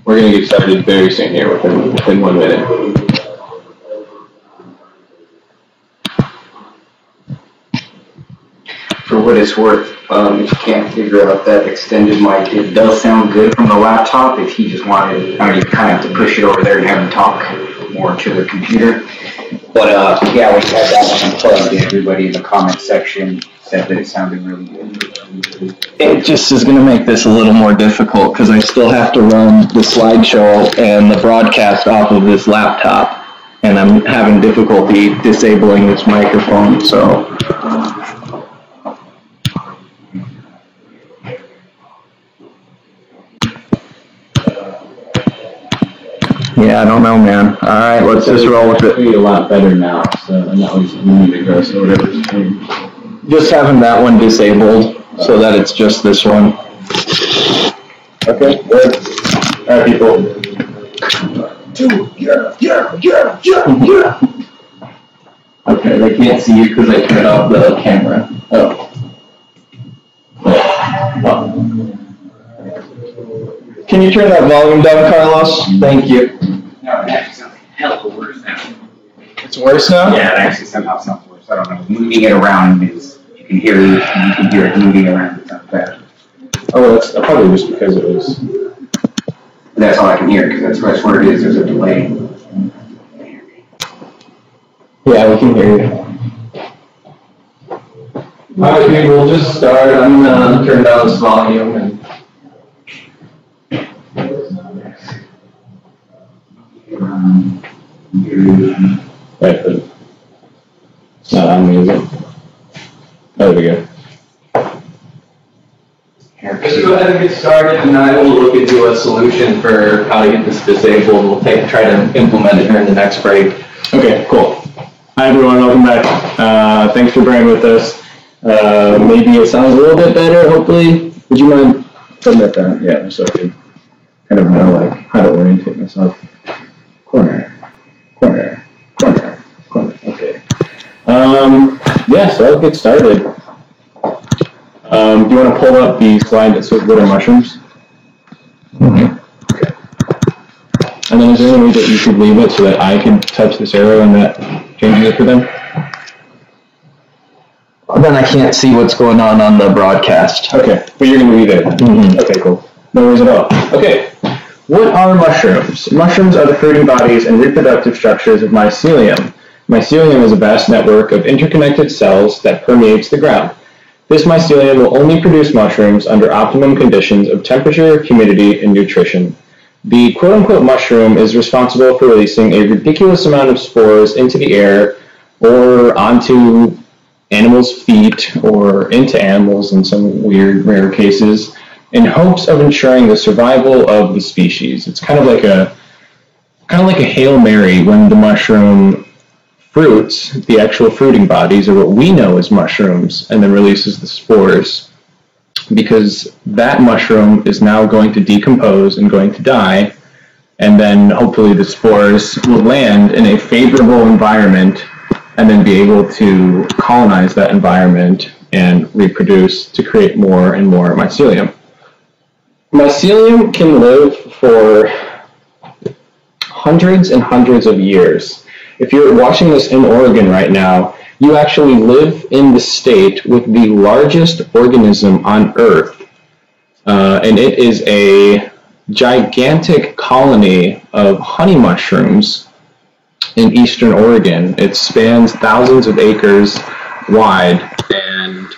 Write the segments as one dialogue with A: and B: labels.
A: We're going to get started very soon here, within 1 minute.
B: For what it's worth, if you can't figure out that extended mic, it does sound good from the laptop. If you just wanted, you kind of have to push it over there and have them talk more to the computer. But yeah, we had that one unplugged, and everybody in the comment section said that it sounded really good.
C: It just is going to make this a little more difficult because I still have to run the slideshow and the broadcast off of this laptop, and I'm having difficulty disabling this microphone, so... Yeah, I don't know, man. All right, let's just roll with it.
A: It's a lot better now, so and that was a minute ago, so whatever's changed.
C: Just having that one disabled so that it's just this one.
A: Okay, good. All right, people. Okay, they can't see you because I turned off the camera. Oh.
C: Can you turn that volume down, Carlos? Thank you.
B: No, it actually sounds hella worse now.
C: It's worse now?
B: Yeah, it actually somehow sounds worse. I don't know. Moving it around means you can hear it moving around. It sounds bad.
A: Oh, that's probably just because it was.
B: That's all I can hear because that's where it is. There's a delay.
C: Yeah, we can hear you. All right, people, we'll just start. I'm going to turn down this volume and.
A: Right, but it's not on music. There we go.
C: Let's go ahead and get started, and I will look into a solution for how to get this disabled. We'll try to implement it here in the next break.
A: Okay, cool. Hi everyone, welcome back. Thanks for bearing with us. Maybe it sounds a little bit better, hopefully. Would you mind putting that down? Yeah, so I can kind of know how to orientate myself. Corner. Okay. Yeah, so I'll get started. Do you want to pull up the slide that says what are mushrooms?
C: Mm-hmm.
A: Okay. And then is there any way that you could leave it so that I can touch this arrow and that changes it for them?
C: Then I can't see what's going on the broadcast.
A: Okay, but you're going to be there.
C: Mm-hmm.
A: Okay, cool. No worries at all. Okay. What are mushrooms? Mushrooms are the fruiting bodies and reproductive structures of mycelium. Mycelium is a vast network of interconnected cells that permeates the ground. This mycelium will only produce mushrooms under optimum conditions of temperature, humidity, and nutrition. The quote-unquote mushroom is responsible for releasing a ridiculous amount of spores into the air or onto animals' feet or into animals in some weird, rare cases in hopes of ensuring the survival of the species. It's kind of like a Hail Mary when the mushroom fruits, the actual fruiting bodies, are what we know as mushrooms, and then releases the spores, because that mushroom is now going to decompose and going to die, and then hopefully the spores will land in a favorable environment and then be able to colonize that environment and reproduce to create more and more mycelium. Mycelium can live for hundreds and hundreds of years. If you're watching this in Oregon right now, you actually live in the state with the largest organism on Earth. And it is a gigantic colony of honey mushrooms in eastern Oregon. It spans thousands of acres wide, and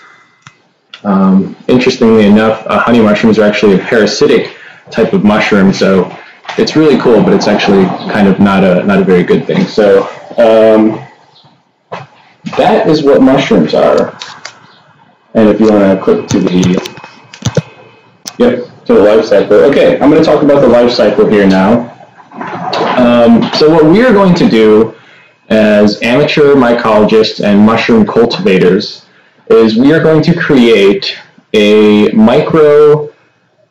A: interestingly enough, honey mushrooms are actually a parasitic type of mushroom, so it's really cool, but it's actually kind of not a very good thing. So that is what mushrooms are. And if you want to click to the life cycle. Okay, I'm going to talk about the life cycle here now. So what we are going to do as amateur mycologists and mushroom cultivators is we are going to create a micro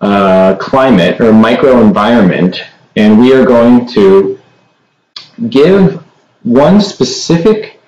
A: climate or microenvironment, and we are going to give one specific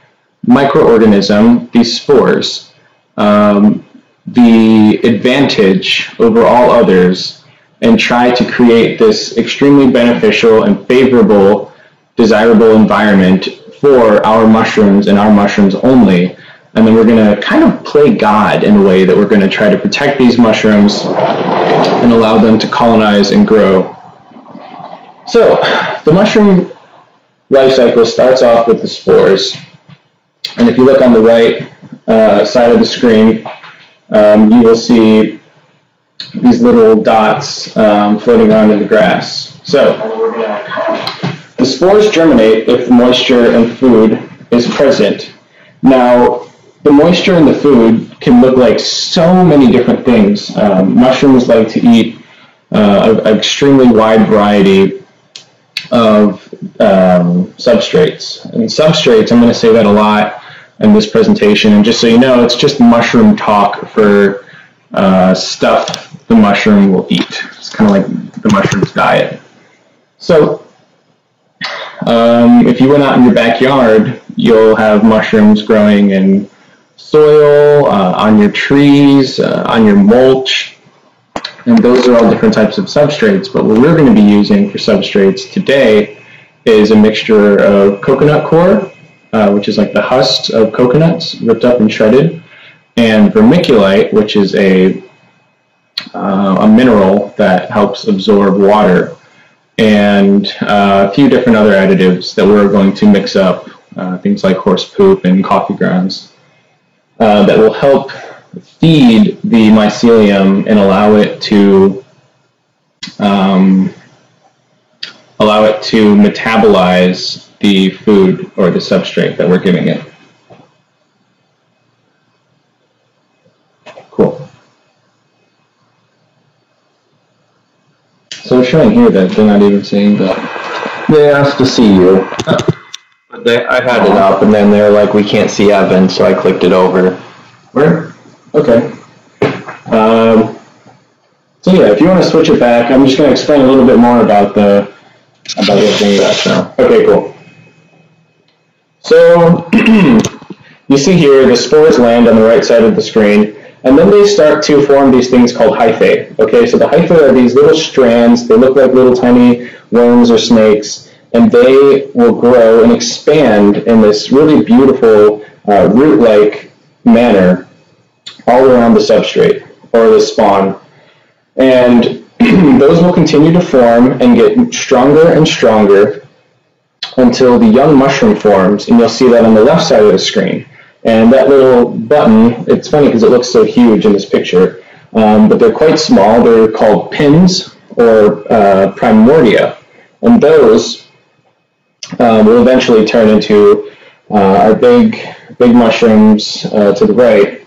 A: microorganism, these spores, the advantage over all others and try to create this extremely beneficial and favorable, desirable environment for our mushrooms and our mushrooms only. And then we're going to kind of play God in a way that we're going to try to protect these mushrooms and allow them to colonize and grow. So the mushroom life cycle starts off with the spores. And if you look on the right side of the screen, you will see these little dots floating around in the grass. So the spores germinate if the moisture and food is present. Now, the moisture in the food can look like so many different things. Mushrooms like to eat an extremely wide variety of substrates. And substrates, I'm going to say that a lot in this presentation. And just so you know, it's just mushroom talk for stuff the mushroom will eat. It's kind of like the mushroom's diet. So if you went out in your backyard, you'll have mushrooms growing in soil, on your trees, on your mulch, and those are all different types of substrates. But what we're going to be using for substrates today is a mixture of coconut coir, which is like the husks of coconuts ripped up and shredded, and vermiculite, which is a mineral that helps absorb water, and a few different other additives that we're going to mix up, things like horse poop and coffee grounds, that will help feed the mycelium and allow it to metabolize the food or the substrate that we're giving it. Cool. So it's showing here that they're not even seeing that.
C: They asked to see you. But I had it up, and then they're like, we can't see Evan, so I clicked it over.
A: Where? Okay. So yeah, if you want to switch it back, I'm just going to explain a little bit more about the thing back now. Okay, cool. So you see here the spores land on the right side of the screen, and then they start to form these things called hyphae. Okay, so the hyphae are these little strands. They look like little tiny worms or snakes, and they will grow and expand in this really beautiful root-like manner all around the substrate or the spawn. And those will continue to form and get stronger and stronger until the young mushroom forms, and you'll see that on the left side of the screen. And that little button, it's funny because it looks so huge in this picture, but they're quite small. They're called pins or primordia, and those will eventually turn into our big mushrooms to the right.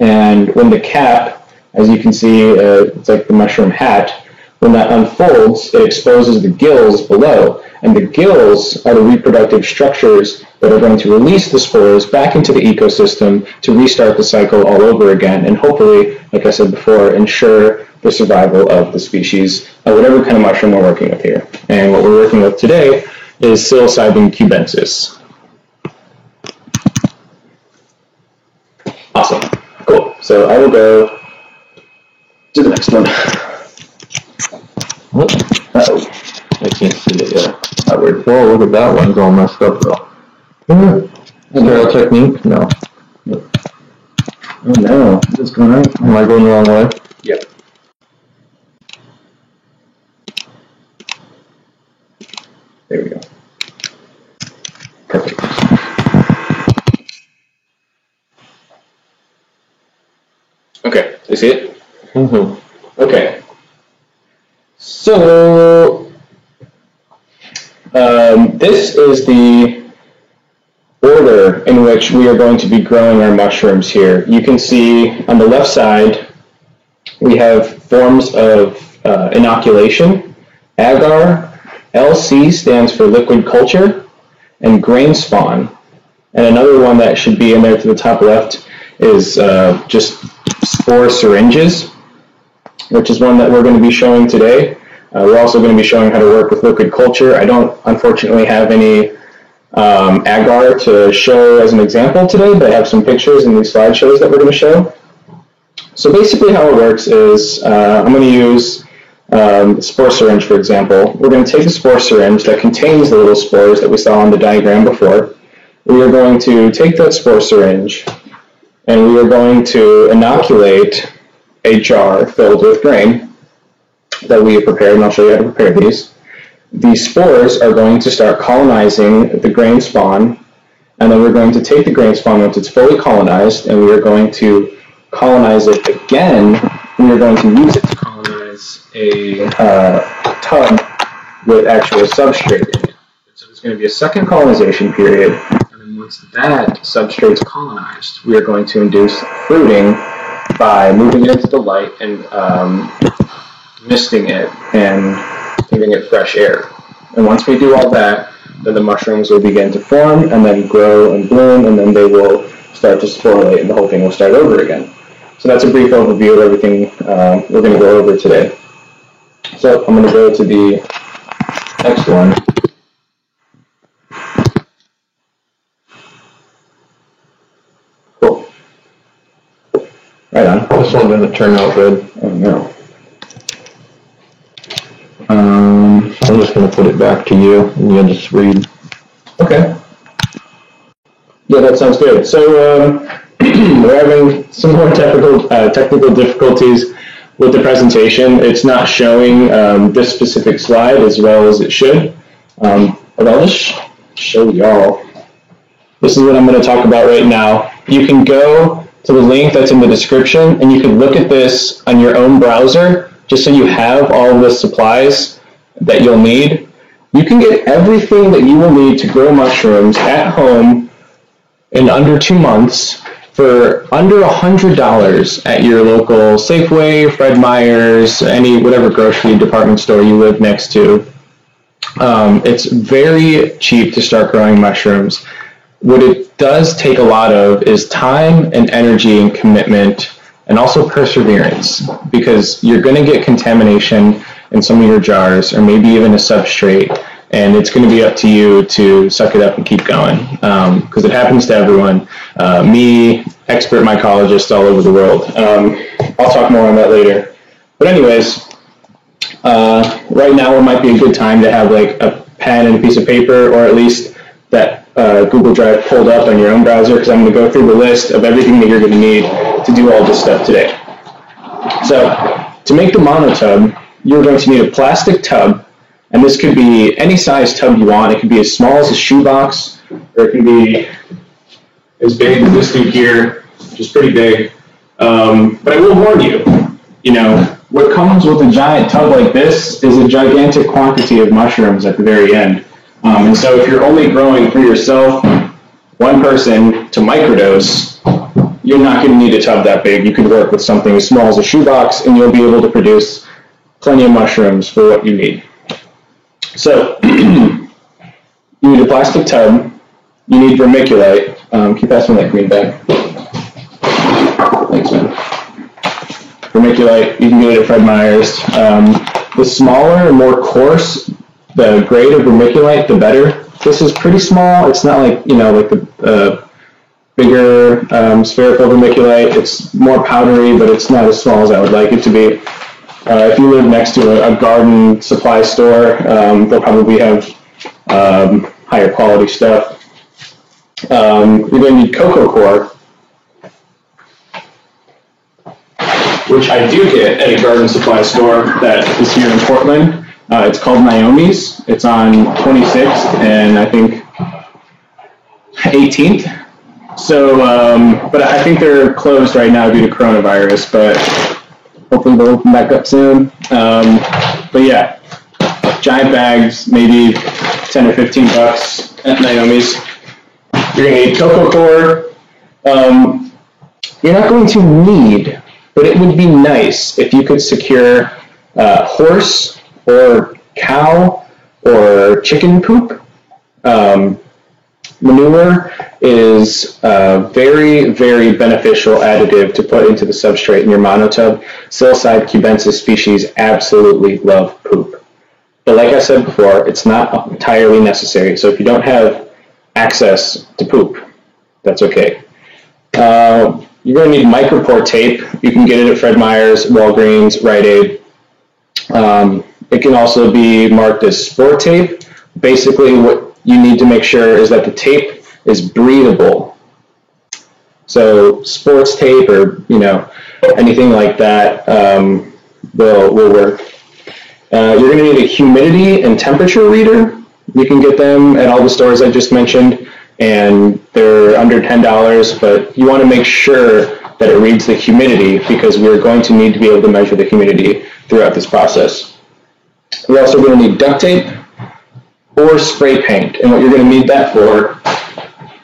A: And when the cap, as you can see, it's like the mushroom hat, when that unfolds, it exposes the gills below. And the gills are the reproductive structures that are going to release the spores back into the ecosystem to restart the cycle all over again, and hopefully, like I said before, ensure the survival of the species, whatever kind of mushroom we're working with here. And what we're working with today is psilocybin cubensis. Awesome. Cool. So I will go to the next one.
C: Uh-oh. I can't see it yet. Whoa, look at that one. It's all messed up, though. Sterile technique? No.
A: Oh no. Is this going right?
C: Am I going the wrong way?
A: Yep. There we go. Perfect. Okay, you see it?
C: Mm-hmm.
A: Okay. So, this is the order in which we are going to be growing our mushrooms here. You can see on the left side, we have forms of inoculation. Agar, LC stands for liquid culture, and grain spawn. And another one that should be in there to the top left is just spore syringes, which is one that we're going to be showing today. We're also going to be showing how to work with liquid culture. I don't, unfortunately, have any agar to show as an example today, but I have some pictures in these slideshows that we're going to show. So basically how it works is I'm going to use spore syringe, for example, we're going to take the spore syringe that contains the little spores that we saw on the diagram before. We are going to take that spore syringe and we are going to inoculate a jar filled with grain that we have prepared, and I'll show you how to prepare these. These spores are going to start colonizing the grain spawn, and then we're going to take the grain spawn once it's fully colonized, and we are going to colonize it again. We are going to use it to colonize a tub with actual substrate in it. So there's going to be a second colonization period, and then once that substrate is colonized, we are going to induce fruiting by moving it into the light and misting it and giving it fresh air. And once we do all that, then the mushrooms will begin to form and then grow and bloom, and then they will start to sporulate, and the whole thing will start over again. So that's a brief overview of everything we're going to go over today. So I'm going to go to the next one. Cool. Right on.
C: This one didn't turn out good.
A: Oh no.
C: I'm just going to put it back to you, and you'll just read.
A: Okay. Yeah, that sounds good. So we're having some more technical difficulties with the presentation. It's not showing this specific slide as well as it should. But I'll just show y'all. This is what I'm going to talk about right now. You can go to the link that's in the description, and you can look at this on your own browser, just so you have all the supplies that you'll need. You can get everything that you will need to grow mushrooms at home in under 2 months for under $100 at your local Safeway, Fred Meyer's, whatever grocery department store you live next to. It's very cheap to start growing mushrooms. What it does take a lot of is time and energy and commitment, and also perseverance, because you're going to get contamination in some of your jars, or maybe even a substrate, and it's going to be up to you to suck it up and keep going, because it happens to everyone. Me, expert mycologist all over the world. I'll talk more on that later. But anyways, right now it might be a good time to have like a pen and a piece of paper, or at least that Google Drive pulled up on your own browser, because I'm going to go through the list of everything that you're going to need to do all this stuff today. So to make the monotub, you're going to need a plastic tub, and this could be any size tub you want. It could be as small as a shoebox, or it can be as big as this thing here, which is pretty big. But I will warn you, what comes with a giant tub like this is a gigantic quantity of mushrooms at the very end. And so if you're only growing for yourself, one person, to microdose, you're not going to need a tub that big. You could work with something as small as a shoebox, and you'll be able to produce plenty of mushrooms for what you need. So you need a plastic tub. You need vermiculite. Can you pass me that green bag? Thanks, man. Vermiculite, you can get it at Fred Meyer's. The smaller and more coarse the grade of vermiculite, the better. This is pretty small. It's not like, like the bigger spherical vermiculite. It's more powdery, but it's not as small as I would like it to be. If you live next to a garden supply store, they'll probably have higher quality stuff. You're going to need cocoa coir, which I do get at a garden supply store that is here in Portland. It's called Naomi's. It's on 26th and I think 18th. So, but I think they're closed right now due to coronavirus, but hopefully they'll open back up soon. But yeah, giant bags, maybe 10 or 15 bucks at Naomi's. You're going to need cocoa coir. You're not going to need, but it would be nice if you could secure horse or cow or chicken poop. Manure is a very, very beneficial additive to put into the substrate in your monotub. Psilocybe cubensis species absolutely love poop. But like I said before, it's not entirely necessary. So if you don't have access to poop, that's okay. You're going to need micropore tape. You can get it at Fred Meyer's, Walgreens, Rite Aid. It can also be marked as sport tape. Basically, what you need to make sure is that the tape is breathable. So sports tape or, anything like that will work. You're going to need a humidity and temperature reader. You can get them at all the stores I just mentioned, and they're under $10, but you want to make sure that it reads the humidity because we're going to need to be able to measure the humidity throughout this process. We're also going to need duct tape or spray paint, and what you're going to need that for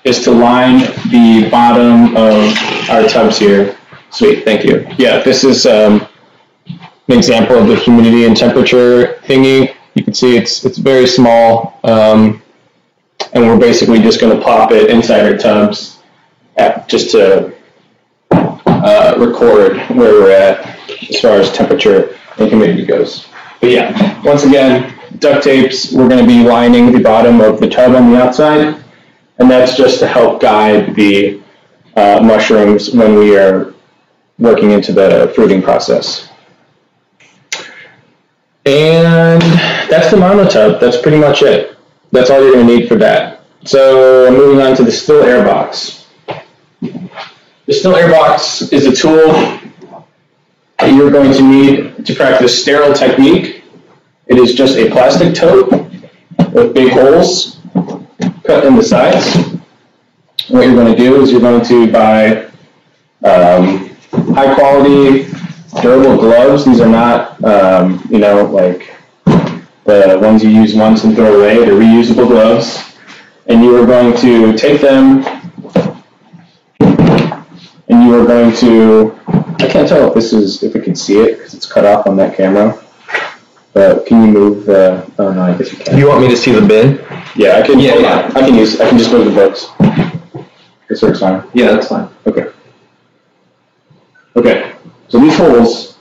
A: is to line the bottom of our tubs here. Sweet, thank you. Yeah, this is an example of the humidity and temperature thingy. You can see it's very small, and we're basically just going to plop it inside our tubs just to record where we're at as far as temperature and humidity goes. But yeah, once again, duct tapes, we're going to be lining the bottom of the tub on the outside, and that's just to help guide the mushrooms when we are working into the fruiting process. And that's the monotub. That's pretty much it. That's all you're going to need for that. So moving on to the still air box. The still air box is a tool that you're going to need to practice sterile technique. It is just a plastic tote with big holes cut in the sides. What you're going to do is you're going to buy high quality durable gloves. These are not, like the ones you use once and throw away. They're reusable gloves. And you are going to take them and you are going to, I can't tell if it can see it because it's cut off on that camera. But can you move the, oh no, I guess you can.
C: You want me to see the bin?
A: Yeah, I can.
C: Yeah.
A: I can just move the books. This works fine.
C: Yeah, that's fine.
A: Okay. Okay. So these holes,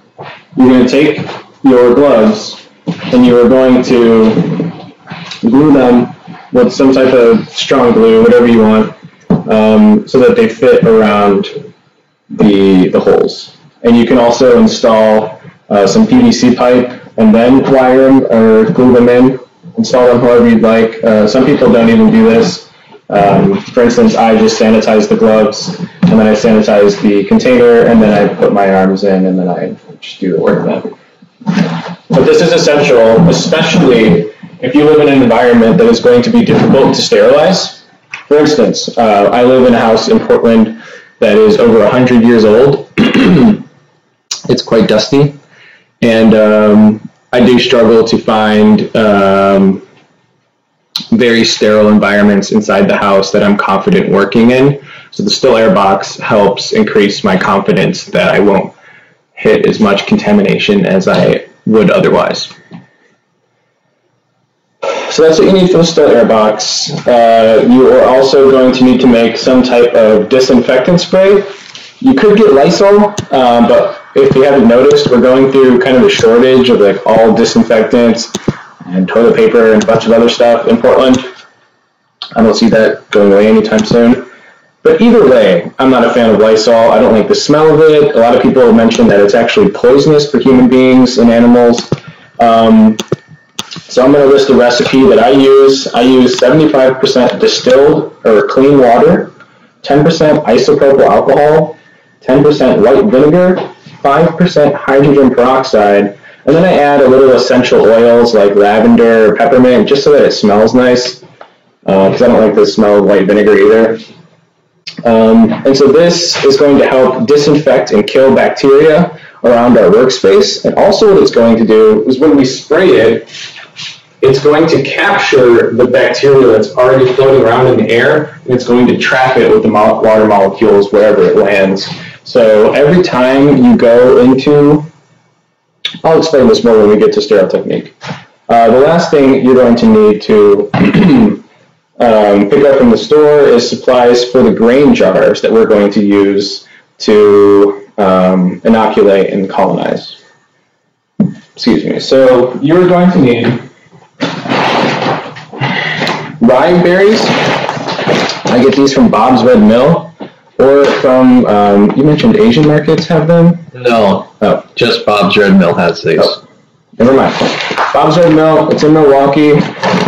A: you're going to take your gloves and you are going to glue them with some type of strong glue, whatever you want, so that they fit around the holes. And you can also install some PVC pipe and then wire them or glue them in, install them however you'd like. Some people don't even do this. For instance, I just sanitize the gloves, and then I sanitize the container, and then I put my arms in, and then I just do the work then. But this is essential, especially if you live in an environment that is going to be difficult to sterilize. For instance, I live in a house in Portland that is over 100 years old. It's quite dusty, and I do struggle to find very sterile environments inside the house that I'm confident working in. So the still air box helps increase my confidence that I won't hit as much contamination as I would otherwise. So that's what you need for the still air box. You are also going to need to make some type of disinfectant spray. You could get Lysol, but if you haven't noticed, we're going through kind of a shortage of like all disinfectants and toilet paper and a bunch of other stuff in Portland. I don't see that going away anytime soon. But either way, I'm not a fan of Lysol. I don't like the smell of it. A lot of people have mentioned that it's actually poisonous for human beings and animals. So I'm going to list a recipe that I use. I use 75% distilled or clean water, 10% isopropyl alcohol, 10% white vinegar, 5% hydrogen peroxide, and then I add a little essential oils like lavender or peppermint just so that it smells nice, because I don't like the smell of white vinegar either. And so this is going to help disinfect and kill bacteria around our workspace. And also what it's going to do is when we spray it, it's going to capture the bacteria that's already floating around in the air, and it's going to trap it with the water molecules wherever it lands. So every time you go into, I'll explain this more when we get to sterile technique. The last thing you're going to need to pick up from the store is supplies for the grain jars that we're going to use to inoculate and colonize. Excuse me. So you're going to need rye berries. I get these from Bob's Red Mill. Or from, you mentioned Asian markets have them?
C: No, just Bob's Red Mill has these.
A: Oh. Never mind. Bob's Red Mill, it's in Milwaukee.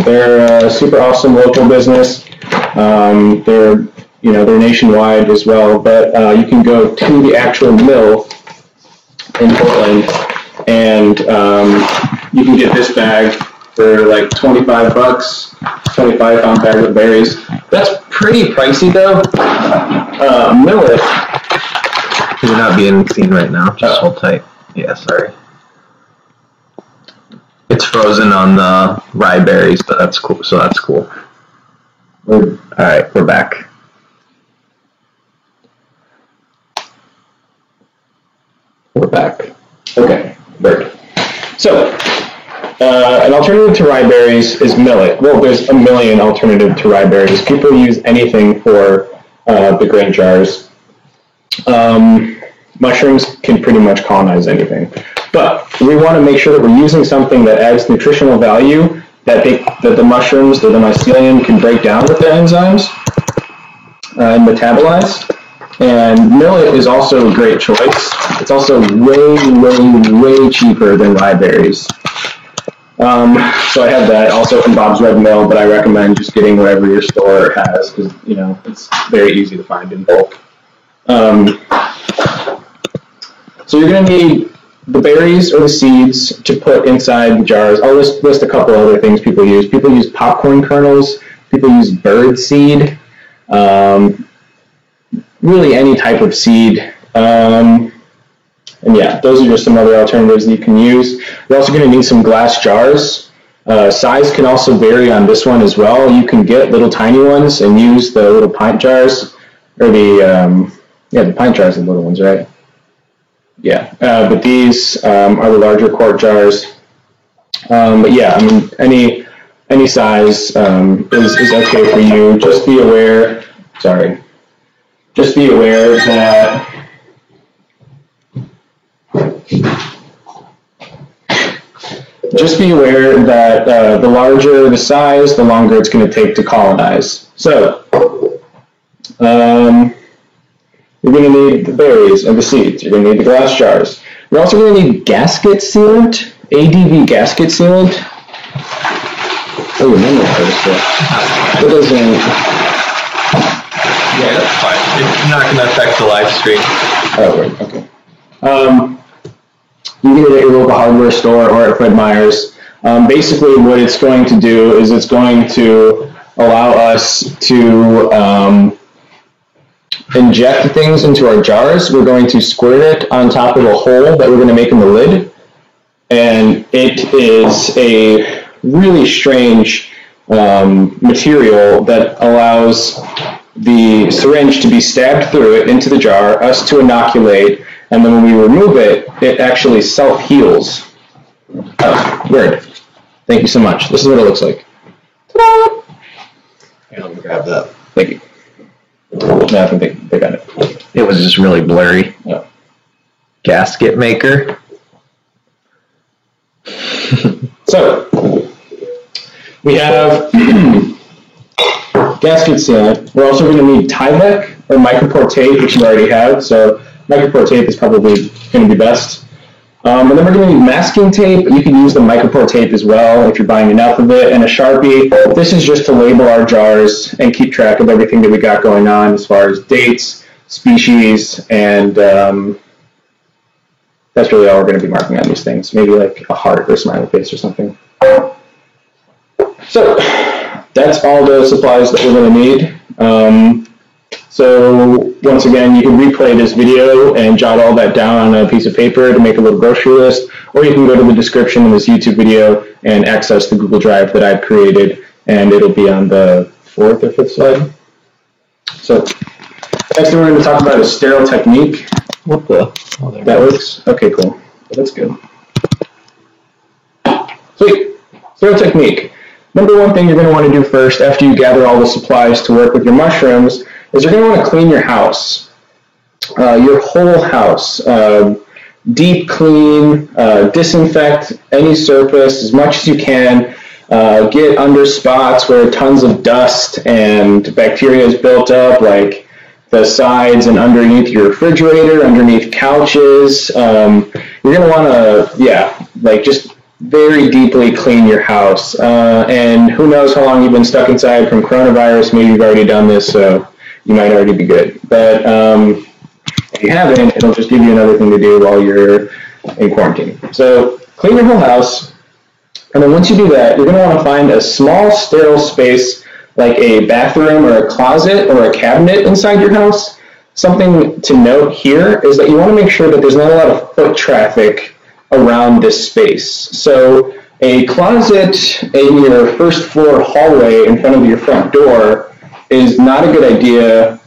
A: They're a super awesome local business. They're nationwide as well, but you can go to the actual mill in Portland, and you can get this bag for like $25, 25-pound bag of berries. That's pretty pricey though. Millet.
C: You're not being seen right now. Just hold tight. Yeah, sorry. It's frozen on the rye berries, but that's cool. So that's cool. All right, we're back.
A: We're back. Okay, bird. So, an alternative to rye berries is millet. Well, there's a million alternative to rye berries. People use anything for the grain jars. Mushrooms can pretty much colonize anything. But we want to make sure that we're using something that adds nutritional value that the mushrooms, that the mycelium can break down with their enzymes and metabolize. And millet is also a great choice. It's also way cheaper than rye berries. So I have that also from Bob's Red Mill, but I recommend just getting whatever your store has because it's very easy to find in bulk. So you're going to need the berries or the seeds to put inside the jars. I'll list a couple other things people use. People use popcorn kernels. People use bird seed. Really any type of seed. And yeah, those are just some other alternatives that you can use. You're also going to need some glass jars. Size can also vary on this one as well. You can get little tiny ones and use the little pint jars, or the pint jars are the little ones, right? Yeah, but these are the larger quart jars. But yeah, I mean, any size is okay for you. Just be aware that the larger the size, the longer it's going to take to colonize. So, you're going to need the berries and the seeds. You're going to need the glass jars. You're also going to need gasket sealant, ADV gasket sealant. Oh, remember that. What is it?
C: Yeah, that's fine. It's not going to affect the live stream.
A: Oh, right. Okay. You can get it at your local hardware store or at Fred Meyer's. Basically, what it's going to do is it's going to allow us to inject things into our jars. We're going to squirt it on top of a hole that we're going to make in the lid. And it is a really strange material that allows the syringe to be stabbed through it into the jar, us to inoculate, and then when we remove it, it actually self-heals. Oh, weird. Thank you so much. This is what it looks like. Ta-da!
C: Yeah, let me grab that.
A: Thank you. No, I think they got it.
C: It was just really blurry.
A: Yeah.
C: Gasket maker.
A: So, we have gasket sealant. We're also going to need Tyvek or micropore tape, which you already have. So, micropore tape is probably going to be best. And then we're going to need masking tape. You can use the micropore tape as well if you're buying enough of it. And a Sharpie. This is just to label our jars and keep track of everything that we got going on as far as dates, species, and that's really all we're going to be marking on these things. Maybe like a heart or a smiley face or something. So that's all the supplies that we're going to need. So once again, you can replay this video and jot all that down on a piece of paper to make a little grocery list, or you can go to the description of this YouTube video and access the Google Drive that I've created, and it'll be on the 4th or 5th slide. So next thing we're going to talk about is sterile technique.
C: What the? Oh,
A: that works? Okay, cool. Well, that's good. Sweet. Sterile technique. Number one thing you're going to want to do first after you gather all the supplies to work with your mushrooms is you're going to want to clean your house, your whole house. Deep clean, disinfect any surface as much as you can. Get under spots where tons of dust and bacteria is built up, like the sides and underneath your refrigerator, underneath couches. You're going to want to, just very deeply clean your house. And who knows how long you've been stuck inside from coronavirus. Maybe you've already done this, so you might already be good. But if you haven't, it'll just give you another thing to do while you're in quarantine. So clean your whole house. And then once you do that, you're going to want to find a small sterile space like a bathroom or a closet or a cabinet inside your house. Something to note here is that you want to make sure that there's not a lot of foot traffic around this space. So a closet in your first floor hallway in front of your front door is not a good idea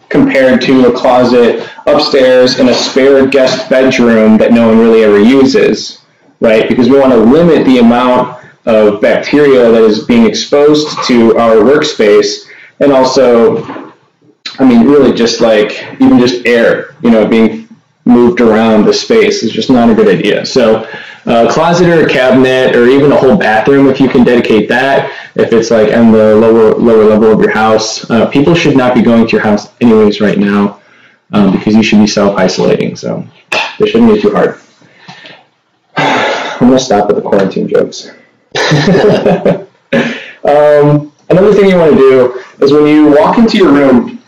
A: compared to a closet upstairs in a spare guest bedroom that no one really ever uses, right? Because we want to limit the amount of bacteria that is being exposed to our workspace, and also, I mean, really just like even just air, being moved around the space is just not a good idea. So a closet or a cabinet or even a whole bathroom, if you can dedicate that, if it's like on the lower level of your house. People should not be going to your house anyways right now because you should be self-isolating, so it shouldn't be too hard. I'm going to stop with the quarantine jokes. Another thing you want to do is when you walk into your room,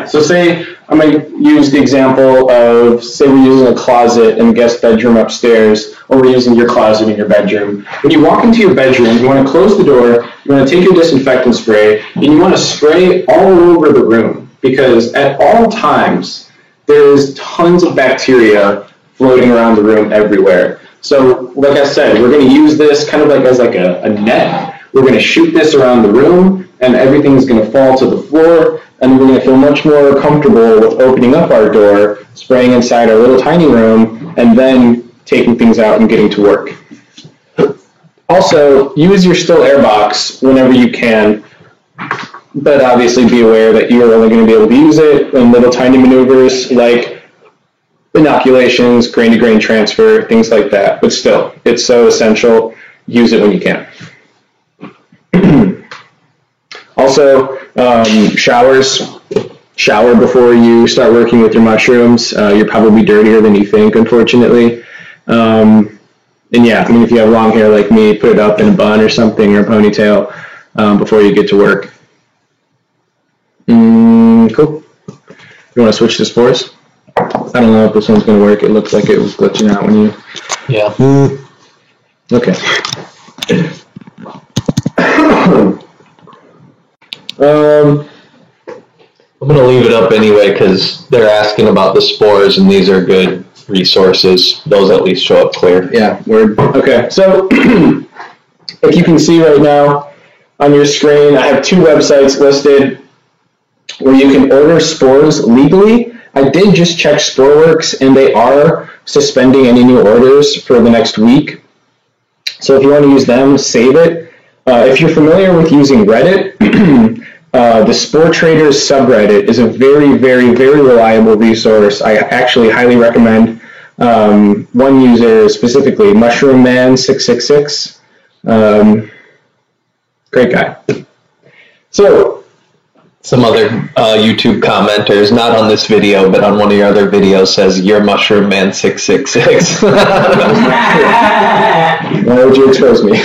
A: so say I'm going to use the example of, say we're using a closet in the guest bedroom upstairs, or we're using your closet in your bedroom. When you walk into your bedroom, you want to close the door, you want to take your disinfectant spray, and you want to spray all over the room, because at all times, there's tons of bacteria floating around the room everywhere. So, like I said, we're going to use this kind of like as like a net. We're going to shoot this around the room, and everything's going to fall to the floor, and we're going to feel much more comfortable with opening up our door, spraying inside our little tiny room, and then taking things out and getting to work. Also, use your still air box whenever you can, but obviously be aware that you're only going to be able to use it in little tiny maneuvers like inoculations, grain-to-grain transfer, things like that. But still, it's so essential. Use it when you can. Also, showers. Shower before you start working with your mushrooms. You're probably dirtier than you think, unfortunately. And yeah, I mean, if you have long hair like me, put it up in a bun or something, or a ponytail before you get to work. Cool. You want to switch to spores? I don't know if this one's going to work. It looks like it was glitching out when you...
C: Yeah.
A: Okay.
C: I'm going to leave it up anyway because they're asking about the spores, and these are good resources. Those at least show up clear.
A: Yeah, word. Okay, so if you can see right now on your screen, I have two websites listed where you can order spores legally. I did just check SporeWorks, and they are suspending any new orders for the next week. So if you want to use them, save it. If you're familiar with using Reddit, the Spore Traders subreddit is a very, very, very reliable resource. I actually highly recommend one user specifically, Mushroom Man 666. Great guy. So,
C: some other YouTube commenters, not on this video, but on one of your other videos, says, "You're Mushroom Man 666.
A: Why would you expose me?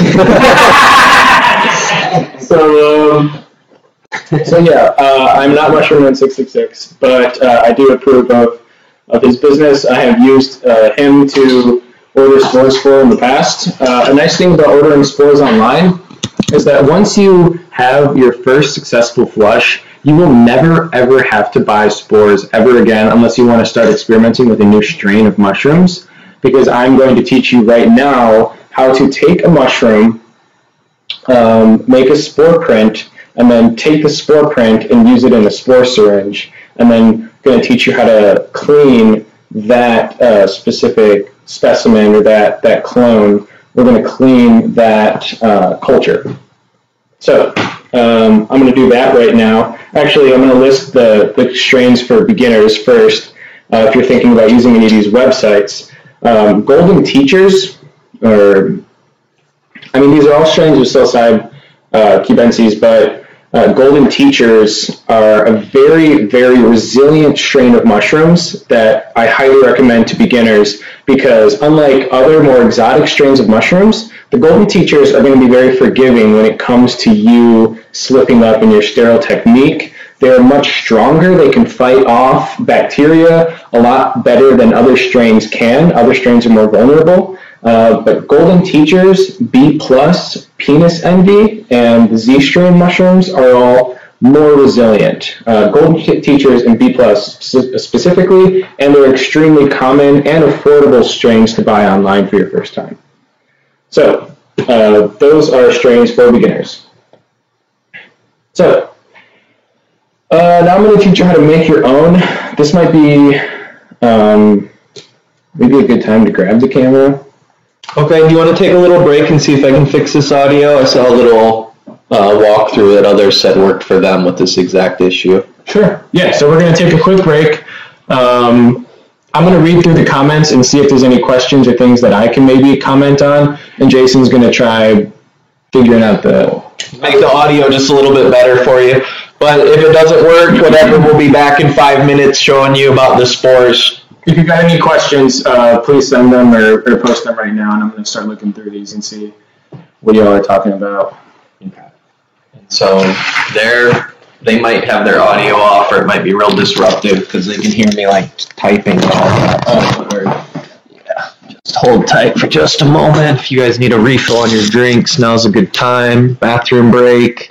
A: So yeah, I'm not Mushroom Man 666, but I do approve of his business. I have used him to order spores for in the past. A nice thing about ordering spores online is that once you have your first successful flush, you will never ever have to buy spores ever again unless you want to start experimenting with a new strain of mushrooms, because I'm going to teach you right now how to take a mushroom, make a spore print, and then take the spore print and use it in a spore syringe, and then going to teach you how to clean that specific specimen or that clone. We're going to clean that culture. So I'm going to do that right now. Actually, I'm going to list the strains for beginners first. If you're thinking about using any of these websites, Golden Teachers, these are all strains of psilocybin cubensis, but Golden Teachers are a very, very resilient strain of mushrooms that I highly recommend to beginners because unlike other more exotic strains of mushrooms, the Golden Teachers are going to be very forgiving when it comes to you slipping up in your sterile technique. They're much stronger. They can fight off bacteria a lot better than other strains can. Other strains are more vulnerable. But Golden Teachers, B+, Penis Envy, and the Z-strain mushrooms are all more resilient. Golden Teachers and B+, specifically, and they're extremely common and affordable strains to buy online for your first time. So, those are strains for beginners. So, now I'm going to teach you how to make your own. This might be maybe a good time to grab the camera.
C: Okay, do you want to take a little break and see if I can fix this audio? I saw a little walkthrough that others said worked for them with this exact issue.
A: Sure. Yeah, so we're going to take a quick break. I'm going to read through the comments and see if there's any questions or things that I can maybe comment on, and Jason's going to try figuring out
C: make the audio just a little bit better for you. But if it doesn't work, whatever, we'll be back in 5 minutes showing you about the spores.
A: If you've got any questions, please send them or post them right now, and I'm going to start looking through these and see what y'all are talking about.
C: Okay. So they might have their audio off, or it might be real disruptive because they can hear me like typing and all that. Yeah, just hold tight for just a moment. If you guys need a refill on your drinks, now's a good time. Bathroom break,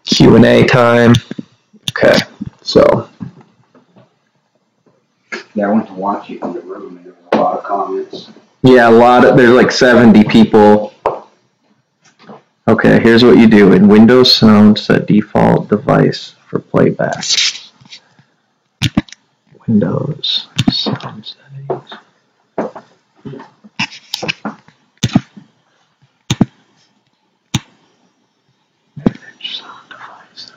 C: Q&A time. Okay, so.
B: Yeah, I went to watch it in the room and there was a lot of comments.
C: Yeah, there's like 70 people. Okay, here's what you do. In Windows Sound, set default device for playback. Windows Sound settings. Manage sound devices.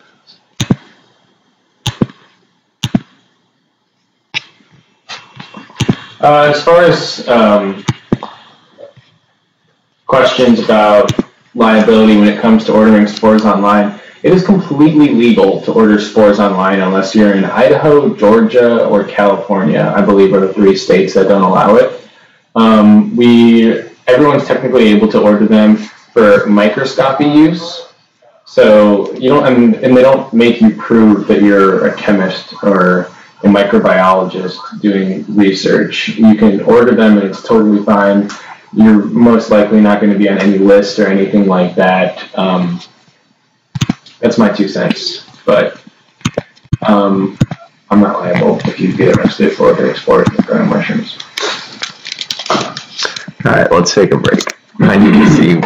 A: As far as questions about liability when it comes to ordering spores online, it is completely legal to order spores online unless you're in Idaho, Georgia, or California, I believe are the 3 states that don't allow it. Everyone's technically able to order them for microscopy use. So you don't, and they don't make you prove that you're a chemist or a microbiologist doing research. You can order them and it's totally fine. You're most likely not going to be on any list or anything like that. That's my 2 cents. But I'm not liable if you get arrested for ordering spores and growing mushrooms.
C: All right, let's take a break. I need to see.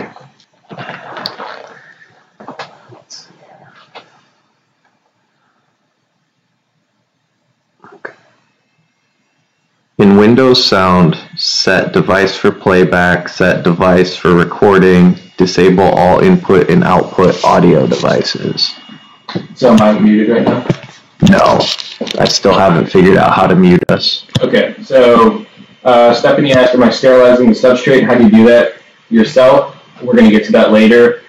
C: In Windows Sound, set device for playback, set device for recording, disable all input and output audio devices.
A: So am I muted right now?
C: No, I still haven't figured out how to mute us.
A: Okay, so Stephanie asked, am I sterilizing the substrate? How do you do that yourself? We're going to get to that later.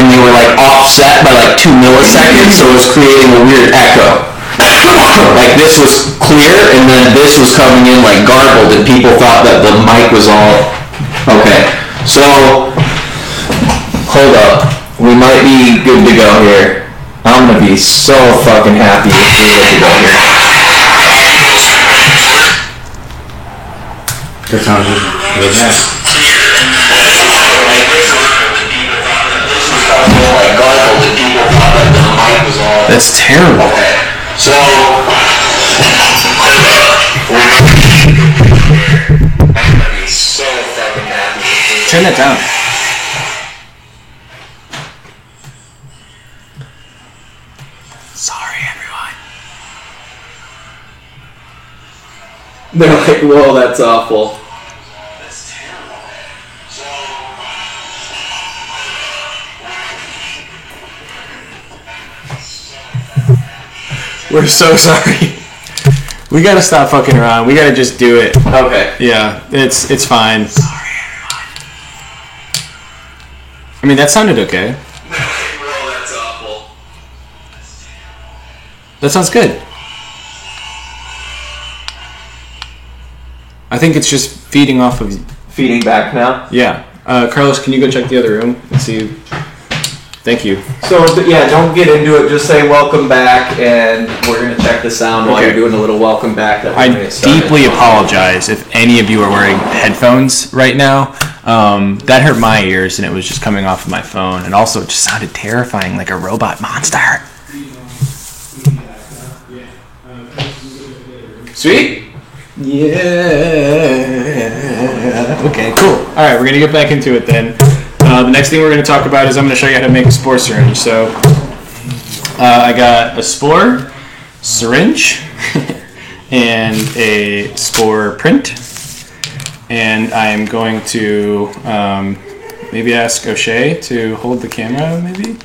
D: And they were like offset by like 2 milliseconds, so it was creating a weird echo. Like this was clear, and then this was coming in like garbled, and people thought that the mic was all okay. So hold up, we might be good to go here. I'm gonna be so fucking happy if we're good to go here. That sounds really nice. That's terrible.
E: Okay. So, I'm gonna be so fucking happy.
D: Turn that down. Sorry, everyone.
C: They're like, whoa, that's awful.
E: That's terrible. So,
D: We're so sorry. We gotta stop fucking around. We gotta just do it.
C: Okay.
D: Yeah, it's fine. I mean, that sounded okay.
E: whoa, that's awful.
D: That sounds good. I think it's just feeding off of...
C: Feeding back now.
D: Yeah. Carlos, can you go check the other room and see... Thank you.
C: So, yeah, don't get into it. Just say welcome back, and we're going to check the sound while
D: Okay.
C: you're doing a little welcome back. That we're
D: I
C: gonna get started.
D: deeply apologize if any of you are wearing headphones right now. That hurt my ears, and it was just coming off of my phone. And also, it just sounded terrifying, like a robot monster. Sweet? Yeah. Okay, cool. All right, we're going to get back into it then. The next thing we're going to talk about is I'm going to show you how to make a spore syringe. So I got a spore syringe and a spore print. And I'm going to maybe ask O'Shea to hold the camera, maybe?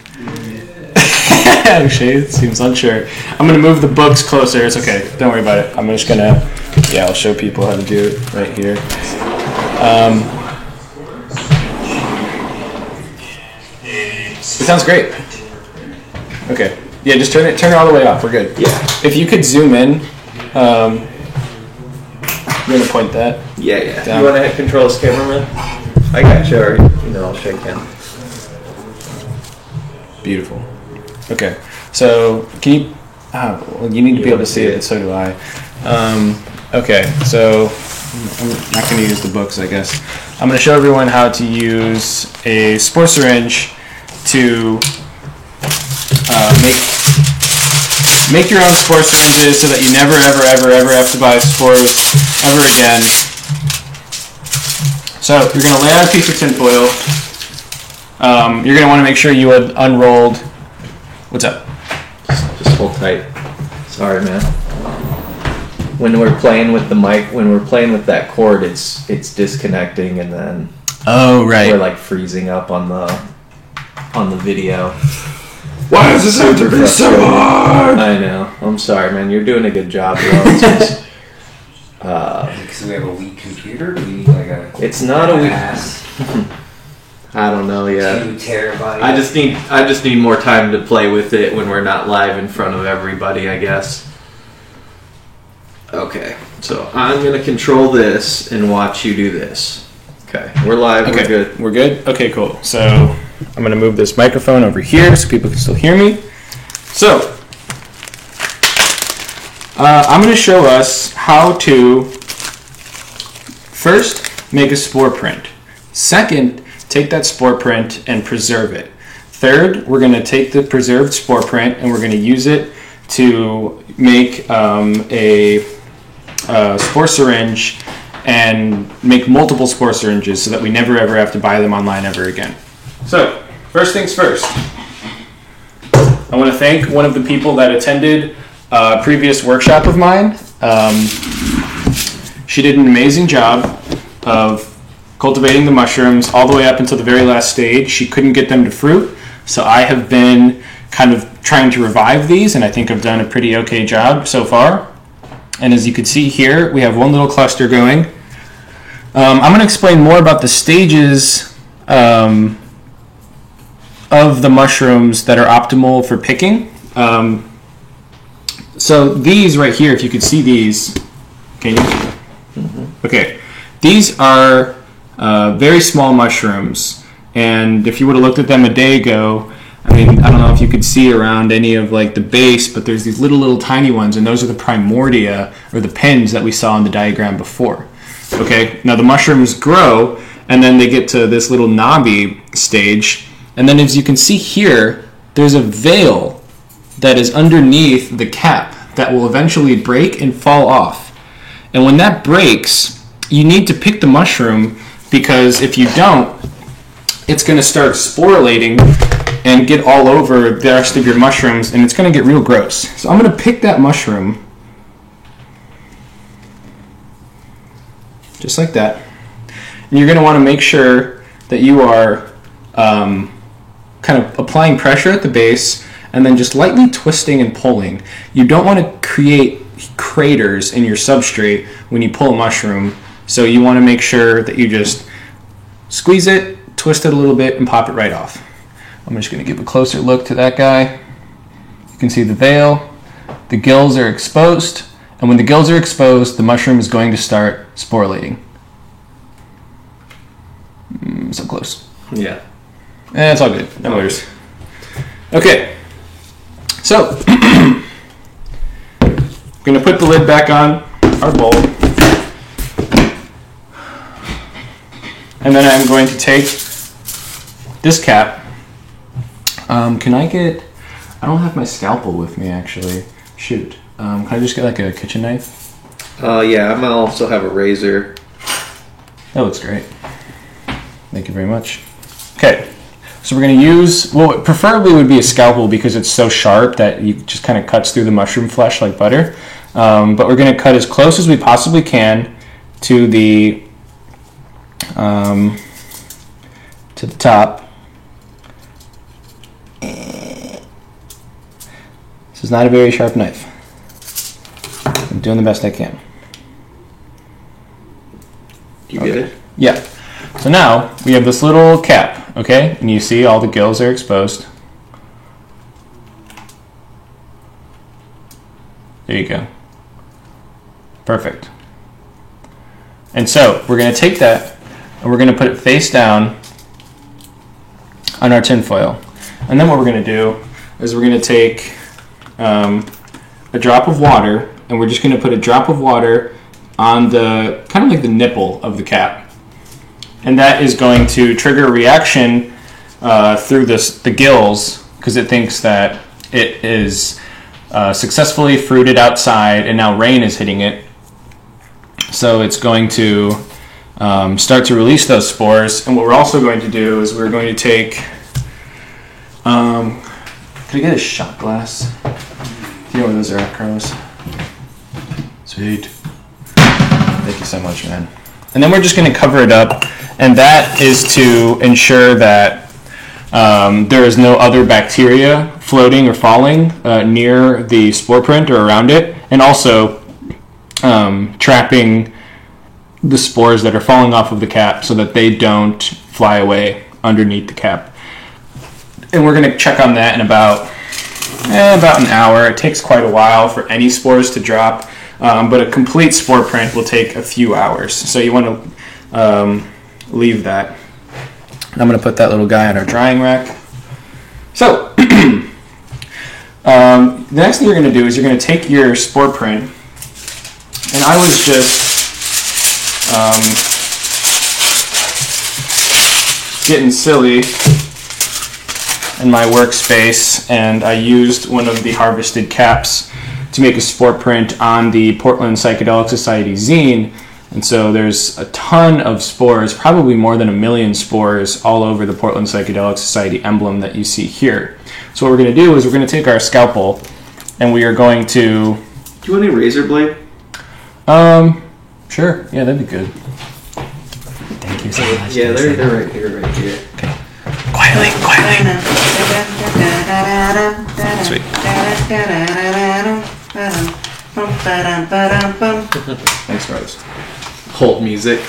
D: O'Shea seems unsure. I'm going to move the books closer. It's okay. Don't worry about it. I'm just going to, I'll show people how to do it right here. It sounds great. Okay. Yeah, just turn it all the way off. We're good.
C: Yeah.
D: If you could zoom in, you're gonna point that.
C: Yeah.
D: Down.
C: You want to control this cameraman? I got you. Or, I'll shake him.
D: Beautiful. Okay. So can you? Well, you need to be able to see it. So do I. Okay. So I'm not going to use the books, I guess. I'm going to show everyone how to use a spore syringe to make your own spore syringes so that you never, ever have to buy spores ever again. So you're going to lay out a piece of tinfoil. You're going to want to make sure you had unrolled. What's up?
C: Just hold tight. Sorry, man. When we're playing with the mic, when we're playing with that cord, it's disconnecting, and then we're like freezing up on the video.
D: Why does this have to be so hard?
C: I know. I'm sorry, man. You're doing a good job, bro. It's just,
B: Because we have a weak computer, we need like a.
C: it's not a weak.
B: Ass.
C: I don't know yet.
B: 2 terabytes.
C: I just need more time to play with it when we're not live in front of everybody, I guess. Okay, so I'm gonna control this and watch you do this. Okay, we're live.
D: Okay,
C: We're good.
D: We're good? Okay, cool. So I'm going to move this microphone over here so people can still hear me. So I'm going to show us how to first make a spore print. Second, take that spore print and preserve it. Third, we're going to take the preserved spore print and we're going to use it to make a spore syringe and make multiple spore syringes so that we never ever have to buy them online ever again. So, first things first. I want to thank one of the people that attended a previous workshop of mine. She did an amazing job of cultivating the mushrooms all the way up until the very last stage. She couldn't get them to fruit, so I have been kind of trying to revive these, and I think I've done a pretty okay job so far. And as you can see here, we have one little cluster going. I'm going to explain more about the stages of the mushrooms that are optimal for picking. So these right here, if you could see these, can you? Mm-hmm. Okay, these are very small mushrooms, and if you would have looked at them a day ago, I mean, I don't know if you could see around any of like the base, but there's these little tiny ones, and those are the primordia, or the pins that we saw in the diagram before.
A: Okay, now the mushrooms grow, and then they get to this little knobby stage, and then as you can see here, there's a veil that is underneath the cap that will eventually break and fall off. And when that breaks, you need to pick the mushroom, because if you don't, it's going to start sporulating and get all over the rest of your mushrooms, and it's going to get real gross. So I'm going to pick that mushroom, just like that. And you're going to want to make sure that you are kind of applying pressure at the base and then just lightly twisting and pulling. You don't want to create craters in your substrate when you pull a mushroom, so you want to make sure that you just squeeze it, twist it a little bit, and pop it right off. I'm just going to give a closer look to that guy. You can see the veil. The gills are exposed, and when the gills are exposed, the mushroom is going to start sporulating. So close.
D: Yeah.
A: It's all good. No worries. Okay. So, I'm going to put the lid back on our bowl. And then I'm going to take this cap. Can I don't have my scalpel with me, actually. Shoot. Can I just get like a kitchen knife?
D: Yeah, I'm gonna also have a razor.
A: That looks great. Thank you very much. Okay. So we're going to use, well, preferably would be a scalpel because it's so sharp that you just kind of cuts through the mushroom flesh like butter. But we're going to cut as close as we possibly can to the top. This is not a very sharp knife. I'm doing the best I can.
D: You get it?
A: Yeah. So now we have this little cap, okay? And you see all the gills are exposed. There you go. Perfect. And so we're going to take that and we're going to put it face down on our tin foil. And then what we're going to do is we're going to take a drop of water, and we're just going to put a drop of water on the, kind of like the nipple of the cap. And that is going to trigger a reaction through the gills, because it thinks that it is successfully fruited outside and now rain is hitting it. So it's going to start to release those spores. And what we're also going to do is we're going to take, could I get a shot glass? Do you know where those are at, Carlos? Sweet. Thank you so much, man. And then we're just going to cover it up, and that is to ensure that there is no other bacteria floating or falling near the spore print or around it, and also trapping the spores that are falling off of the cap so that they don't fly away underneath the cap. And we're going to check on that in about an hour. It takes quite a while for any spores to drop. But a complete spore print will take a few hours. So you want to leave that. I'm going to put that little guy on our drying rack. So the next thing you're going to do is you're going to take your spore print. And I was just getting silly in my workspace, and I used one of the harvested caps to make a spore print on the Portland Psychedelic Society zine. And so there's a ton of spores, probably more than 1 million spores all over the Portland Psychedelic Society emblem that you see here. So what we're going to do is we're going to take our scalpel and we are going to...
D: Do you want any razor blade?
A: Sure. Yeah, that'd be good. Thank you so much.
D: Yeah, they're right here, right here.
A: Okay. Quietly. Sweet. Thanks, Rose.
D: Holt music.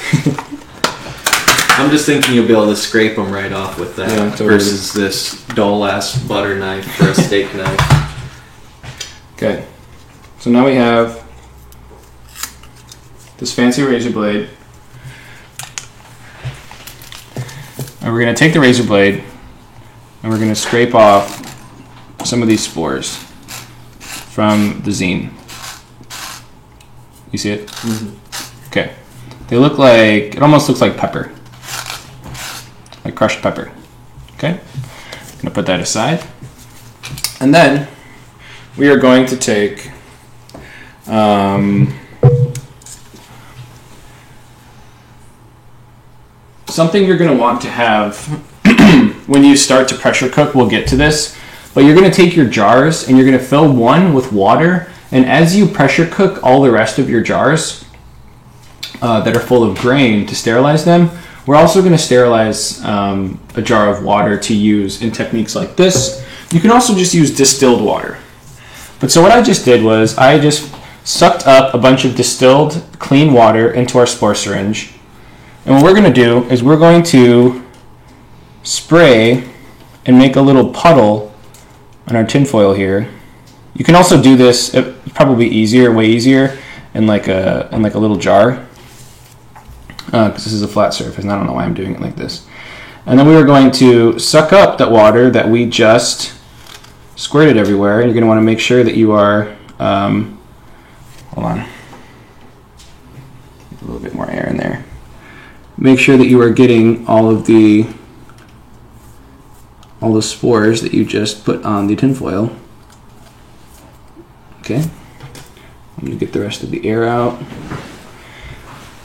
D: I'm just thinking you'll be able to scrape them right off with that,
A: yeah, totally.
D: versus this dull-ass butter knife for a steak knife.
A: Okay. So now we have this fancy razor blade. And we're going to take the razor blade and we're going to scrape off some of these spores from the zine. You see it?
D: Mm-hmm.
A: Okay. They look like, it almost looks like pepper. Like crushed pepper. Okay? I'm gonna put that aside. And then we are going to take something you're going to want to have when you start to pressure cook. We'll get to this, but you're going to take your jars and you're going to fill one with water, and as you pressure cook all the rest of your jars that are full of grain to sterilize them, we're also going to sterilize a jar of water to use in techniques like this. You can also just use distilled water. But so what I just did was I just sucked up a bunch of distilled clean water into our spore syringe. And what we're going to do is we're going to spray and make a little puddle on our tinfoil here. You can also do this, it's probably easier, way easier, in like a little jar. Because this is a flat surface, and I don't know why I'm doing it like this. And then we are going to suck up that water that we just squirted everywhere, and you're going to want to make sure that you are, hold on, a little bit more air in there. Make sure that you are getting all the spores that you just put on the tinfoil. Okay, I'm going to get the rest of the air out.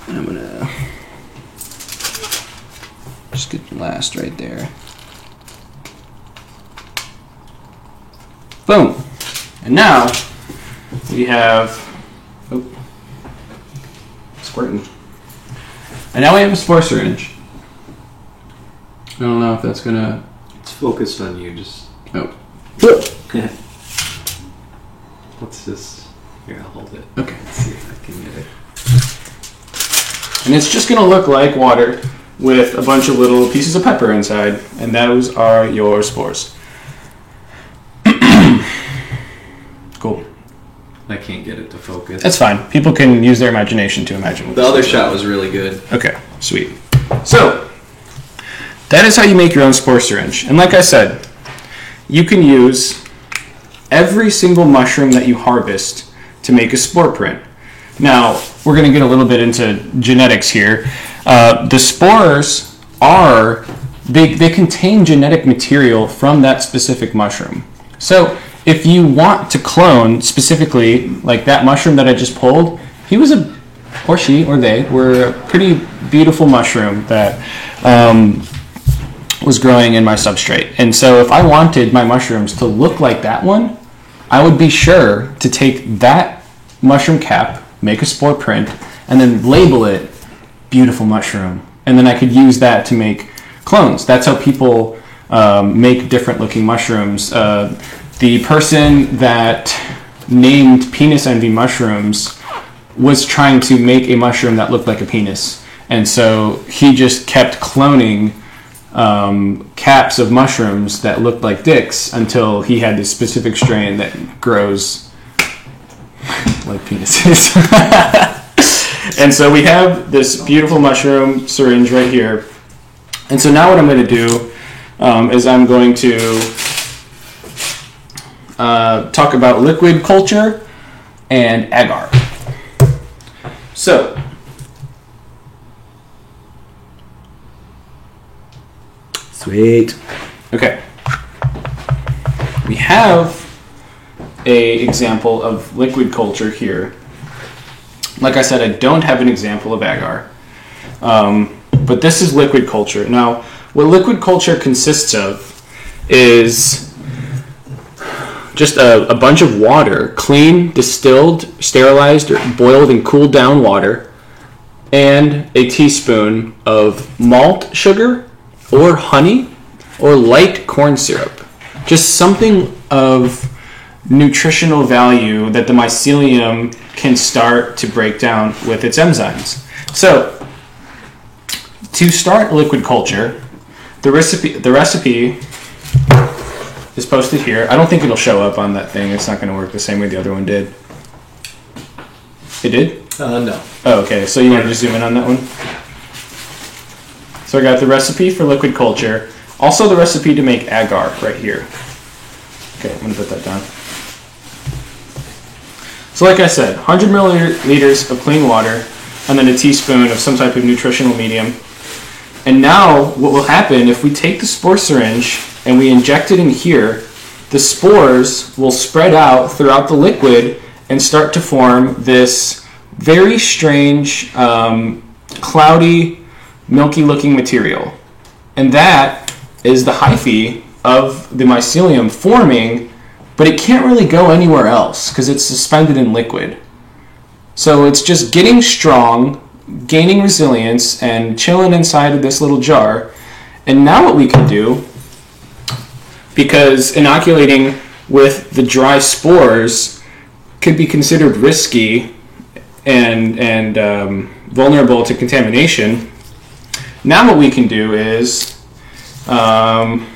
A: And I'm going to just get the last right there. Boom. And now we have, squirting. And now we have a spore syringe. I don't know if that's gonna.
F: It's focused on you, just.
A: Oh.
F: What's this? Here, I'll hold it.
A: Okay.
F: Let's see if I can get it.
A: And it's just gonna look like water with a bunch of little pieces of pepper inside, and those are your spores. Cool.
F: I can't get it to focus.
A: That's fine. People can use their imagination to imagine what
F: The other shot was really good.
A: Okay, sweet. So, that is how you make your own spore syringe. And like I said, you can use every single mushroom that you harvest to make a spore print. Now, we're going to get a little bit into genetics here. The spores are, they contain genetic material from that specific mushroom. So, if you want to clone specifically, like that mushroom that I just pulled, he was a, or she, or they, were a pretty beautiful mushroom that was growing in my substrate. And so if I wanted my mushrooms to look like that one, I would be sure to take that mushroom cap, make a spore print, and then label it beautiful mushroom. And then I could use that to make clones. That's how people make different looking mushrooms. The person that named penis envy mushrooms was trying to make a mushroom that looked like a penis. And so he just kept cloning caps of mushrooms that looked like dicks until he had this specific strain that grows like penises. And so we have this beautiful mushroom syringe right here. And so now what I'm going to do is I'm going to talk about liquid culture and agar. So, sweet. Okay. We have an example of liquid culture here. Like I said, I don't have an example of agar. But this is liquid culture. Now, what liquid culture consists of is just a bunch of water, clean, distilled, sterilized, or boiled and cooled down water, and a teaspoon of malt sugar or honey or light corn syrup. Just something of nutritional value that the mycelium can start to break down with its enzymes. So, to start liquid culture, the recipe is posted here. I don't think it'll show up on that thing. It's not going to work the same way the other one did. It did?
F: No.
A: Oh, okay. So you want to just zoom in on that one? So I got the recipe for liquid culture. Also the recipe to make agar right here. Okay, I'm going to put that down. So like I said, 100 milliliters of clean water,
G: and then a teaspoon of some type of nutritional medium. And now what will happen if we take the spore syringe and we inject it in here, the spores will spread out throughout the liquid and start to form this very strange, cloudy, milky-looking material. And that is the hyphae of the mycelium forming, but it can't really go anywhere else because it's suspended in liquid. So it's just getting strong, gaining resilience, and chilling inside of this little jar. And now what we can do, because inoculating with the dry spores could be considered risky and vulnerable to contamination, now what we can do is, I'm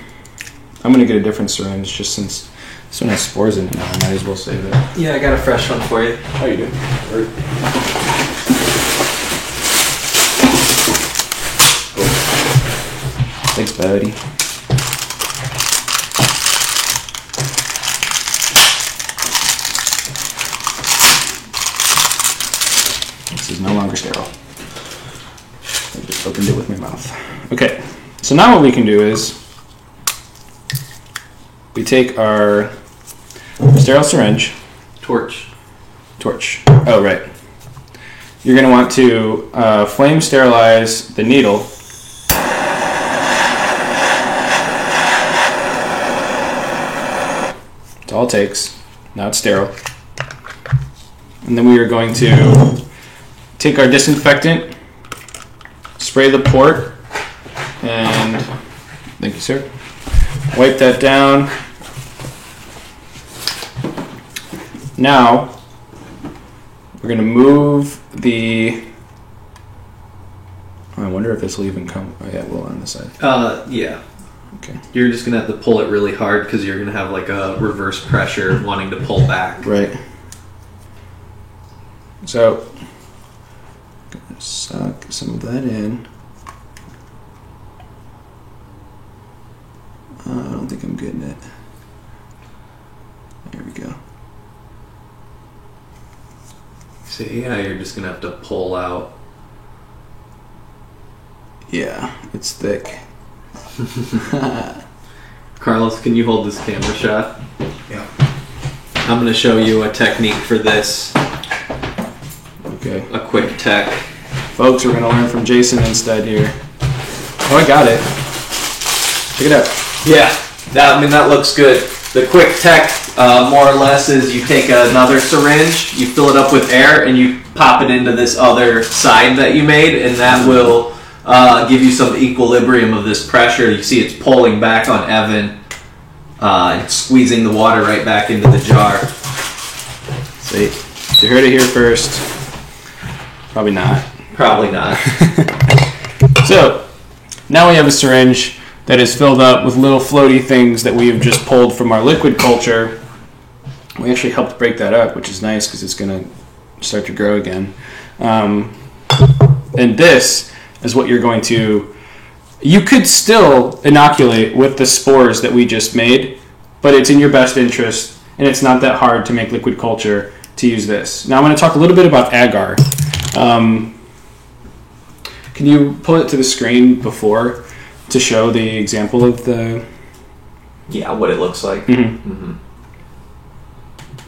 G: going to get a different syringe just since this one has spores in it now. I might as well save it.
F: Yeah, I got a fresh one for you.
G: How you doing? Thanks, buddy. This is no longer sterile. I just opened it with my mouth. Okay, so now what we can do is we take our sterile syringe.
F: Torch.
G: Oh, right. You're going to want to flame sterilize the needle. That's all it takes. Now it's sterile. And then we are going to take our disinfectant, spray the port, and thank you, sir. Wipe that down. Now, we're going to move the... I wonder if this will even come... Oh, yeah, it will on the side.
F: Yeah.
G: Okay.
F: You're just gonna have to pull it really hard because you're gonna have like a reverse pressure wanting to pull back.
G: Right. So, gonna suck some of that in. I don't think I'm getting it. There we go.
F: See, yeah, you're just gonna have to pull out.
G: Yeah, it's thick.
F: Carlos, can you hold this camera shot?
B: Yeah.
F: I'm gonna show you a technique for this.
G: Okay.
F: A quick tech.
G: Folks, we're going to learn from Jason instead here. Oh, I got it. Check it out.
F: Yeah, that looks good. The quick tech, more or less, is you take another syringe, you fill it up with air, and you pop it into this other side that you made, and that will give you some equilibrium of this pressure. You see it's pulling back on Evan, and squeezing the water right back into the jar.
G: See, you heard it here first. Probably not.
F: Probably not.
G: So, now we have a syringe that is filled up with little floaty things that we have just pulled from our liquid culture. We actually helped break that up, which is nice because it's going to start to grow again. And this is what you're going to... You could still inoculate with the spores that we just made, but it's in your best interest, and it's not that hard to make liquid culture to use this. Now I'm going to talk a little bit about agar. Can you pull it to the screen before to show the example of the...
F: Yeah, what it looks like.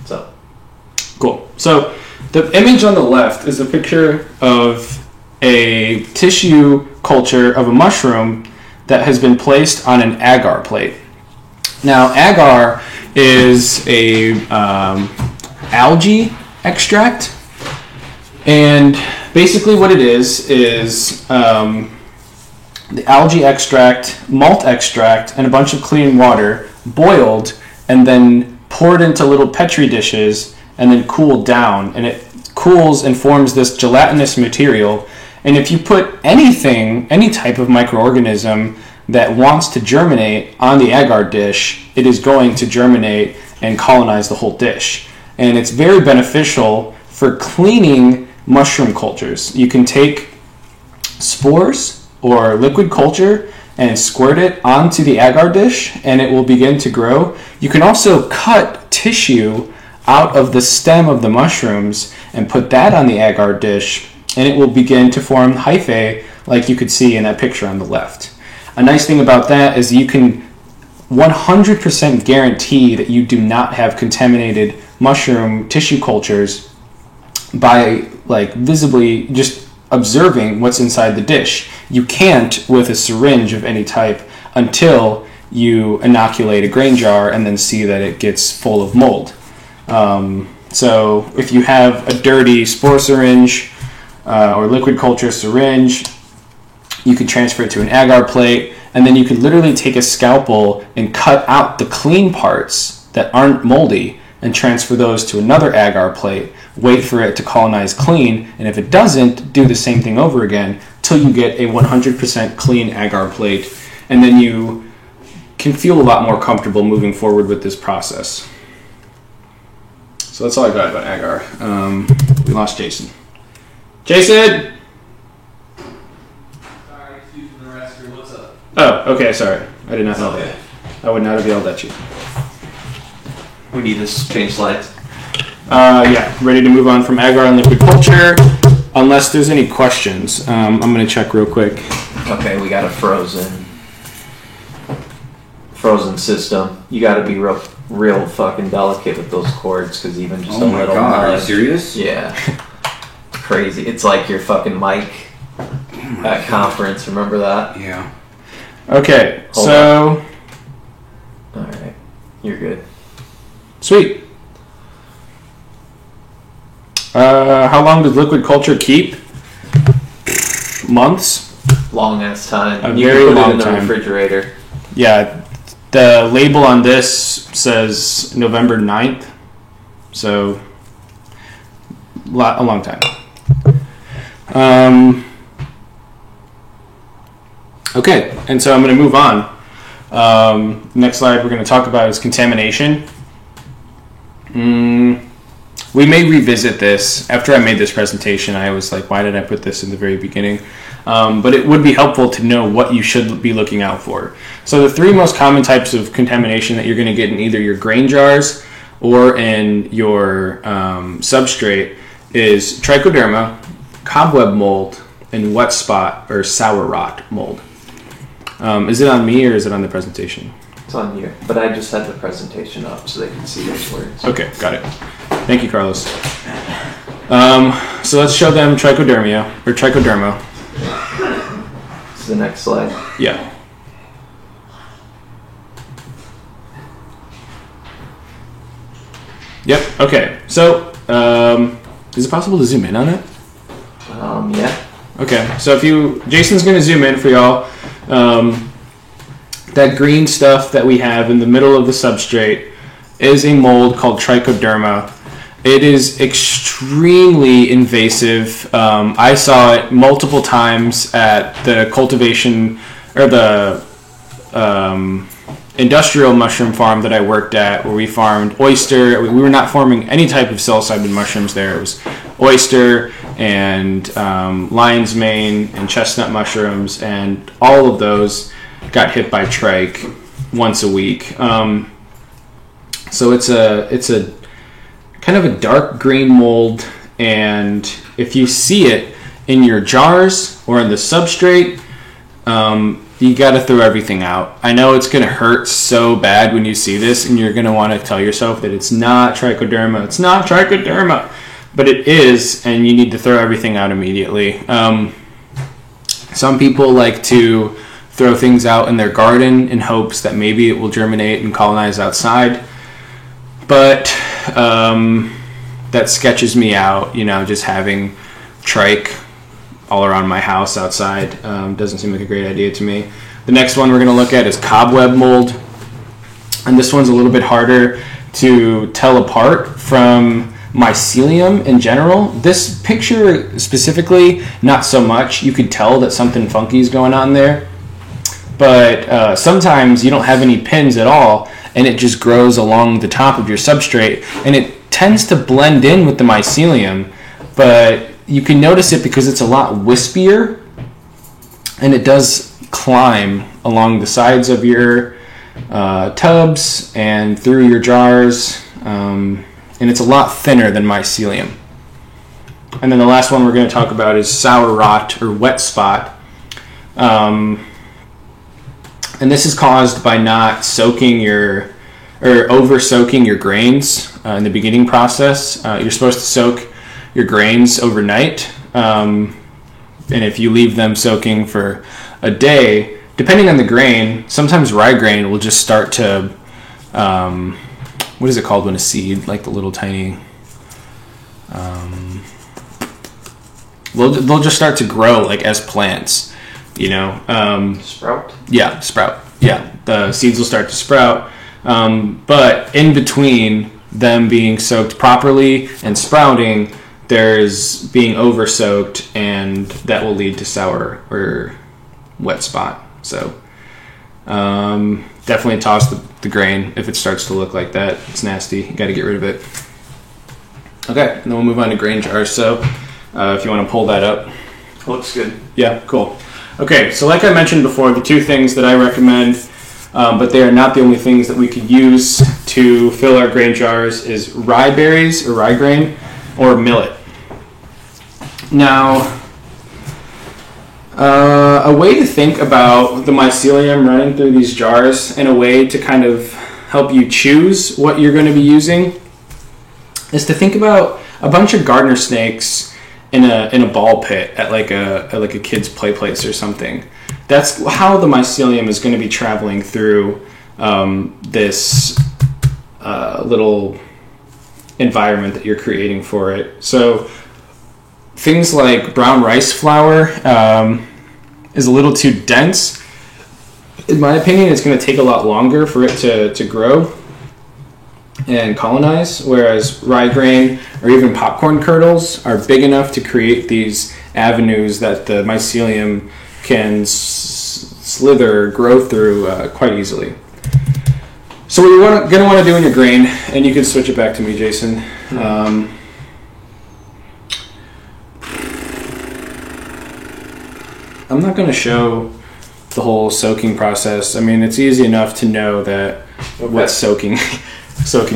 F: So,
G: cool. So the image on the left is a picture of a tissue culture of a mushroom that has been placed on an agar plate. Now, agar is a algae extract, and basically what it is the algae extract, malt extract, and a bunch of clean water boiled and then poured into little Petri dishes and then cooled down, and it cools and forms this gelatinous material. And if you put anything, any type of microorganism that wants to germinate on the agar dish, it is going to germinate and colonize the whole dish. And it's very beneficial for cleaning mushroom cultures. You can take spores or liquid culture and squirt it onto the agar dish and it will begin to grow. You can also cut tissue out of the stem of the mushrooms and put that on the agar dish, and it will begin to form hyphae like you could see in that picture on the left. A nice thing about that is you can 100% guarantee that you do not have contaminated mushroom tissue cultures by like visibly just observing what's inside the dish. You can't with a syringe of any type until you inoculate a grain jar and then see that it gets full of mold. So if you have a dirty spore syringe or liquid culture syringe, you can transfer it to an agar plate, and then you can literally take a scalpel and cut out the clean parts that aren't moldy and transfer those to another agar plate, wait for it to colonize clean, and if it doesn't, do the same thing over again till you get a 100% clean agar plate, and then you can feel a lot more comfortable moving forward with this process. So that's all I got about agar. We lost Jason. Jason!
F: Sorry, excuse the restroom. What's up?
G: Oh, okay, sorry. I did not know that. I would not have yelled at you.
F: We need to change slides.
G: Yeah, ready to move on from agar and liquid culture. Unless there's any questions, I'm going to check real quick.
F: Okay, we got a frozen system. You got to be real fucking delicate with those cords, because even just a little
B: God, are you
F: mud-
B: serious?
F: Yeah. It's crazy. It's like your fucking mic at conference. Remember that?
B: Yeah.
G: Okay,
F: Hold
G: so...
F: Alright. You're good.
G: Sweet. How long does liquid culture keep? Months?
F: Long ass time.
G: A
F: You
G: very
F: can put
G: long
F: it in the
G: time.
F: refrigerator.
G: Yeah, the label on this says November 9th, so a long time. Okay, and so I'm going to move on. Next slide we're going to talk about is contamination. We may revisit this. After I made this presentation, I was like, why did I put this in the very beginning? But it would be helpful to know what you should be looking out for. So the three most common types of contamination that you're going to get in either your grain jars or in your substrate is trichoderma, cobweb mold, and wet spot or sour rot mold. Is it on me or is it on the presentation?
F: It's on you. But I just had the presentation up so they can see those words.
G: Okay, got it. Thank you, Carlos. So let's show them trichoderma.
F: This is the next slide.
G: Yeah. Yep, okay. So, is it possible to zoom in on it?
F: Yeah.
G: Okay, so Jason's going to zoom in for y'all. That green stuff that we have in the middle of the substrate is a mold called trichoderma. It is extremely invasive. I saw it multiple times at the cultivation or the industrial mushroom farm that I worked at, where we farmed oyster. We were not farming any type of psilocybin mushrooms there. It was oyster and lion's mane and chestnut mushrooms, and all of those got hit by trich once a week. So it's a kind of a dark green mold, and if you see it in your jars or in the substrate, you got to throw everything out. I know it's going to hurt so bad when you see this, and you're going to want to tell yourself that it's not trichoderma. It's not trichoderma, but it is, and you need to throw everything out immediately. Some people like to throw things out in their garden in hopes that maybe it will germinate and colonize outside, but that sketches me out. Just having trich all around my house outside doesn't seem like a great idea to me. The next one we're going to look at is cobweb mold, and this one's a little bit harder to tell apart from mycelium in general. This picture specifically, not so much. You could tell that something funky is going on there, but sometimes you don't have any pins at all, and it just grows along the top of your substrate, and it tends to blend in with the mycelium, but you can notice it because it's a lot wispier, and it does climb along the sides of your tubs and through your jars, and it's a lot thinner than mycelium. And then the last one we're going to talk about is sour rot or wet spot. And this is caused by not soaking or over soaking your grains in the beginning process. You're supposed to soak your grains overnight. And if you leave them soaking for a day, depending on the grain, sometimes rye grain will just start to, what is it called when a seed, like the little tiny, they'll just start to grow like as plants, you know.
F: Sprout?
G: Yeah, sprout. Yeah, the seeds will start to sprout. But in between them being soaked properly and sprouting, there's being over soaked, and that will lead to sour or wet spot. So definitely toss the grain if it starts to look like that. It's nasty. You got to get rid of it. Okay, and then we'll move on to grain jars. So if you want to pull that up.
F: Looks good.
G: Yeah, cool. Okay, so like I mentioned before, the two things that I recommend, but they are not the only things that we could use to fill our grain jars, is rye berries or rye grain or millet. Now, a way to think about the mycelium running through these jars and a way to kind of help you choose what you're going to be using is to think about a bunch of gardener snakes in a ball pit at like a kid's play place or something. That's how the mycelium is going to be traveling through this little environment that you're creating for it. So things like brown rice flour is a little too dense. In my opinion, it's going to take a lot longer for it to grow and colonize, whereas rye grain or even popcorn kernels are big enough to create these avenues that the mycelium can slither or grow through quite easily. So what you're going to want to do in your grain, and you can switch it back to me, Jason. I'm not going to show the whole soaking process. I mean, it's easy enough to know that what soaking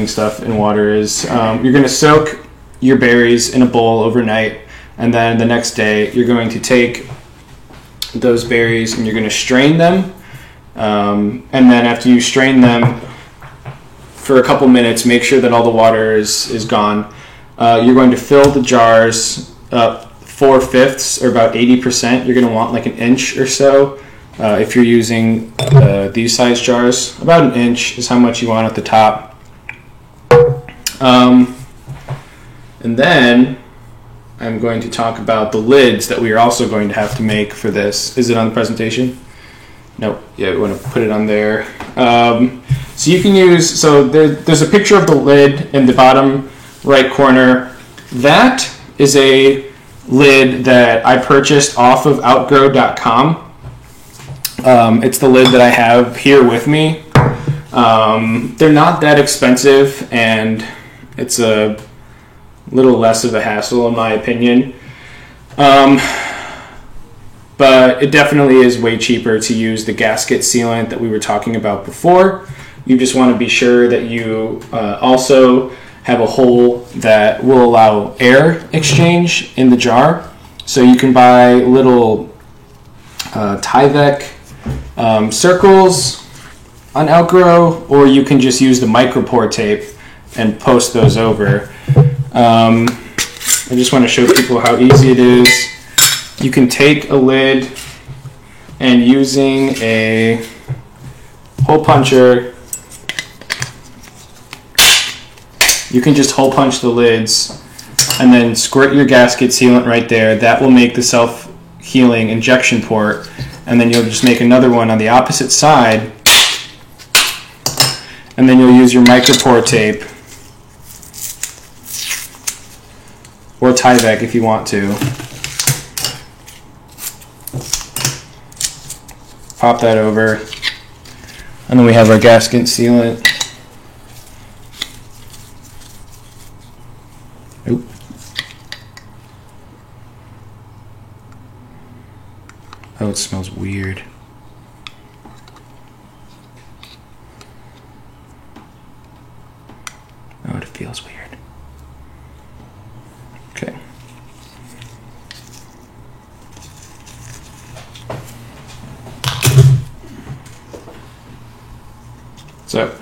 G: stuff in water is. You're going to soak your berries in a bowl overnight, and then the next day you're going to take those berries and you're going to strain them. And then after you strain them for a couple minutes, make sure that all the water is gone. You're going to fill the jars up 4/5 or about 80%. You're going to want like an inch or so. If you're using these size jars, about an inch is how much you want at the top. And then I'm going to talk about the lids that we are also going to have to make for this. Is it on the presentation? Nope. Yeah, we want to put it on there. So you can use, so there's a picture of the lid in the bottom right corner. That is a lid that I purchased off of outgrow.com. It's the lid that I have here with me. They're not that expensive, and it's a little less of a hassle in my opinion. But it definitely is way cheaper to use the gasket sealant that we were talking about before. You just want to be sure that you also have a hole that will allow air exchange in the jar. So you can buy little Tyvek circles on Outgrow, or you can just use the micropore tape and post those over. I just want to show people how easy it is. You can take a lid and using a hole puncher, you can just hole punch the lids and then squirt your gasket sealant right there. That will make the self-healing injection port, and then you'll just make another one on the opposite side, and then you'll use your micropore tape or Tyvek if you want to. Pop that over, and then we have our gasket sealant. Oop. Oh, it smells weird. Oh, it feels weird. Okay. So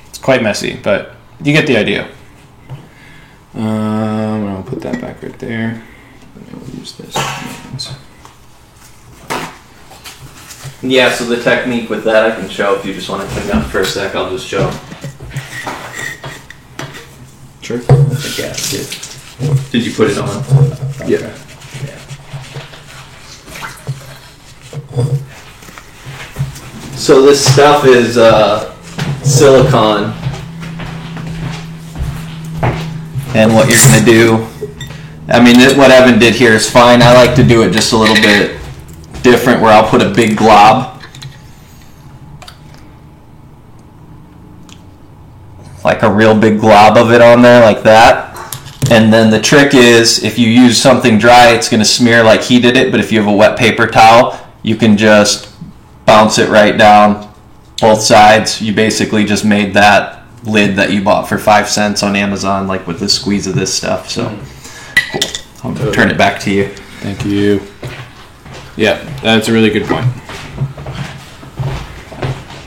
G: it's quite messy, but you get the idea. I'll put that back right there. We'll use this.
F: Yeah, so the technique with that I can show if you just want to clean up for a sec. I'll just show.
G: Sure.
F: Yeah, did you put it on?
G: Yeah.
F: So this stuff is silicone. And what you're going to do, I mean, what Evan did here is fine. I like to do it just a little bit different where I'll put a big glob. Like a real big glob of it on there like that. And then the trick is if you use something dry, it's going to smear like he did it. But if you have a wet paper towel, you can just bounce it right down both sides. You basically just made that lid that you bought for 5 cents on Amazon, like with the squeeze of this stuff. So cool. I'll turn it back to you.
G: Thank you. Yeah, that's a really good point.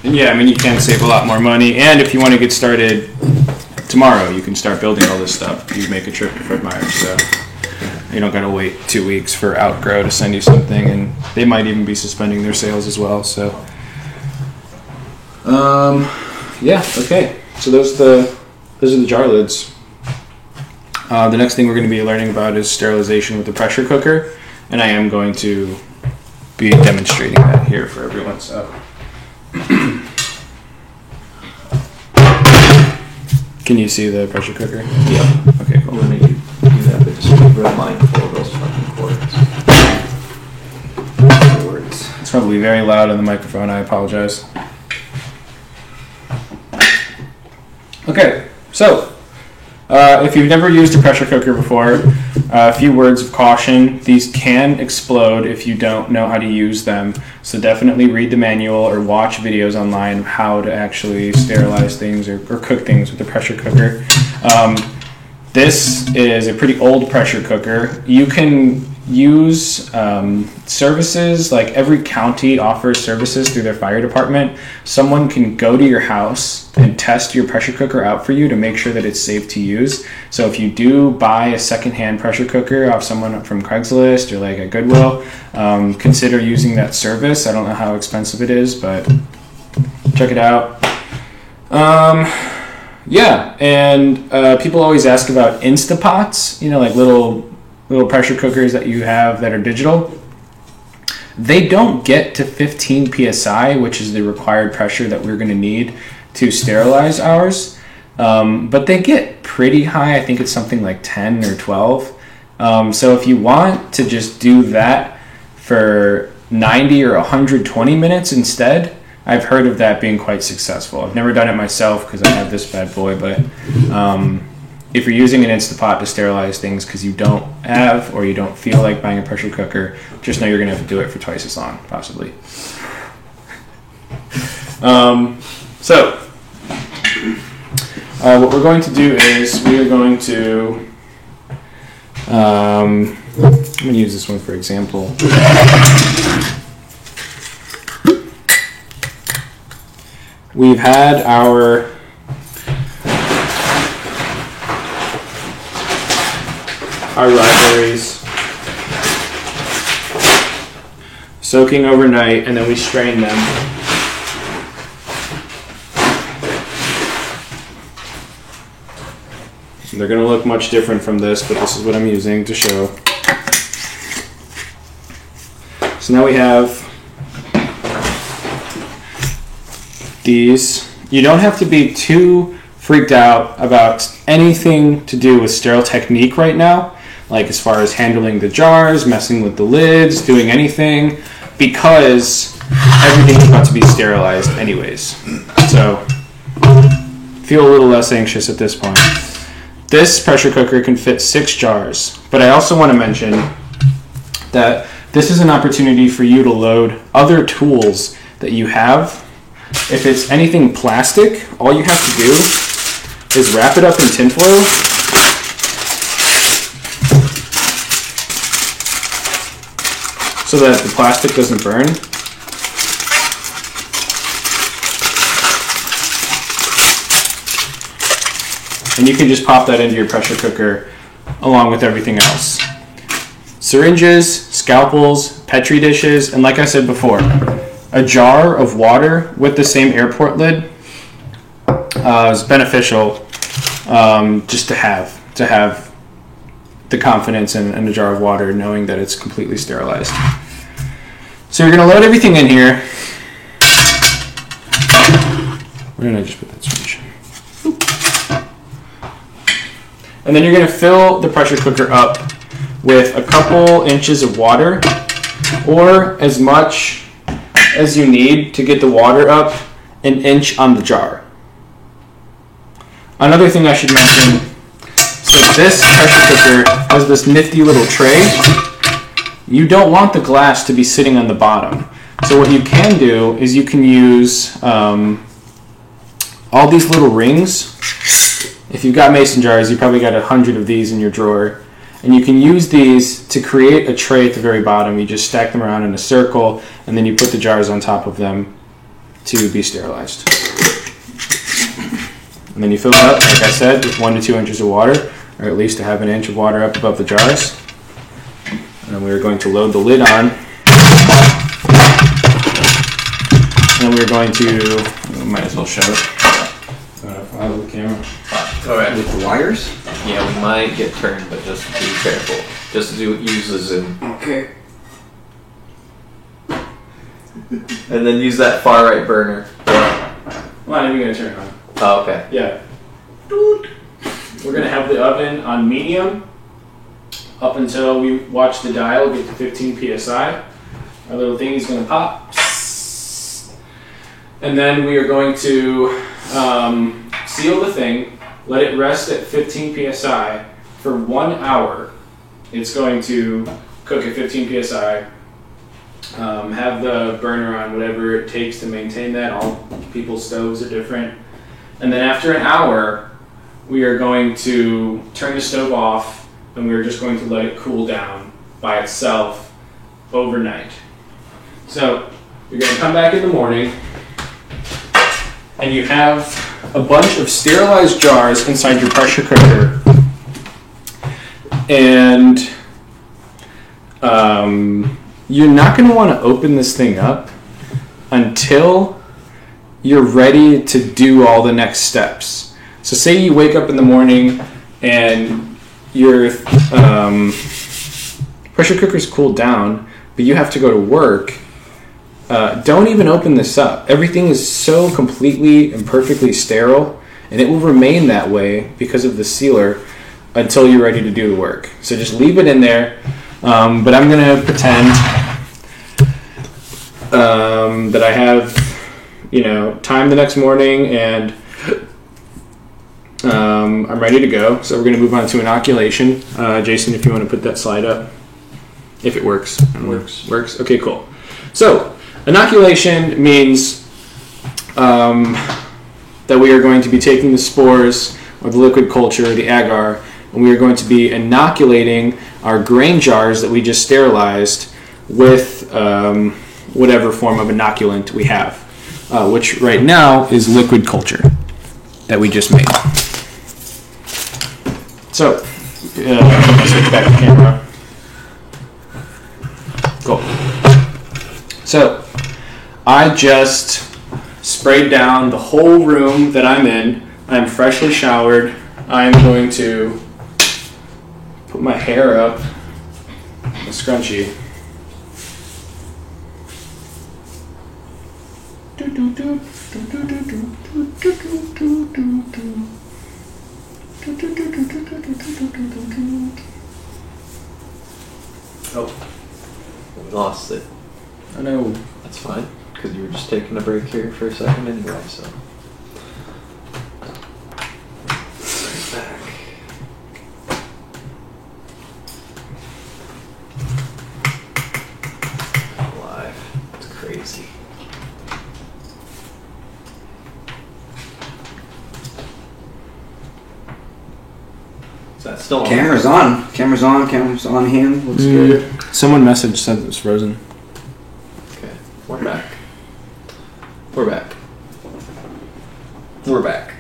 G: And yeah, I mean, you can save a lot more money. And if you want to get started tomorrow, you can start building all this stuff. You make a trip to Fred Meyer, so you don't got to wait 2 weeks for Outgrow to send you something, and they might even be suspending their sales as well. So, yeah, okay. So those are the jar lids. The next thing we're going to be learning about is sterilization with the pressure cooker, and I am going to be demonstrating that here for everyone. So, can you see the pressure cooker?
F: Yep.
G: Okay, cool.
F: When you do that, but just be real mindful of those fucking cords.
G: It's probably very loud on the microphone. I apologize. Okay, so if you've never used a pressure cooker before, a few words of caution. These can explode if you don't know how to use them. So definitely read the manual or watch videos online of how to actually sterilize things or cook things with the pressure cooker. This is a pretty old pressure cooker. You can use services, like every county offers services through their fire department. Someone can go to your house and test your pressure cooker out for you to make sure that it's safe to use. So if you do buy a secondhand pressure cooker off someone from Craigslist or like at Goodwill, consider using that service. I don't know how expensive it is, but check it out. Yeah, and people always ask about Instapots, you know, like little pressure cookers that you have that are digital. They don't get to 15 psi, which is the required pressure that we're going to need to sterilize ours. But they get pretty high. I think it's something like 10 or 12. So if you want to just do that for 90 or 120 minutes instead, I've heard of that being quite successful. I've never done it myself because I have this bad boy, but if you're using an Instapot to sterilize things because you don't have or you don't feel like buying a pressure cooker, just know you're going to have to do it for twice as long, possibly. What we're going to do is we are going to... I'm going to use this one for example. We've had our raspberries soaking overnight, and then we strain them. They're going to look much different from this, but this is what I'm using to show. So now we have these. You don't have to be too freaked out about anything to do with sterile technique right now, like as far as handling the jars, messing with the lids, doing anything, because everything's about to be sterilized anyways. So feel a little less anxious at this point. This pressure cooker can fit 6 jars, but I also want to mention that this is an opportunity for you to load other tools that you have. If it's anything plastic, all you have to do is wrap it up in tinfoil so that the plastic doesn't burn. and you can just pop that into your pressure cooker along with everything else. Syringes, scalpels, Petri dishes, and like I said before, a jar of water with the same airport lid is beneficial just to have the confidence in a jar of water, knowing that it's completely sterilized. So you're going to load everything in here. Where did I just put that syringe? And then you're going to fill the pressure cooker up with a couple inches of water, or as much as you need to get the water up an inch on the jar. Another thing I should mention, so this pressure cooker has this nifty little tray. You don't want the glass to be sitting on the bottom. So what you can do is you can use all these little rings. If you've got mason jars, you probably got 100 of these in your drawer. And you can use these to create a tray at the very bottom. You just stack them around in a circle, and then you put the jars on top of them to be sterilized. And then you fill it up, like I said, with 1 to 2 inches of water, or at least to have an inch of water up above the jars. And then we're going to load the lid on. And then we're going to, might as well show it. Out of the camera.
F: Alright.
B: With the wires?
F: Yeah, we might get turned, but just be careful. Just use the zoom.
B: Okay.
F: And then use that far right burner.
G: Well, I'm even going to turn it on.
F: Oh, okay.
G: Yeah. We're going to have the oven on medium up until we watch the dial get to 15 psi. Our little thing is going to pop. And then we are going to seal the thing, let it rest at 15 psi for 1 hour. It's going to cook at 15 psi. Have the burner on, whatever it takes to maintain that. All people's stoves are different. And then after an hour, we are going to turn the stove off, and we're just going to let it cool down by itself overnight. So you're going to come back in the morning, and you have a bunch of sterilized jars inside your pressure cooker, and you're not going to want to open this thing up until you're ready to do all the next steps. So say you wake up in the morning and your pressure cooker's cooled down, but you have to go to work. Don't even open this up. Everything is so completely and perfectly sterile, and it will remain that way because of the sealer until you're ready to do the work. So just leave it in there. But I'm going to pretend that I have, time the next morning, and I'm ready to go. So we're going to move on to inoculation. Jason, if you want to put that slide up, if it works. Works. Okay, cool. So inoculation means that we are going to be taking the spores or the liquid culture, the agar, and we are going to be inoculating our grain jars that we just sterilized with whatever form of inoculant we have, which right now is liquid culture that we just made. So, switch back the camera. Cool. So, I just sprayed down the whole room that I'm in. I'm freshly showered. I'm going to put my hair up, a scrunchie.
F: Oh, we lost it.
G: I know.
F: That's fine, because you were just taking a break here for a second anyway, so. Right back. Live. It's crazy. Is that still on?
B: Camera's on. Camera's on hand. Looks good.
G: Someone messaged said it was frozen.
F: Okay, we're back. We're back. We're back.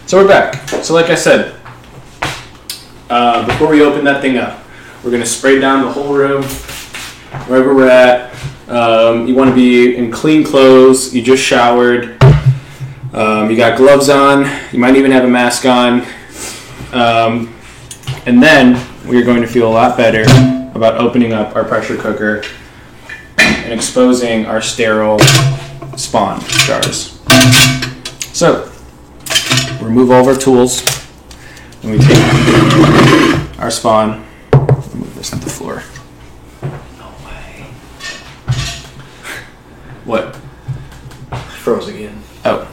G: So we're back. So like I said, before we open that thing up, we're going to spray down the whole room, wherever we're at. You want to be in clean clothes. You just showered. You got gloves on. You might even have a mask on. And then we're going to feel a lot better about opening up our pressure cooker and exposing our sterile spawn jars. So, remove all of our tools, and we take our spawn, move this to the floor.
F: No way.
G: What?
F: Froze again.
G: Oh.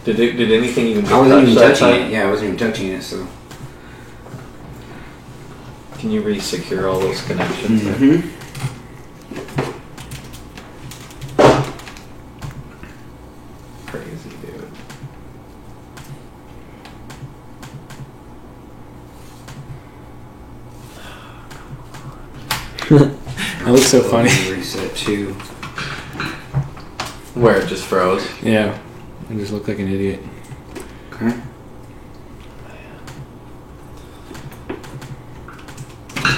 F: Did anything even get
B: I wasn't even
F: touched that
B: touching
F: time?
B: it. Yeah, I wasn't even touching it, so.
F: Can you re-secure all those connections?
B: Mm-hmm.
F: Crazy, dude.
G: That looks so funny.
B: Reset too.
F: Where it just froze.
G: Yeah. I just look like an idiot.
B: Okay.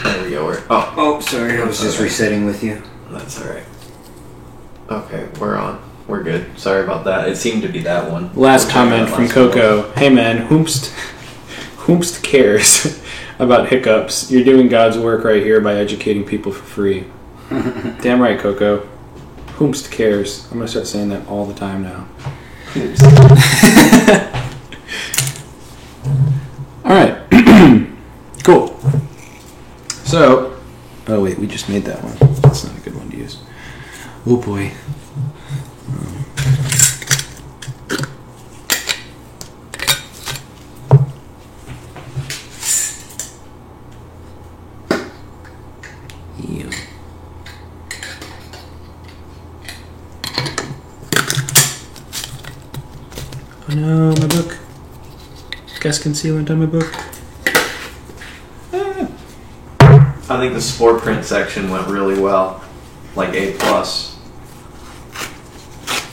F: There we go. Oh,
B: Oh, sorry. I was just resetting with you.
F: that's alright. Okay, we're on. We're good. Sorry about that. It seemed to be that one.
G: Last
F: We'll check
G: comment
F: that
G: from
F: last one.
G: Coco. Hey man, whomst cares about hiccups? You're doing God's work right here by educating people for free. Damn right, Coco. Whomst cares? I'm gonna start saying that all the time now. Alright. Cool. So, oh wait, we just made that one. That's not a good one to use. Oh boy. Yeah. Oh no, my book. Gas concealant on my book.
F: I think the spore print section went really well. Like A+.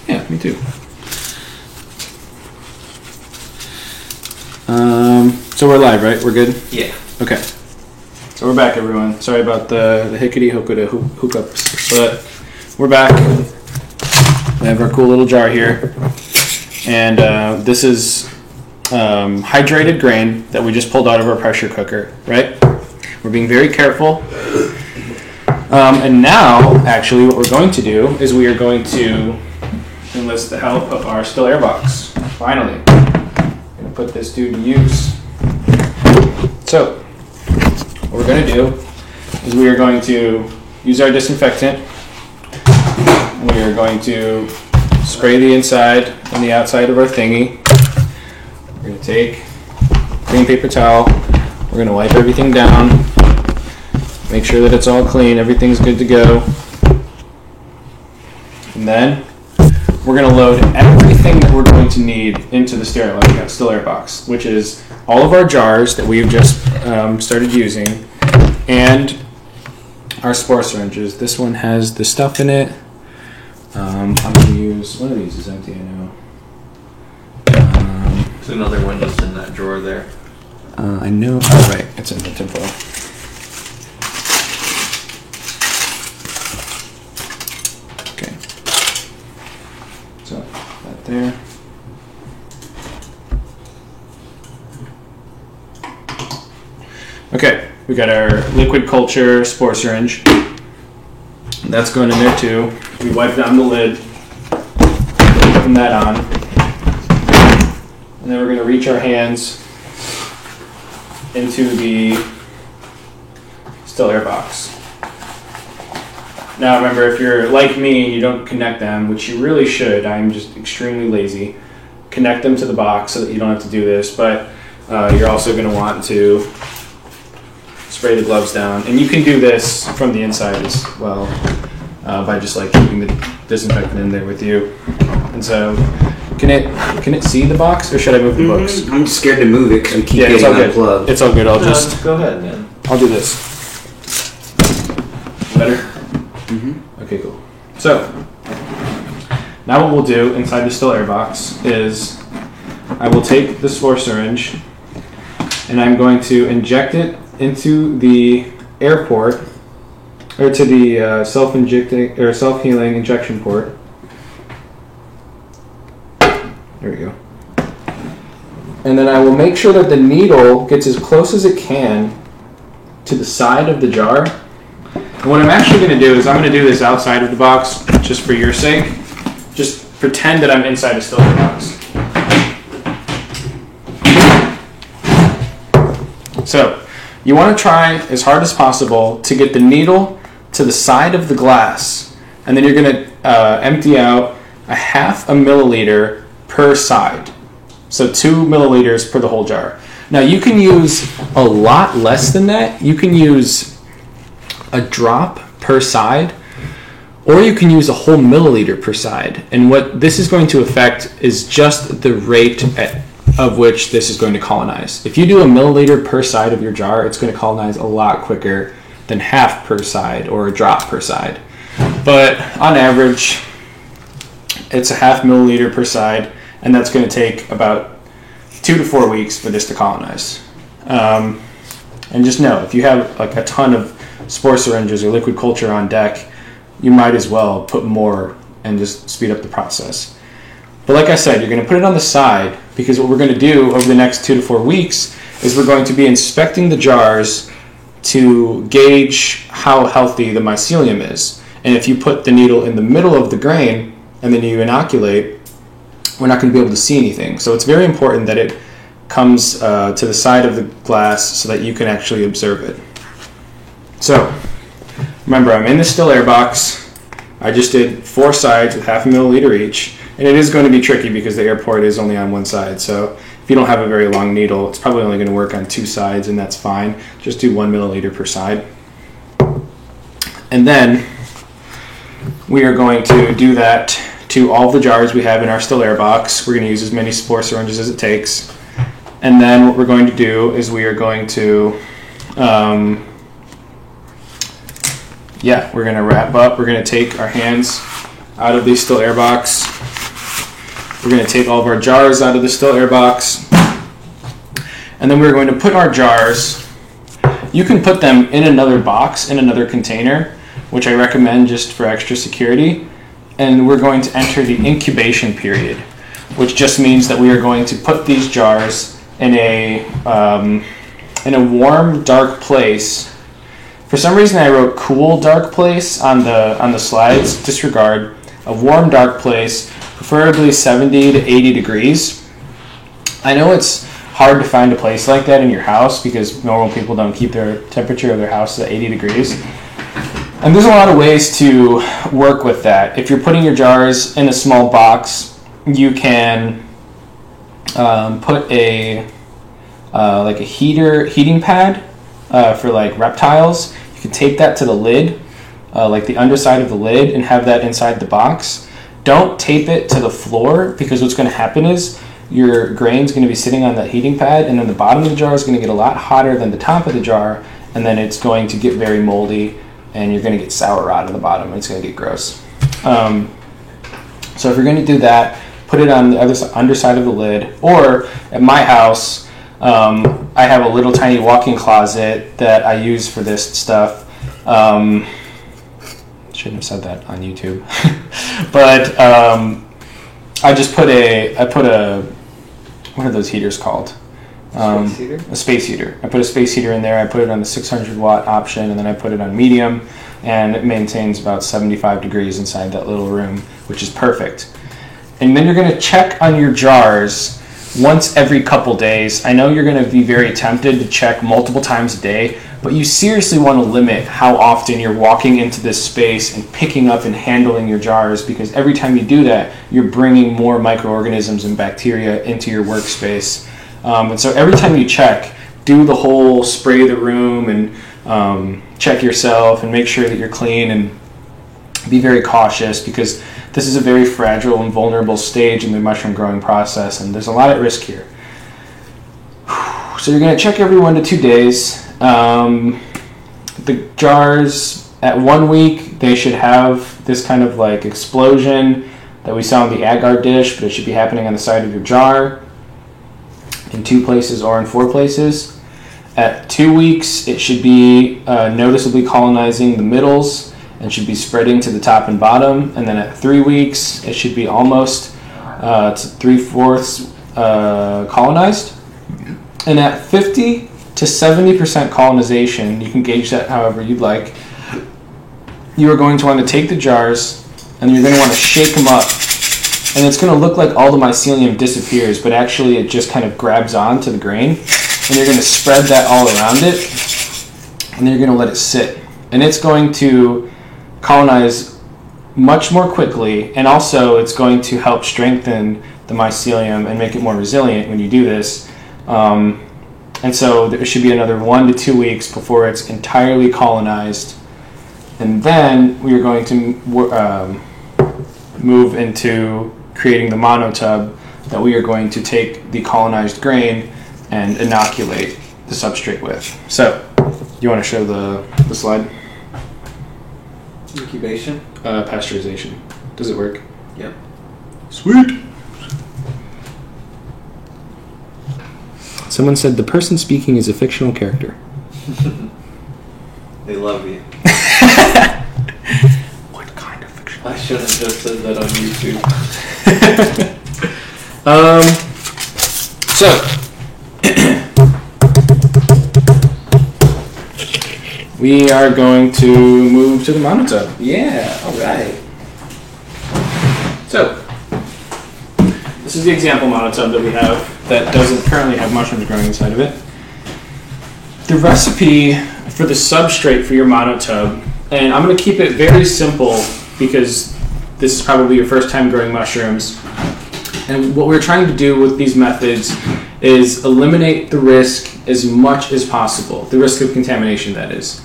G: Yeah, me too. So we're live, right? We're good?
F: Yeah.
G: Okay. So we're back, everyone. Sorry about the hickety hookada hookups, but we're back. We have our cool little jar here, and this is hydrated grain that we just pulled out of our pressure cooker. Right? We're being very careful. And now, actually, what we're going to do is we are going to enlist the help of our still air box. Finally, I'm gonna put this dude to use. So, what we're going to do is we are going to use our disinfectant. We are going to spray the inside and the outside of our thingy. We're going to take green paper towel. We're going to wipe everything down. Make sure that it's all clean. Everything's good to go. And then we're going to load everything that we're going to need into the still air box, which is all of our jars that we've just started using, and our spore syringes. This one has the stuff in it. I'm going to use, one of these is empty, I know.
F: There's another one just in that drawer there.
G: I know, oh right, it's in the tinfoil. Okay. So, that there. Okay, we got our liquid culture spore syringe. That's going in there too. We wipe down the lid, open that on, and then we're going to reach our hands into the still air box. Now remember, if you're like me and you don't connect them, which you really should, I'm just extremely lazy, connect them to the box so that you don't have to do this, but you're also going to want to spray the gloves down. And you can do this from the inside as well by just like keeping the disinfectant in there with you. And so, can it see the box, or should I move the books?
B: I'm just scared to move it because we keep
G: Yeah, it's
B: getting
G: all good.
B: unplugged.
G: It's all good. I'll just
F: Go ahead, man.
G: I'll do this. Better? Okay, cool. So, now what we'll do inside the still air box is I will take the spore syringe and I'm going to inject it into the air port, or to the self-injecting or self-healing injection port. There we go. And then I will make sure that the needle gets as close as it can to the side of the jar. And what I'm actually going to do is I'm going to do this outside of the box, just for your sake. Just pretend that I'm inside a still box. So, you want to try as hard as possible to get the needle to the side of the glass. And then you're going to empty out a 0.5 milliliter per side. So 2 milliliters per the whole jar. Now you can use a lot less than that. You can use a drop per side, or you can use a whole milliliter per side. And what this is going to affect is just the rate of which this is going to colonize. If you do a milliliter per side of your jar, it's going to colonize a lot quicker than 0.5 per side or a drop per side. But on average, it's a 0.5 milliliter per side, and that's going to take about 2 to 4 weeks for this to colonize. And just know, if you have like a ton of spore syringes or liquid culture on deck, you might as well put more and just speed up the process. But like I said, you're going to put it on the side, because what we're going to do over the next 2 to 4 weeks is we're going to be inspecting the jars to gauge how healthy the mycelium is. And if you put the needle in the middle of the grain and then you inoculate, we're not going to be able to see anything. So it's very important that it comes to the side of the glass so that you can actually observe it. So remember, I'm in the still air box. I just did 4 sides with 0.5 milliliter each. And it is going to be tricky because the air port is only on one side. So if you don't have a very long needle, it's probably only going to work on 2 sides, and that's fine. Just do 1 milliliter per side. And then we are going to do that to all the jars we have in our still air box. We're going to use as many spore syringes as it takes. And then what we're going to do is we are going to, we're going to wrap up. We're going to take our hands out of the still air box. We're going to take all of our jars out of the still air box. And then we're going to put our jars, you can put them in another box, in another container, which I recommend just for extra security. And we're going to enter the incubation period, which just means that we are going to put these jars in a warm, dark place. For some reason, I wrote cool, dark place on the slides. Disregard. A warm, dark place, preferably 70 to 80 degrees. I know it's hard to find a place like that in your house because normal people don't keep their temperature of their house at 80 degrees. And there's a lot of ways to work with that. If you're putting your jars in a small box, you can put a heating pad for like reptiles. You can tape that to the lid, like the underside of the lid, and have that inside the box. Don't tape it to the floor, because what's going to happen is your grain's going to be sitting on that heating pad, and then the bottom of the jar is going to get a lot hotter than the top of the jar, and then it's going to get very moldy, and you're going to get sour rot on the bottom, and it's going to get gross. So if you're going to do that, put it on the underside of the lid. Or at my house, I have a little tiny walk-in closet that I use for this stuff. Shouldn't have said that on YouTube. But I just put a what are those heaters called?
F: Space heater?
G: A space heater. I put a space heater in there. I put it on the 600 watt option, and then I put it on medium, and it maintains about 75 degrees inside that little room, which is perfect. And then you're going to check on your jars once every couple days. I know you're going to be very tempted to check multiple times a day, but you seriously want to limit how often you're walking into this space and picking up and handling your jars, because every time you do that, you're bringing more microorganisms and bacteria into your workspace. And so every time you check, do the whole spray the room and check yourself and make sure that you're clean, and be very cautious, because this is a very fragile and vulnerable stage in the mushroom growing process, and there's a lot at risk here. So you're going to check every 1 to 2 days. The jars at 1 week, they should have this kind of like explosion that we saw in the agar dish, but it should be happening on the side of your jar. in 2 places or in 4 places. At 2 weeks, it should be noticeably colonizing the middles and should be spreading to the top and bottom. And then at 3 weeks, it should be almost to 3/4 colonized. And at 50 to 70% colonization, you can gauge that however you'd like, you are going to want to take the jars and you're going to want to shake them up. And it's going to look like all the mycelium disappears, but actually it just kind of grabs on to the grain. And you're going to spread that all around it, and then you're going to let it sit. And it's going to colonize much more quickly, and also it's going to help strengthen the mycelium and make it more resilient when you do this. And so there should be another 1 to 2 weeks before it's entirely colonized. And then we are going to move into creating the monotub that we are going to take the colonized grain and inoculate the substrate with. So, you want to show the slide?
F: Incubation?
G: Pasteurization. Does it work?
F: Yep.
G: Sweet! Someone said the person speaking is a fictional character.
F: They love you.
G: What kind of fictional?
F: I should have just said that on YouTube.
G: So, we are going to move to the monotub.
F: Yeah, alright.
G: So, this is the example monotub that we have that doesn't currently have mushrooms growing inside of it. The recipe for the substrate for your monotub, and I'm going to keep it very simple because this is probably your first time growing mushrooms. And what we're trying to do with these methods is eliminate the risk as much as possible, the risk of contamination, that is.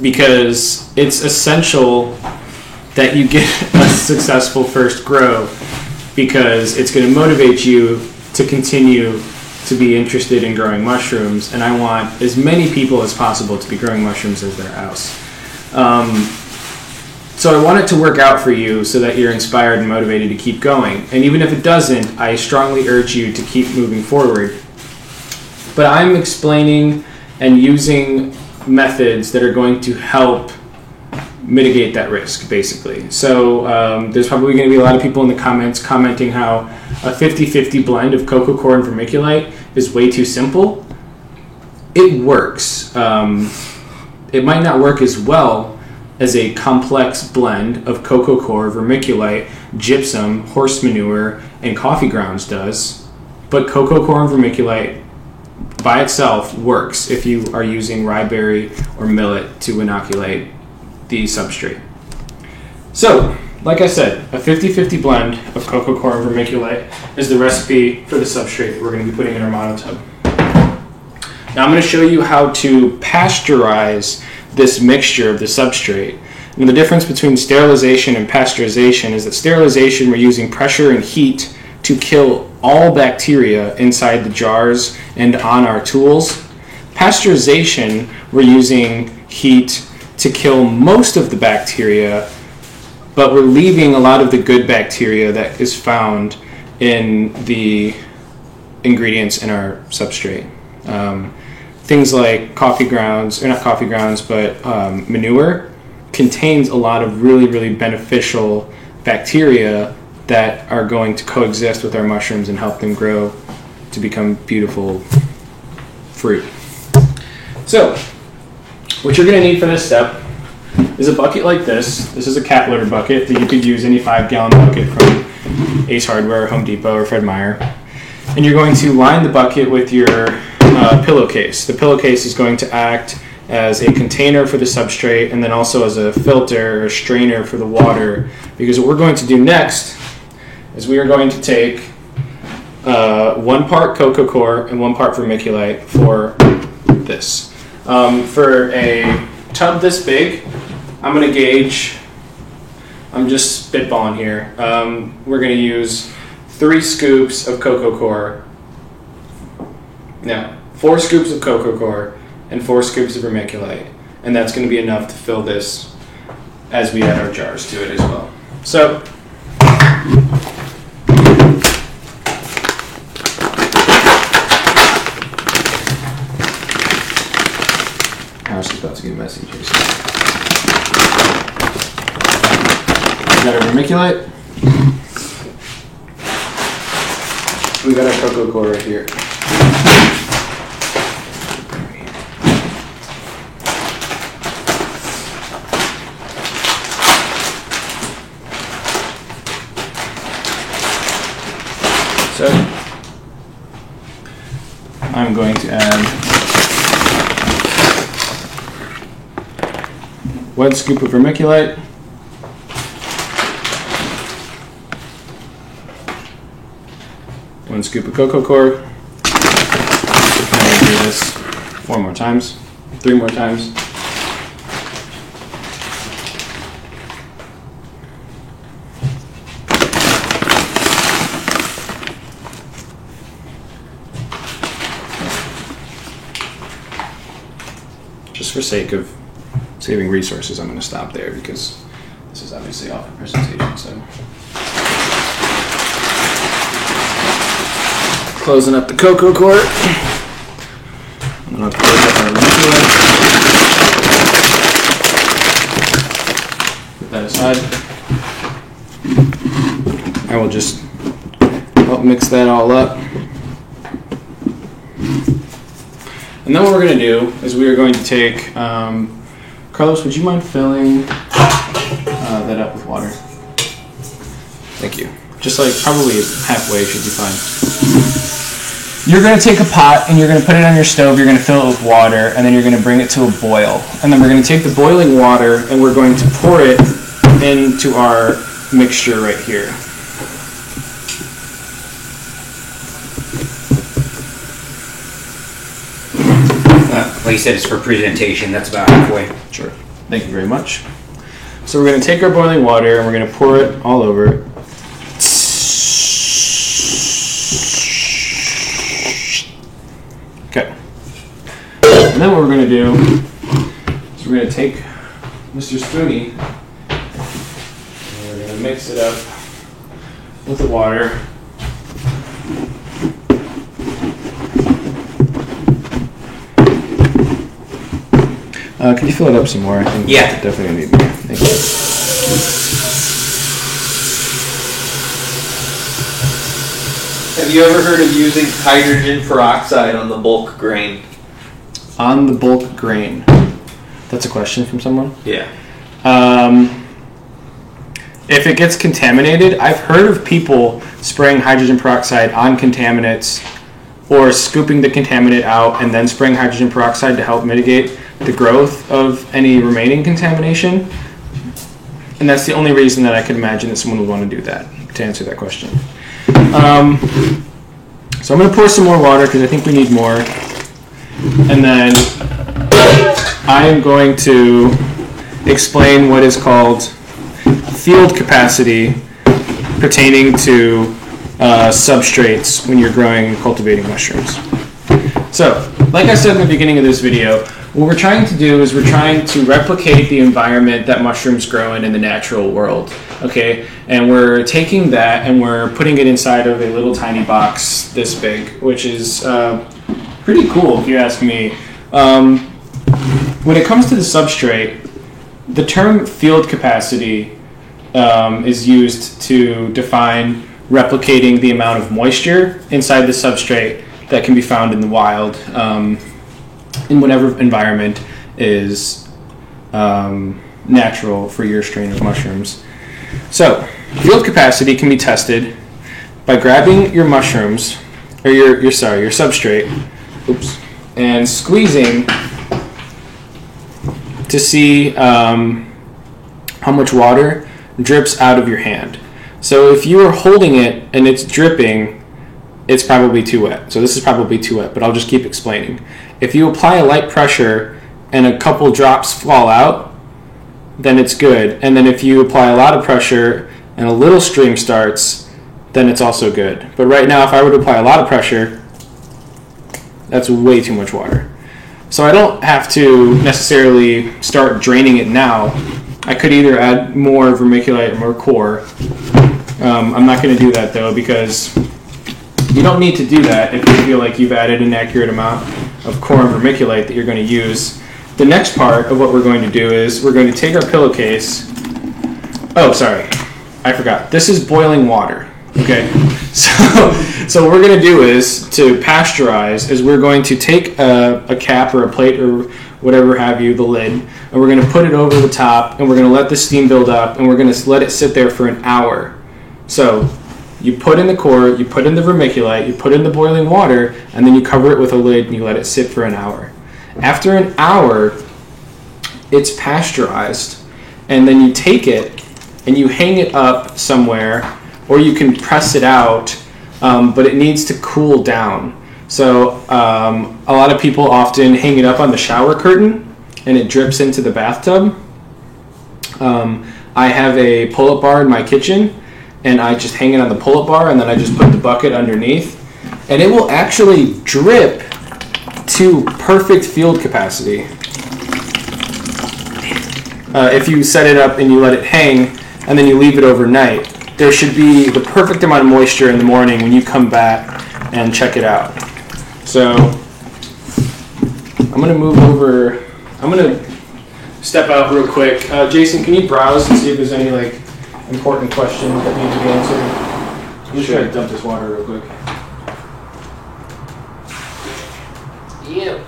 G: Because it's essential that you get a successful first grow, because it's going to motivate you to continue to be interested in growing mushrooms, and I want as many people as possible to be growing mushrooms as their house. So I want it to work out for you so that you're inspired and motivated to keep going. And even if it doesn't, I strongly urge you to keep moving forward. But I'm explaining and using methods that are going to help mitigate that risk, basically. So there's probably going to be a lot of people in the comments commenting how a 50-50 blend of cocoa core and vermiculite is way too simple. It works. It might not work as well as a complex blend of cocoa core, vermiculite, gypsum, horse manure, and coffee grounds does, but cocoa core and vermiculite by itself works if you are using rye berry or millet to inoculate the substrate. So, like I said, a 50-50 blend of cocoa core and vermiculite is the recipe for the substrate that we're going to be putting in our monotub. Now I'm going to show you how to pasteurize this mixture of the substrate. And the difference between sterilization and pasteurization is that sterilization, we're using pressure and heat to kill all bacteria inside the jars and on our tools. Pasteurization, we're using heat to kill most of the bacteria, but we're leaving a lot of the good bacteria that is found in the ingredients in our substrate. Things like coffee grounds, or not coffee grounds, but manure contains a lot of really, really beneficial bacteria that are going to coexist with our mushrooms and help them grow to become beautiful fruit. So, what you're going to need for this step is a bucket like this. This is a cat litter bucket that you could use any 5-gallon bucket from Ace Hardware, Home Depot, or Fred Meyer. And you're going to line the bucket with your pillowcase. The pillowcase is going to act as a container for the substrate and then also as a filter or strainer for the water, because what we're going to do next is we are going to take 1 part cocoa core and 1 part vermiculite for this. For a tub this big, I'm going to gauge, I'm just spitballing here, we're going to use 3 scoops of cocoa core. Now, 4 scoops of cocoa core and 4 scoops of vermiculite, and that's going to be enough to fill this as we add our jars to it as well. So, about to get messy, Jason. We got our vermiculite. We got our cocoa core right here. So I'm going to add 1 scoop of vermiculite, one scoop of cocoa core. I'm going to do this 4 more times, 3 more times. Just for sake of saving resources, I'm going to stop there because this is obviously off the presentation. So, closing up the cocoa core. I'm going to close up our vermiculite. Put that aside. I will just help mix that all up. And then what we're going to do is we are going to take, Carlos, would you mind filling that up with water? Thank you. Just like probably halfway should be fine. You're going to take a pot and you're going to put it on your stove, you're going to fill it with water, and then you're going to bring it to a boil. And then we're going to take the boiling water and we're going to pour it into our mixture right here.
H: Like you said, it's for presentation. That's about halfway.
G: Sure. Thank you very much. So we're going to take our boiling water and we're going to pour it all over. Okay. And then what we're going to do is we're going to take Mr. Spoony and we're going to mix it up with the water. Can you fill it up some more? I think
H: yeah.
G: Definitely need more. Thank you.
F: Have you ever heard of using hydrogen peroxide on the bulk grain?
G: On the bulk grain? That's a question from someone?
F: Yeah.
G: If it gets contaminated, I've heard of people spraying hydrogen peroxide on contaminants or scooping the contaminant out and then spraying hydrogen peroxide to help mitigate the growth of any remaining contamination. And that's the only reason that I could imagine that someone would want to do that, to answer that question. So I'm going to pour some more water because I think we need more. And then I am going to explain what is called field capacity pertaining to substrates when you're growing and cultivating mushrooms. So, like I said in the beginning of this video, what we're trying to do is we're trying to replicate the environment that mushrooms grow in the natural world, okay? And we're taking that and we're putting it inside of a little tiny box this big, which is pretty cool if you ask me. When it comes to the substrate, the term field capacity is used to define replicating the amount of moisture inside the substrate that can be found in the wild in whatever environment is natural for your strain of mushrooms. So, field capacity can be tested by grabbing your mushrooms, or your substrate, and squeezing to see how much water drips out of your hand. So if you are holding it and it's dripping, it's probably too wet. So this is probably too wet, but I'll just keep explaining. If you apply a light pressure and a couple drops fall out, then it's good. And then if you apply a lot of pressure and a little stream starts, then it's also good. But right now, if I were to apply a lot of pressure, that's way too much water. So I don't have to necessarily start draining it now. I could either add more vermiculite or more core. I'm not going to do that though, because you don't need to do that if you feel like you've added an accurate amount of core and vermiculite that you're going to use. the next part of what we're going to do is we're going to take our pillowcase. Oh, sorry, I forgot. This is boiling water. Okay, so what we're going to do is, to pasteurize, is we're going to take a cap or a plate or whatever have you, the lid, and we're going to put it over the top, and we're going to let the steam build up, and we're going to let it sit there for an hour. So you put in the quart, you put in the vermiculite, you put in the boiling water, and then you cover it with a lid and you let it sit for an hour. After an hour, it's pasteurized, and then you take it and you hang it up somewhere, or you can press it out, but it needs to cool down. So a lot of people often hang it up on the shower curtain and it drips into the bathtub. I have a pull-up bar in my kitchen, and I just hang it on the pull-up bar, and then I just put the bucket underneath, and it will actually drip to perfect field capacity. If you set it up and you let it hang and then you leave it overnight, there should be the perfect amount of moisture in the morning when you come back and check it out. So I'm going to move over. I'm going to step out real quick. Jason, can you browse and see if there's any like important questions that need to be answered? I'm just trying to dump this water real quick. Yep.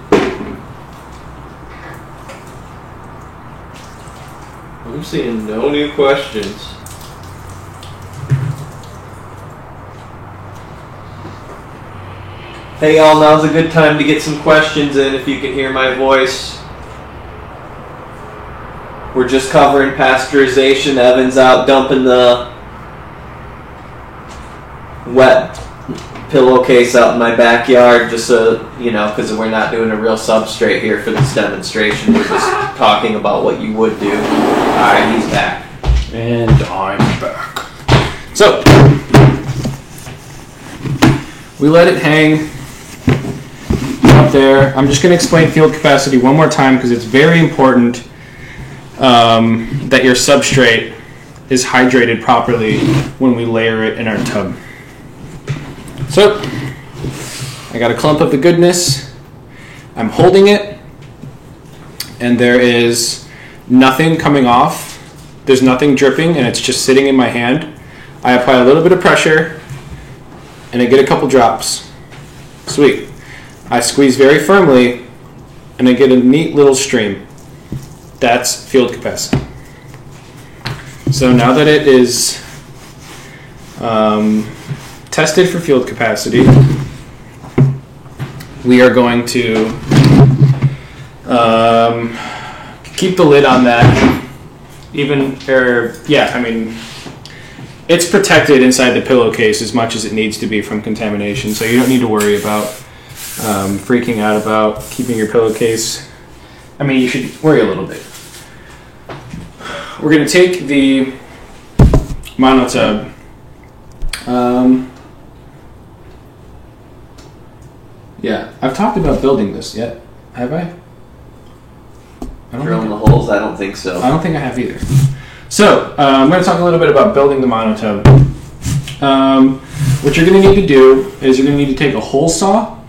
F: I'm seeing no new questions. Hey y'all, now's a good time to get some questions in if you can hear my voice. We're just covering pasteurization. Evan's out dumping the wet pillowcase out in my backyard, just so you know, because we're not doing a real substrate here for this demonstration. We're just talking about what you would do. Alright, he's back.
G: And I'm back. So, we let it hang up there. I'm just going to explain field capacity one more time because it's very important that your substrate is hydrated properly when we layer it in our tub. So, I got a clump of the goodness. I'm holding it, and there is nothing coming off. There's nothing dripping, and it's just sitting in my hand. I apply a little bit of pressure, and I get a couple drops. Sweet. I squeeze very firmly, and I get a neat little stream. That's field capacity. So now that it is tested for field capacity, we are going to keep the lid on that. It's protected inside the pillowcase as much as it needs to be from contamination, so you don't need to worry about freaking out about keeping your pillowcase. I mean, you should worry a little bit. We're going to take the monotub. Yeah, I've talked about building this yet, have I?
F: Drilling the holes? I don't think so.
G: I don't think I have either. So, I'm going to talk a little bit about building the monotub. What you're going to need to do is you're going to need to take a hole saw,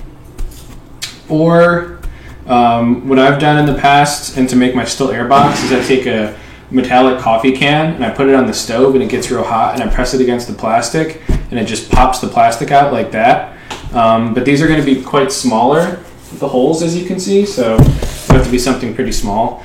G: or what I've done in the past, and to make my still air box, is I take a metallic coffee can and I put it on the stove and it gets real hot and I press it against the plastic and it just pops the plastic out like that. But these are going to be quite smaller, the holes, as you can see, so it have to be something pretty small.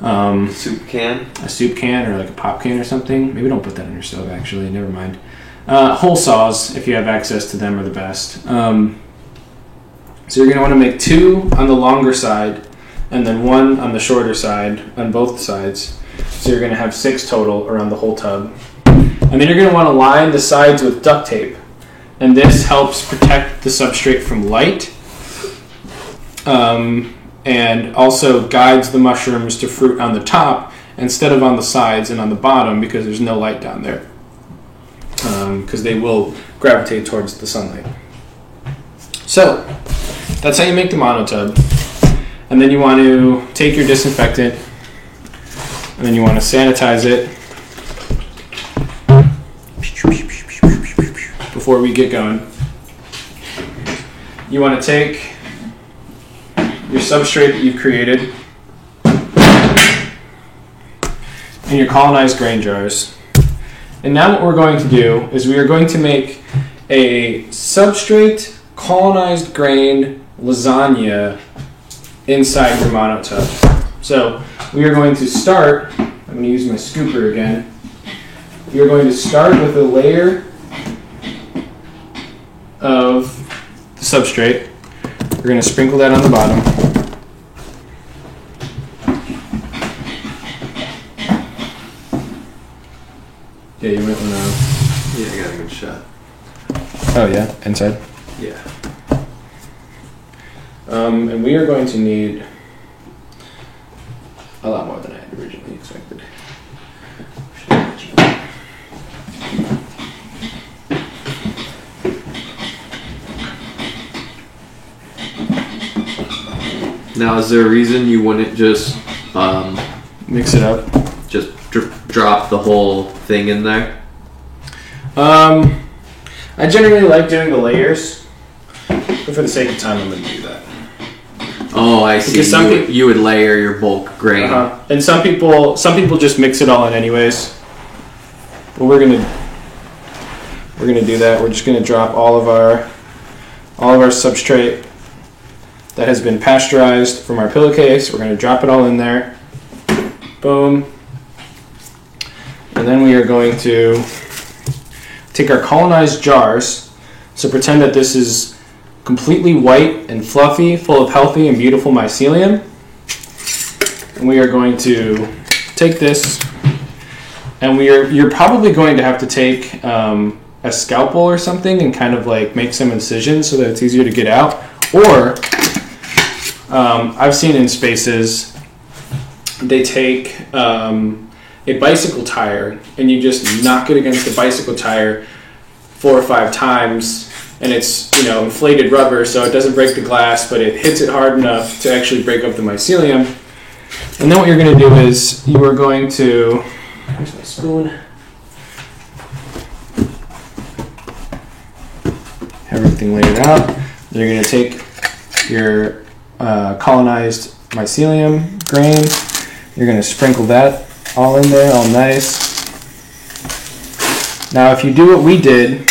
F: Soup can?
G: A soup can or like a pop can or something. Maybe don't put that on your stove, actually. Never mind. Hole saws, if you have access to them, are the best. So you're going to want to make 2 on the longer side and then 1 on the shorter side on both sides. So you're going to have 6 total around the whole tub. And then you're going to want to line the sides with duct tape. And this helps protect the substrate from light. And also guides the mushrooms to fruit on the top instead of on the sides and on the bottom, because there's no light down there. Because they will gravitate towards the sunlight. So, that's how you make the monotub. And then you want to take your disinfectant, and then you want to sanitize it before we get going. You want to take your substrate that you've created, in your colonized grain jars. And now what we're going to do is we are going to make a substrate colonized grain lasagna inside your monotub. So we are going to start, I'm going to use my scooper again. We are going to start with a layer of the substrate. We're going to sprinkle that on the bottom. Yeah, you might want to...
F: Yeah, I got a good shot.
G: Oh yeah, inside?
F: Yeah.
G: And we are going to need a lot more than I had originally expected.
F: Now, is there a reason you wouldn't just
G: Mix it up.
F: just drop the whole thing in there?
G: I generally like doing the layers, but for the sake of time, I'm going to do that.
F: Oh, I see.
G: Because some
F: You would layer your bulk grain.
G: And some people just mix it all in anyways. But we're gonna do that. We're just gonna drop all of our substrate that has been pasteurized from our pillowcase. We're gonna drop it all in there. Boom. And then we are going to take our colonized jars. So pretend that this is completely white and fluffy, full of healthy and beautiful mycelium. And we are going to take this, and you're probably going to have to take a scalpel or something and kind of like make some incisions so that it's easier to get out. Or I've seen in spaces they take a bicycle tire and you just knock it against the bicycle tire 4 or 5 times, and it's inflated rubber so it doesn't break the glass, but it hits it hard enough to actually break up the mycelium. And then what you're going to do is you are going to, here's my spoon, have everything laid out. Then you're going to take your colonized mycelium grain, you're going to sprinkle that all in there, all nice. Now if you do what we did,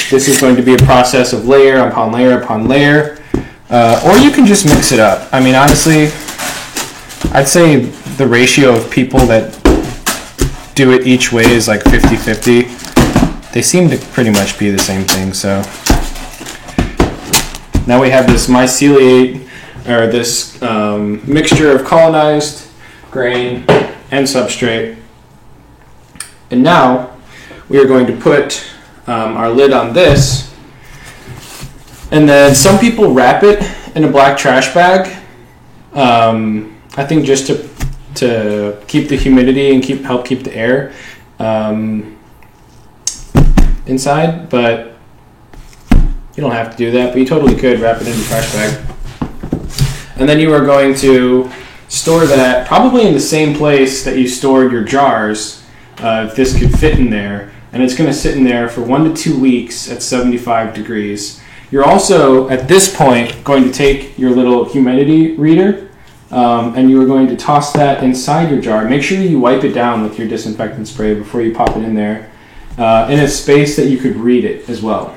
G: this is going to be a process of layer upon layer upon layer. Or you can just mix it up. I mean, honestly, I'd say the ratio of people that do it each way is like 50-50. They seem to pretty much be the same thing. So now we have this myceliate, or this mixture of colonized grain and substrate. And now we are going to put our lid on this, and then some people wrap it in a black trash bag. I think just to keep the humidity and help keep the air inside, but you don't have to do that, but you totally could wrap it in a trash bag. And then you are going to store that probably in the same place that you stored your jars, if this could fit in there. And it's going to sit in there for 1 to 2 weeks at 75 degrees. You're also, at this point, going to take your little humidity reader, and you are going to toss that inside your jar. Make sure you wipe it down with your disinfectant spray before you pop it in there, in a space that you could read it as well.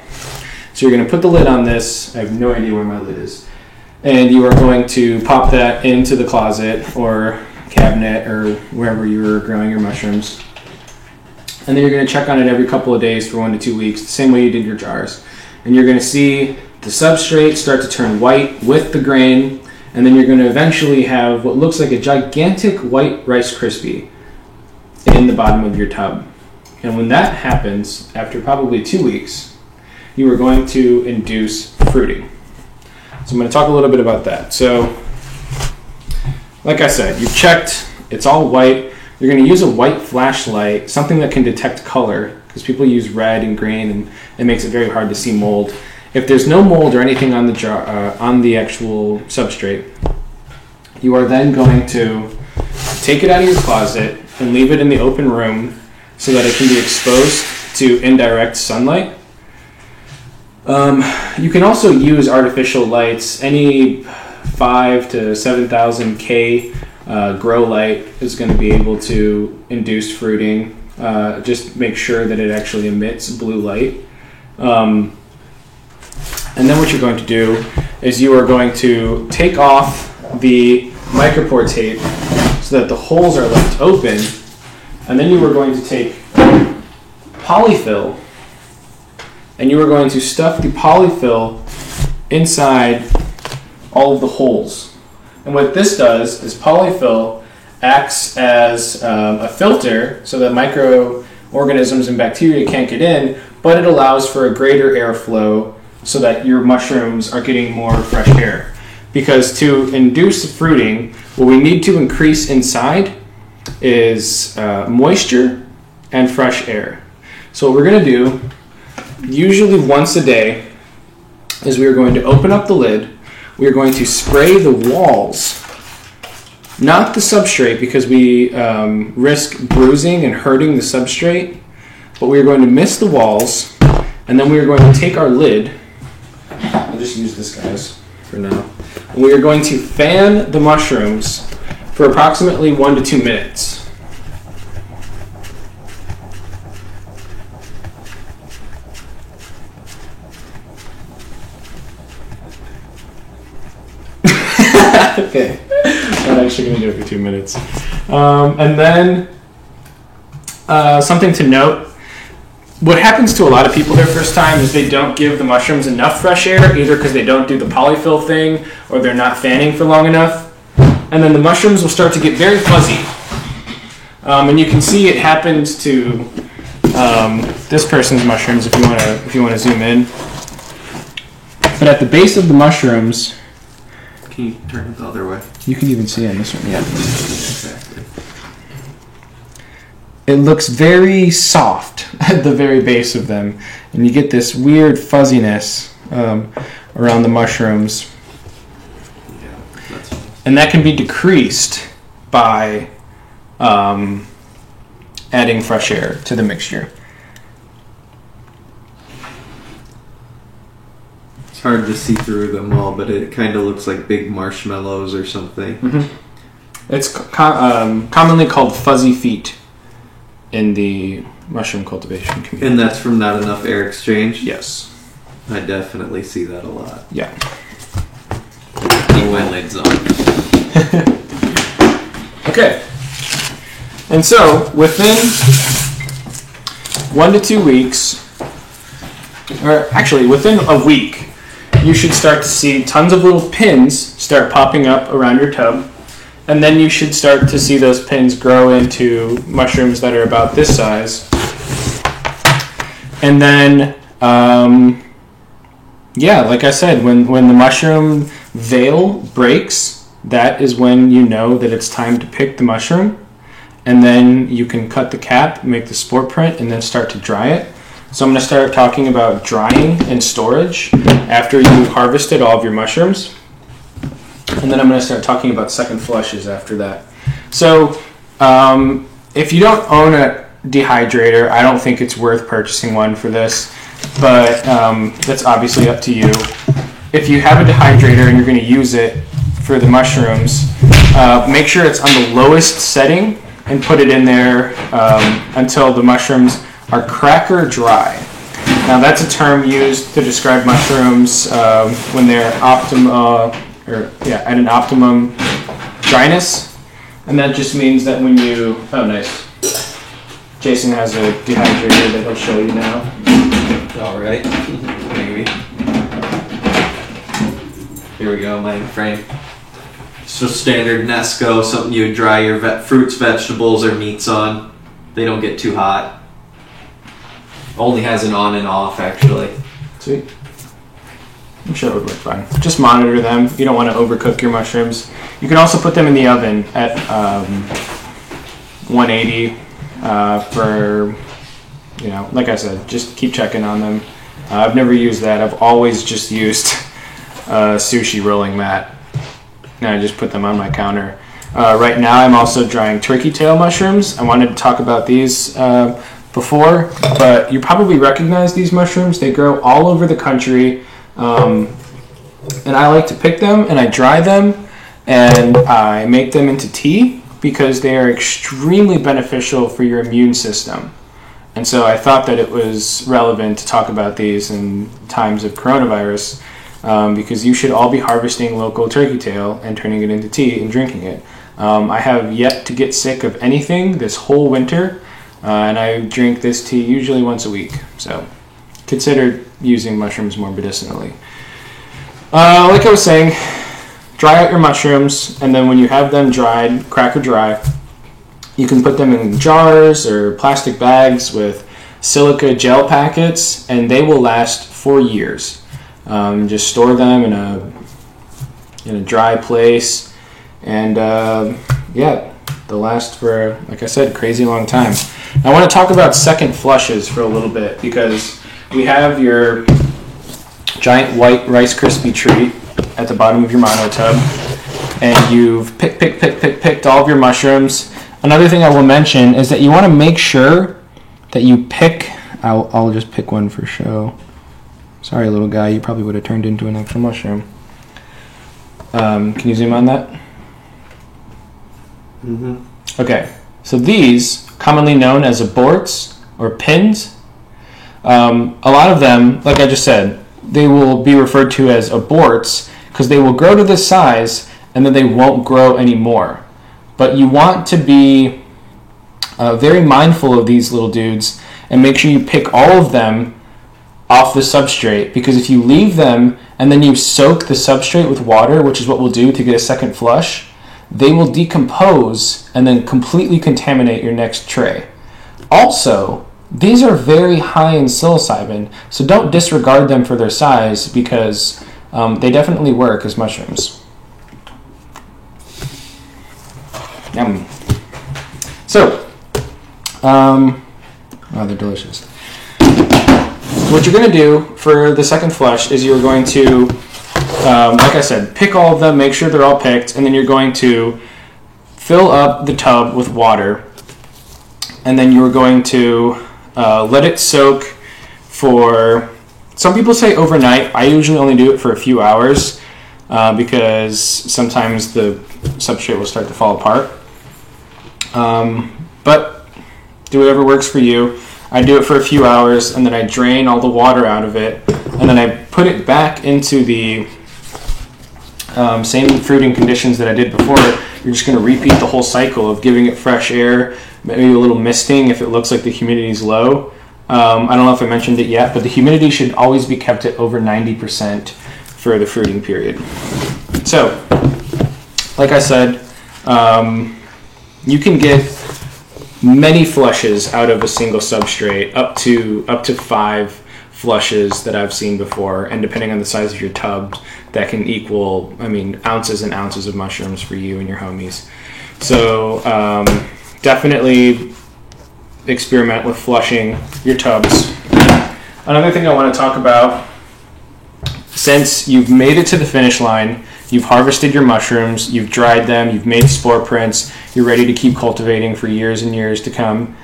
G: So you're going to put the lid on this. I have no idea where my lid is. And you are going to pop that into the closet or cabinet or wherever you were growing your mushrooms. And then you're going to check on it every couple of days for 1 to 2 weeks, the same way you did your jars. And you're going to see the substrate start to turn white with the grain, and then you're going to eventually have what looks like a gigantic white Rice Krispie in the bottom of your tub. And when that happens, after probably 2 weeks, you are going to induce fruiting. So I'm going to talk a little bit about that. So, like I said, you've checked, it's all white. You're going to use a white flashlight, something that can detect color, because people use red and green, and it makes it very hard to see mold. If there's no mold or anything on the jar, on the actual substrate, you are then going to take it out of your closet and leave it in the open room so that it can be exposed to indirect sunlight. You can also use artificial lights, any 5 to 7,000 K Grow Light is going to be able to induce fruiting. Just make sure that it actually emits blue light. And then what you're going to do is you are going to take off the micropore tape so that the holes are left open. And then you are going to take polyfill and you are going to stuff the polyfill inside all of the holes. And what this does is polyfill acts as a filter so that microorganisms and bacteria can't get in, but it allows for a greater airflow so that your mushrooms are getting more fresh air. Because to induce fruiting, what we need to increase inside is moisture and fresh air. So what we're going to do, usually once a day, is we are going to open up the lid. We are going to spray the walls, not the substrate, because we risk bruising and hurting the substrate, but we are going to mist the walls, and then we are going to take our lid. I'll just use this, guys, for now. And we are going to fan the mushrooms for approximately 1 to 2 minutes. Okay, I'm actually going to do it for 2 minutes. And then something to note, what happens to a lot of people their first time is they don't give the mushrooms enough fresh air, either because they don't do the polyfill thing or they're not fanning for long enough. And then the mushrooms will start to get very fuzzy. And you can see it happens to this person's mushrooms if you want to zoom in. But at the base of the mushrooms,
F: Can you turn it the other way?
G: you can even see on this one, yeah.
F: Exactly.
G: It looks very soft at the very base of them, and you get this weird fuzziness around the mushrooms.
F: Yeah, that's fine.
G: And that can be decreased by adding fresh air to the mixture.
F: It's hard to see through them all, but it kind of looks like big marshmallows or something.
G: Mm-hmm. It's commonly called fuzzy feet in the mushroom cultivation community.
F: And that's from not enough air exchange?
G: Yes.
F: I definitely see that a lot.
G: Yeah.
F: Keep my lids on.
G: Okay. And so, within 1 to 2 weeks, or actually within a week, you should start to see tons of little pins start popping up around your tub. And then you should start to see those pins grow into mushrooms that are about this size. And then, yeah, like I said, when the mushroom veil breaks, that is when you know that it's time to pick the mushroom. And then you can cut the cap, make the spore print, and then start to dry it. So I'm going to start talking about drying and storage after you've harvested all of your mushrooms. And then I'm going to start talking about second flushes after that. So if you don't own a dehydrator, I don't think it's worth purchasing one for this, but that's obviously up to you. If you have a dehydrator and you're going to use it for the mushrooms, make sure it's on the lowest setting and put it in there until the mushrooms are cracker dry. Now that's a term used to describe mushrooms when they're at an optimum dryness, and that just means that when you, oh nice, Jason has a dehydrator that he'll show you now.
F: All right, maybe. Here we go, mind frame. So standard Nesco, something you would dry your fruits, vegetables, or meats on. They don't get too hot. Only has an on and off, actually.
G: Sweet. I'm sure it would work fine. Just monitor them. You don't want to overcook your mushrooms. You can also put them in the oven at 180 for, like I said, just keep checking on them. I've never used that. I've always just used a sushi rolling mat. And I just put them on my counter. Right now I'm also drying turkey tail mushrooms. I wanted to talk about these before, but you probably recognize these mushrooms. They grow all over the country. And I like to pick them and I dry them and I make them into tea because they are extremely beneficial for your immune system. And so I thought that it was relevant to talk about these in times of coronavirus, because you should all be harvesting local turkey tail and turning it into tea and drinking it. I have yet to get sick of anything this whole winter, and I drink this tea usually once a week. So consider using mushrooms more medicinally. Like I was saying, dry out your mushrooms, and then when you have them dried, cracker dry, you can put them in jars or plastic bags with silica gel packets, and they will last for years. Just store them in a dry place, and they'll last for, like I said, crazy long time. I want to talk about second flushes for a little bit, because we have your giant white Rice Krispie treat at the bottom of your mono tub, and you've picked all of your mushrooms. Another thing I will mention is that you want to make sure that you pick, I'll just pick one for show. Sorry, little guy, you probably would have turned into an actual mushroom. Can you zoom on that? Mm-hmm. Okay, so these, commonly known as aborts or pins, a lot of them, like I just said, they will be referred to as aborts because they will grow to this size and then they won't grow anymore. But you want to be very mindful of these little dudes and make sure you pick all of them off the substrate, because if you leave them and then you soak the substrate with water, which is what we'll do to get a second flush, they will decompose and then completely contaminate your next tray. Also, these are very high in psilocybin, so don't disregard them for their size, because they definitely work as mushrooms. Yum. So, they're delicious. So what you're going to do for the second flush is you're going to, like I said, pick all of them, make sure they're all picked, and then you're going to fill up the tub with water, and then you're going to let it soak for, some people say overnight. I usually only do it for a few hours because sometimes the substrate will start to fall apart. But do whatever works for you. I do it for a few hours, and then I drain all the water out of it, and then I put it back into the same fruiting conditions that I did before. You're just going to repeat the whole cycle of giving it fresh air, maybe a little misting if it looks like the humidity is low. I don't know if I mentioned it yet, but the humidity should always be kept at over 90% for the fruiting period. So, like I said, you can get many flushes out of a single substrate, up to 5 flushes that I've seen before, and depending on the size of your tub, that can equal, ounces and ounces of mushrooms for you and your homies. So definitely experiment with flushing your tubs. Another thing I want to talk about, since you've made it to the finish line, you've harvested your mushrooms, you've dried them, you've made spore prints, you're ready to keep cultivating for years and years to come,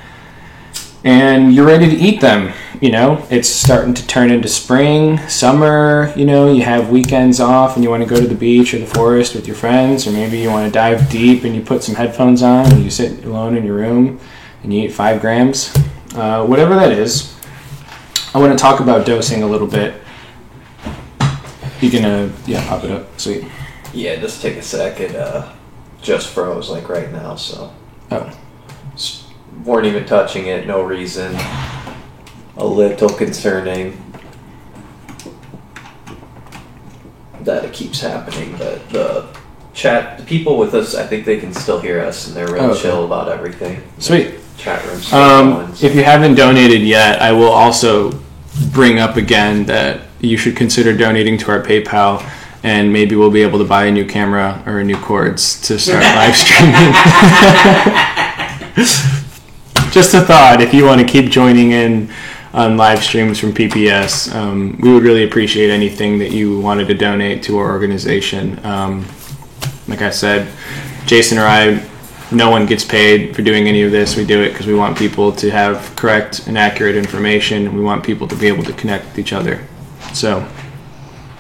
G: and you're ready to eat them. It's starting to turn into spring, summer, you have weekends off and you want to go to the beach or the forest with your friends, or maybe you want to dive deep and you put some headphones on and you sit alone in your room and you eat 5 grams. Whatever that is, I want to talk about dosing a little bit. You can, pop it up. Sweet.
F: Yeah, just take a sec. It just froze like right now, so.
G: Oh.
F: Weren't even touching it, no reason. A little concerning that it keeps happening, but the people with us, I think they can still hear us, and they're real chill about everything.
G: Sweet.
F: Chat room's
G: if you haven't donated yet, I will also bring up again that you should consider donating to our PayPal, and maybe we'll be able to buy a new camera or a new cords to start live streaming. Just a thought, if you want to keep joining in on live streams from PPS, we would really appreciate anything that you wanted to donate to our organization. Like I said, Jason or I, no one gets paid for doing any of this. We do it because we want people to have correct and accurate information. We want people to be able to connect with each other. So,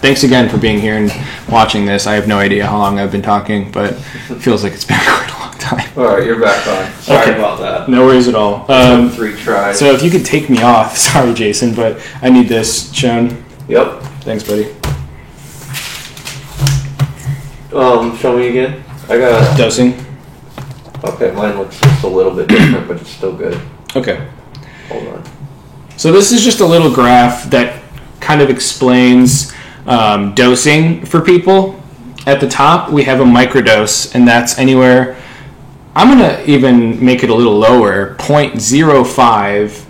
G: thanks again for being here and watching this. I have no idea how long I've been talking, but it feels like it's been quite a long time.
F: All right, you're back on. Sorry
G: Okay.
F: about that.
G: No worries at all.
F: 3 tries.
G: So if you could take me off, sorry, Jason, but I need this shown.
F: Yep.
G: Thanks, buddy.
F: Show me again. I got.
G: Dosing.
F: Okay, mine looks just a little bit different, but it's still good.
G: Okay.
F: Hold on.
G: So this is just a little graph that kind of explains dosing for people. At the top, we have a microdose, and that's anywhere. I'm going to even make it a little lower, 0.05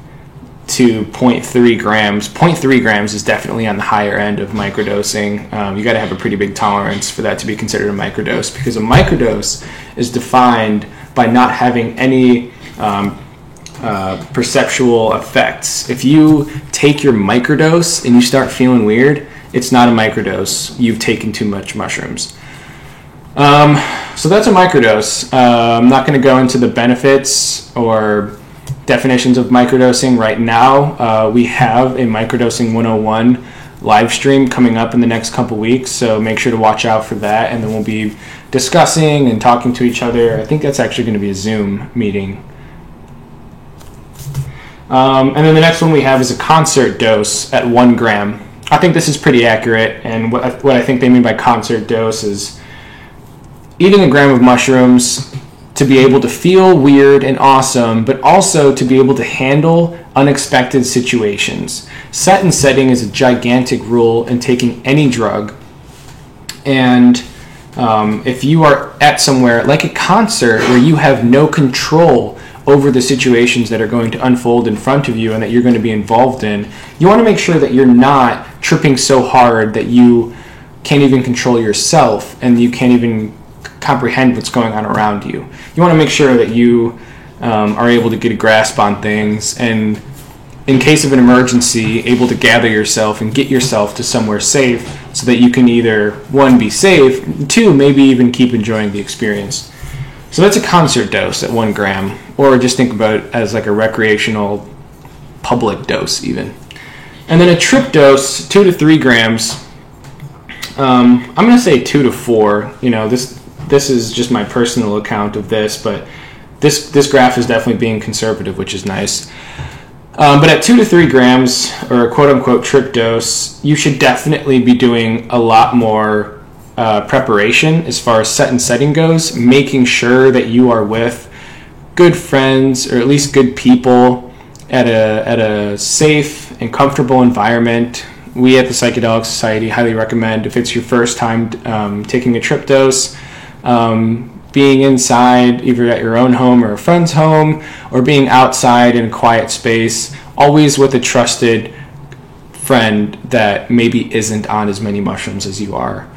G: to 0.3 grams. 0.3 grams is definitely on the higher end of microdosing. You got to have a pretty big tolerance for that to be considered a microdose, because a microdose is defined by not having any perceptual effects. If you take your microdose and you start feeling weird, it's not a microdose. You've taken too much mushrooms. So that's a microdose. I'm not going to go into the benefits or definitions of microdosing right now. We have a Microdosing 101 live stream coming up in the next couple weeks, so make sure to watch out for that, and then we'll be discussing and talking to each other. I think that's actually going to be a Zoom meeting. And then the next one we have is a concert dose at 1 gram. I think this is pretty accurate, and what I think they mean by concert dose is eating a gram of mushrooms to be able to feel weird and awesome, but also to be able to handle unexpected situations. Set and setting is a gigantic rule in taking any drug. And if you are at somewhere like a concert where you have no control over the situations that are going to unfold in front of you and that you're going to be involved in, you want to make sure that you're not tripping so hard that you can't even control yourself and you can't even comprehend what's going on around you. You want to make sure that you are able to get a grasp on things, and in case of an emergency, able to gather yourself and get yourself to somewhere safe so that you can either, 1, be safe, 2, maybe even keep enjoying the experience. So that's a concert dose at 1 gram, or just think about it as like a recreational public dose even. And then a trip dose, 2 to 3 grams. I'm going to say 2 to 4. You know, this is just my personal account of this, but this graph is definitely being conservative, which is nice. But at 2 to 3 grams, or a quote-unquote trip dose, you should definitely be doing a lot more preparation as far as set and setting goes, making sure that you are with good friends, or at least good people, at a safe and comfortable environment. We at the Psychedelic Society highly recommend, if it's your first time taking a trip dose, being inside, either at your own home or a friend's home, or being outside in a quiet space, always with a trusted friend that maybe isn't on as many mushrooms as you are.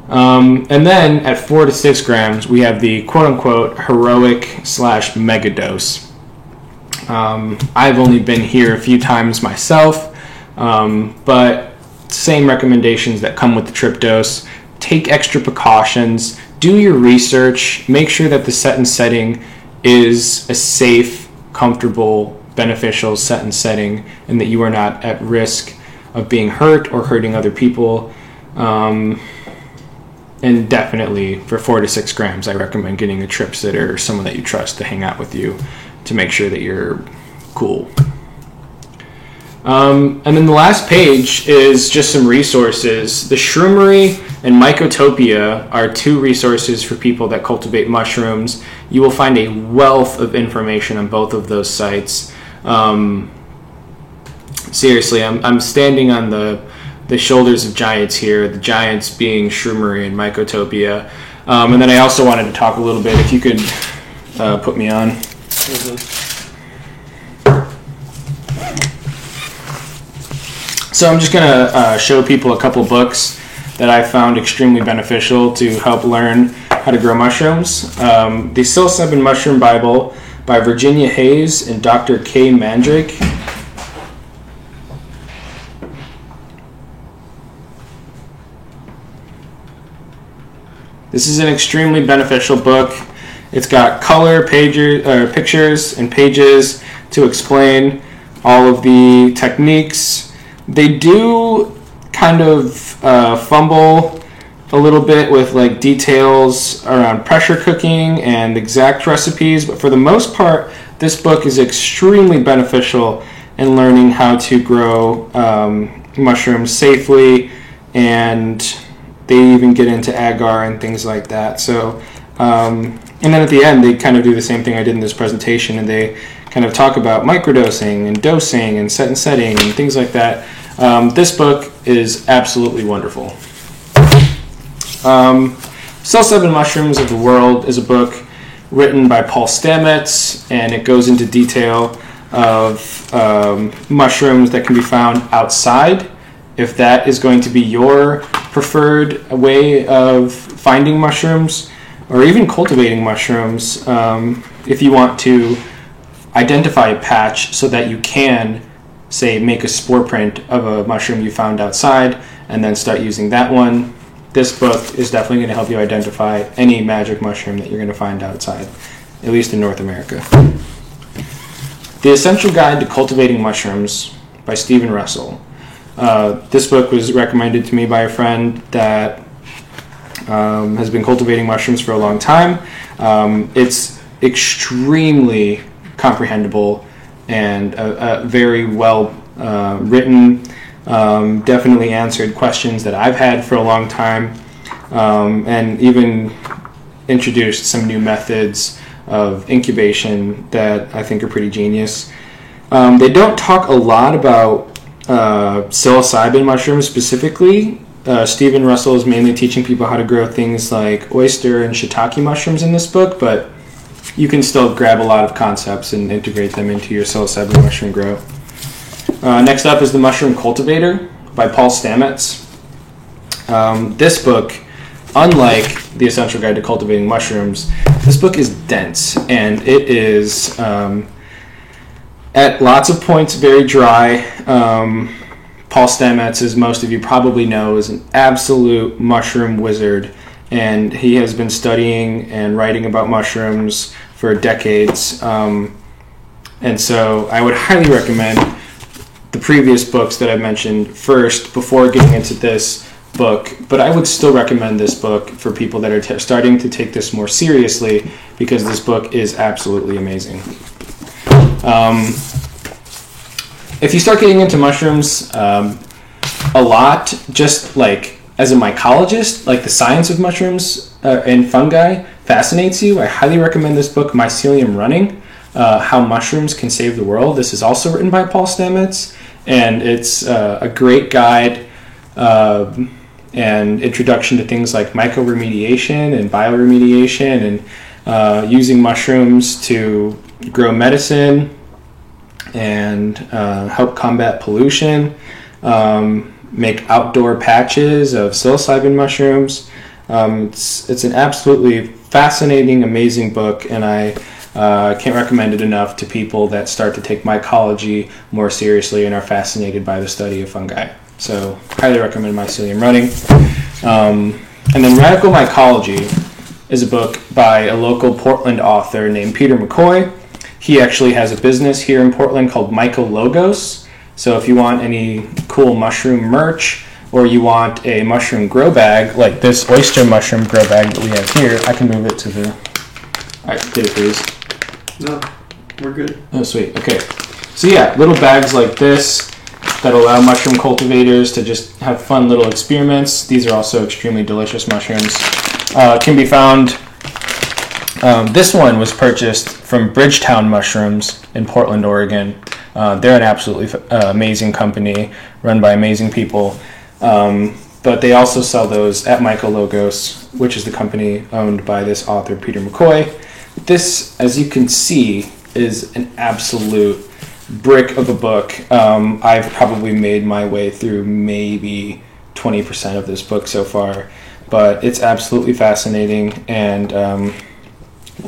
G: And then at 4 to 6 grams, we have the quote-unquote heroic/mega dose. I've only been here a few times myself, but same recommendations that come with the trip dose. Take extra precautions, do your research, make sure that the set and setting is a safe, comfortable, beneficial set and setting, and that you are not at risk of being hurt or hurting other people. And definitely for 4 to 6 grams, I recommend getting a trip sitter or someone that you trust to hang out with you to make sure that you're cool. And then the last page is just some resources. The Shroomery and Mycotopia are 2 resources for people that cultivate mushrooms. You will find a wealth of information on both of those sites. Seriously, I'm standing on the shoulders of giants here, the giants being Shroomery and Mycotopia. And then I also wanted to talk a little bit, if you could put me on. So I'm just going to show people a couple books that I found extremely beneficial to help learn how to grow mushrooms. The Psilocybin Mushroom Bible by Virginia Hayes and Dr. Kay Mandrake. This is an extremely beneficial book. It's got color pictures and pages to explain all of the techniques. They do kind of fumble a little bit with like details around pressure cooking and exact recipes, but for the most part, this book is extremely beneficial in learning how to grow mushrooms safely, and they even get into agar and things like that. So, and then at the end, they kind of do the same thing I did in this presentation, and they kind of talk about microdosing and dosing and set and setting and things like that. This book is absolutely wonderful. Psilocybin Mushrooms of the World is a book written by Paul Stamets, and it goes into detail of mushrooms that can be found outside. If that is going to be your preferred way of finding mushrooms, or even cultivating mushrooms, if you want to identify a patch so that you can, say, make a spore print of a mushroom you found outside and then start using that one, this book is definitely going to help you identify any magic mushroom that you're going to find outside, at least in North America. The Essential Guide to Cultivating Mushrooms by Stephen Russell. This book was recommended to me by a friend that has been cultivating mushrooms for a long time. It's extremely comprehensible and very well written. Definitely answered questions that I've had for a long time, and even introduced some new methods of incubation that I think are pretty genius. They don't talk a lot about psilocybin mushrooms specifically. Stephen Russell is mainly teaching people how to grow things like oyster and shiitake mushrooms in this book, but you can still grab a lot of concepts and integrate them into your psilocybin mushroom grow. Next up is The Mushroom Cultivator by Paul Stamets. This book, unlike The Essential Guide to Cultivating Mushrooms, this book is dense, and it is at lots of points very dry. Paul Stamets, as most of you probably know, is an absolute mushroom wizard, and he has been studying and writing about mushrooms for decades. And so I would highly recommend the previous books that I mentioned first before getting into this book, but I would still recommend this book for people that are starting to take this more seriously, because this book is absolutely amazing. If you start getting into mushrooms a lot, just like as a mycologist, like the science of mushrooms and fungi fascinates you, I highly recommend this book, Mycelium Running, How Mushrooms Can Save the World. This is also written by Paul Stamets, and it's a great guide and introduction to things like mycoremediation and bioremediation, and using mushrooms to grow medicine and help combat pollution, make outdoor patches of psilocybin mushrooms. It's an absolutely fascinating, amazing book, and I can't recommend it enough to people that start to take mycology more seriously and are fascinated by the study of fungi. So, highly recommend Mycelium Running. And then Radical Mycology is a book by a local Portland author named Peter McCoy. He actually has a business here in Portland called Mycologos. So if you want any cool mushroom merch, or you want a mushroom grow bag, like this oyster mushroom grow bag that we have here, I can move it to the... Alright, get it please.
F: No, we're good.
G: Oh, sweet. Okay. So yeah, little bags like this that allow mushroom cultivators to just have fun little experiments. These are also extremely delicious mushrooms. Can be found... this one was purchased from Bridgetown Mushrooms in Portland, Oregon. They're an absolutely amazing company run by amazing people. But they also sell those at Mycologos, which is the company owned by this author, Peter McCoy. This, as you can see, is an absolute brick of a book. I've probably made my way through maybe 20% of this book so far, but it's absolutely fascinating, and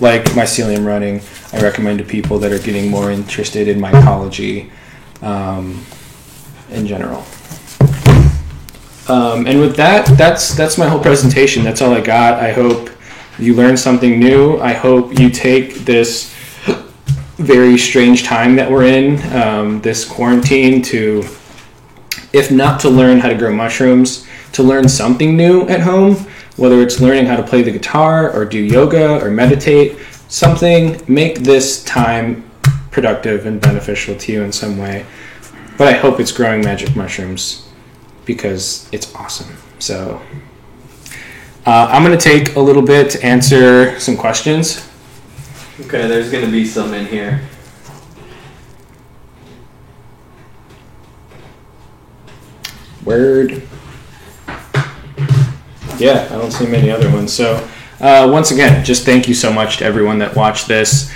G: like Mycelium Running, I recommend to people that are getting more interested in mycology in general. And with that, that's my whole presentation. That's all I got. I hope you learned something new. I hope you take this very strange time that we're in, this quarantine, to if not to learn how to grow mushrooms, to learn something new at home, whether it's learning how to play the guitar or do yoga or meditate, something, make this time productive and beneficial to you in some way. But I hope it's growing magic mushrooms because it's awesome. So I'm going to take a little bit to answer some questions.
F: Okay, there's going to be some in here.
G: Word. Yeah, I don't see many other ones. So once again, just thank you so much to everyone that watched this.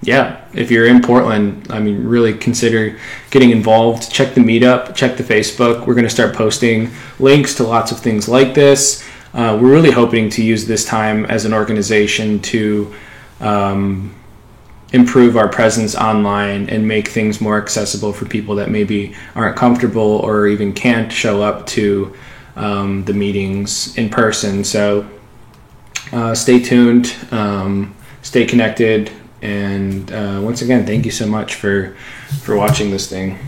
G: Yeah, if you're in Portland, I mean, really consider getting involved. Check the meetup, check the Facebook. We're going to start posting links to lots of things like this. We're really hoping to use this time as an organization to improve our presence online and make things more accessible for people that maybe aren't comfortable or even can't show up to the meetings in person. So stay tuned, stay connected. And once again, thank you so much for watching this thing.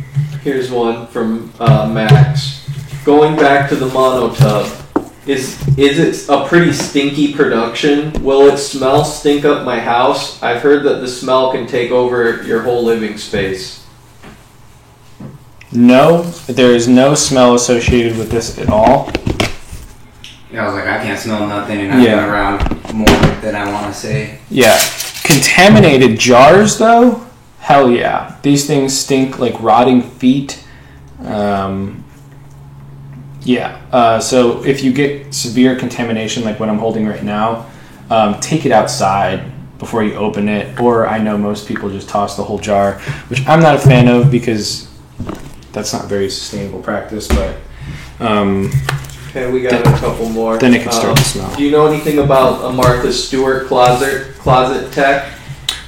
F: Here's one from Max. Going back to the monotub, is it a pretty stinky production? Will it stink up my house? I've heard that the smell can take over your whole living space.
G: No, there is no smell associated with this at all.
H: Yeah, I was like, I can't smell nothing, and I've been around more than I want to say.
G: Yeah. Contaminated jars, though? Hell yeah. These things stink like rotting feet. So if you get severe contamination like what I'm holding right now, take it outside before you open it. Or I know most people just toss the whole jar, which I'm not a fan of because that's not very sustainable practice, but...
F: Okay, we got a couple more.
G: Then it can start to smell.
F: Do you know anything about a Martha Stewart closet tech?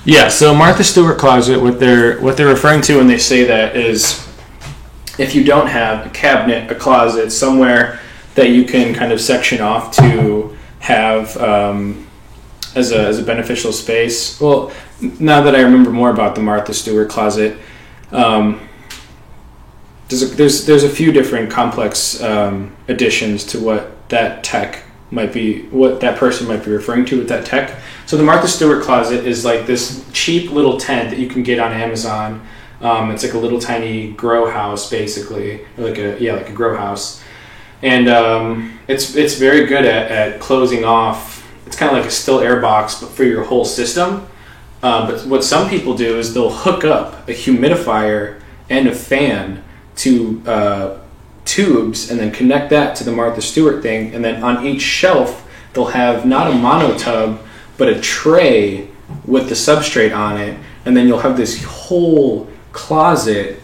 G: Yeah, so Martha Stewart closet, what they're referring to when they say that is if you don't have a cabinet, a closet, somewhere that you can kind of section off to have as a beneficial space. Well, now that I remember more about the Martha Stewart closet, there's a few different complex additions to what that tech might be, what that person might be referring to with that tech. So the Martha Stewart closet is like this cheap little tent that you can get on Amazon. It's like a little tiny grow house, basically, or like a grow house, and it's very good at closing off. It's kind of like a still air box, but for your whole system. But what some people do is they'll hook up a humidifier and a fan to tubes and then connect that to the Martha Stewart thing, and then on each shelf they'll have not a monotub but a tray with the substrate on it, and then you'll have this whole closet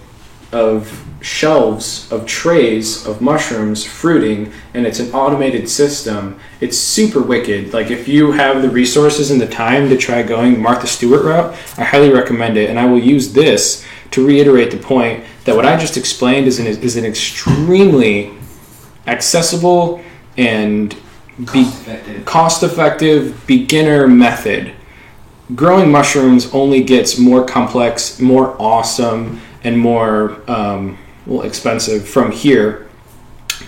G: of shelves of trays of mushrooms fruiting, and it's an automated system. It's super wicked. Like, if you have the resources and the time to try going Martha Stewart route, I highly recommend it, and I will use this to reiterate the point that what I just explained is an extremely accessible and cost-effective beginner method. Growing mushrooms only gets more complex, more awesome, and more expensive from here.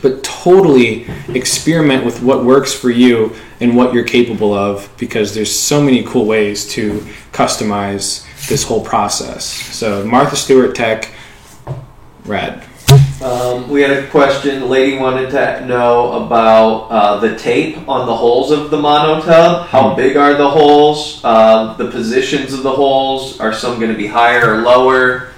G: But totally experiment with what works for you and what you're capable of, because there's so many cool ways to customize this whole process. So Martha Stewart tech, rad.
F: We had a question. The lady wanted to know about the tape on the holes of the monotub. How big are the holes? The positions of the holes. Are some going to be higher or lower?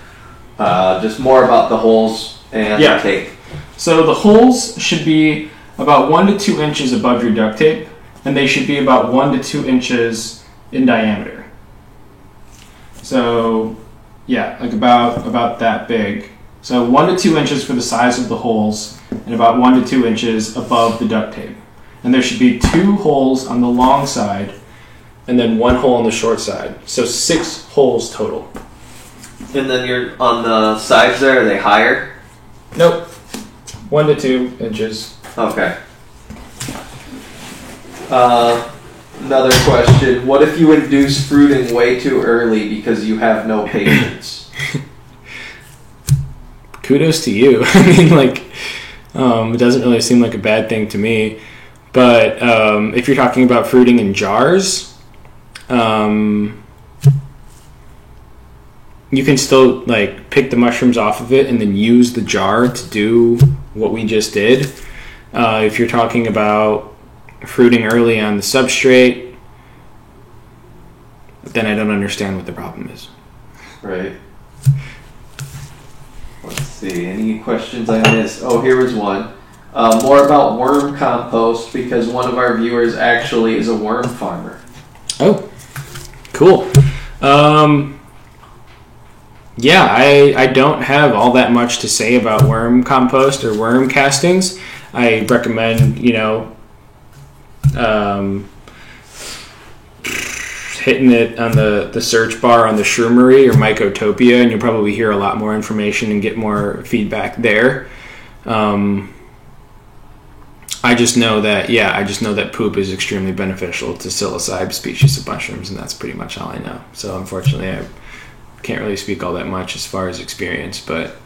F: Just more about the holes and the tape.
G: So the holes should be about 1 to 2 inches above your duct tape, and they should be about 1 to 2 inches in diameter. So, yeah, like about that big. So 1 to 2 inches for the size of the holes, and about 1 to 2 inches above the duct tape. And there should be 2 holes on the long side, and then 1 hole on the short side. So 6 holes total.
F: And then you're on the sides there, are they higher?
G: Nope. 1 to 2 inches.
F: Okay. Another question. What if you induce fruiting way too early because you have no patience?
G: kudos to you. I mean, like, it doesn't really seem like a bad thing to me. But if you're talking about fruiting in jars, you can still like pick the mushrooms off of it and then use the jar to do what we just did. If you're talking about fruiting early on the substrate, then I don't understand what the problem is.
F: Right. Let's see. Any questions I missed? Oh, here was one. More about worm compost, because one of our viewers actually is a worm farmer.
G: Oh, cool. Yeah, I don't have all that much to say about worm compost or worm castings. I recommend, hitting it on the search bar on the Shroomery or Mycotopia, and you'll probably hear a lot more information and get more feedback there. I just know that poop is extremely beneficial to psilocybe species of mushrooms, and that's pretty much all I know. So unfortunately, I can't really speak all that much as far as experience, but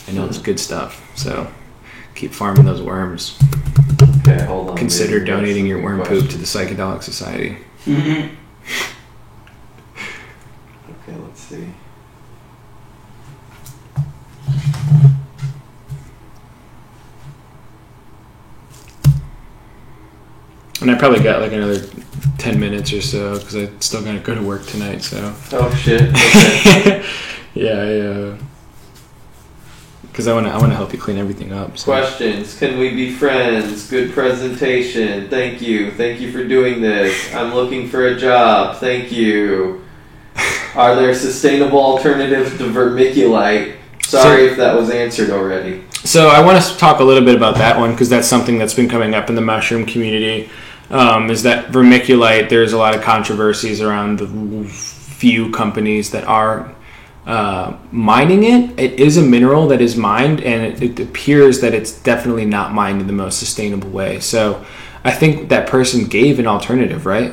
G: I know it's good stuff. So keep farming those worms.
F: Okay, hold on.
G: Consider donating your worm poop to the Psychedelic Society.
F: Mm-hmm. Okay, let's see.
G: And I probably got like another 10 minutes or so because I still gotta go to work tonight. So.
F: Oh shit. Okay.
G: Yeah. Because I want to help you clean everything up. So.
F: Questions? Can we be friends? Good presentation. Thank you. Thank you for doing this. I'm looking for a job. Thank you. Are there sustainable alternatives to vermiculite? Sorry if that was answered already.
G: So I want to talk a little bit about that one because that's something that's been coming up in the mushroom community. Is that vermiculite? There's a lot of controversies around the few companies that are mining it. It is a mineral that is mined, and it appears that it's definitely not mined in the most sustainable way. So I think that person gave an alternative, right?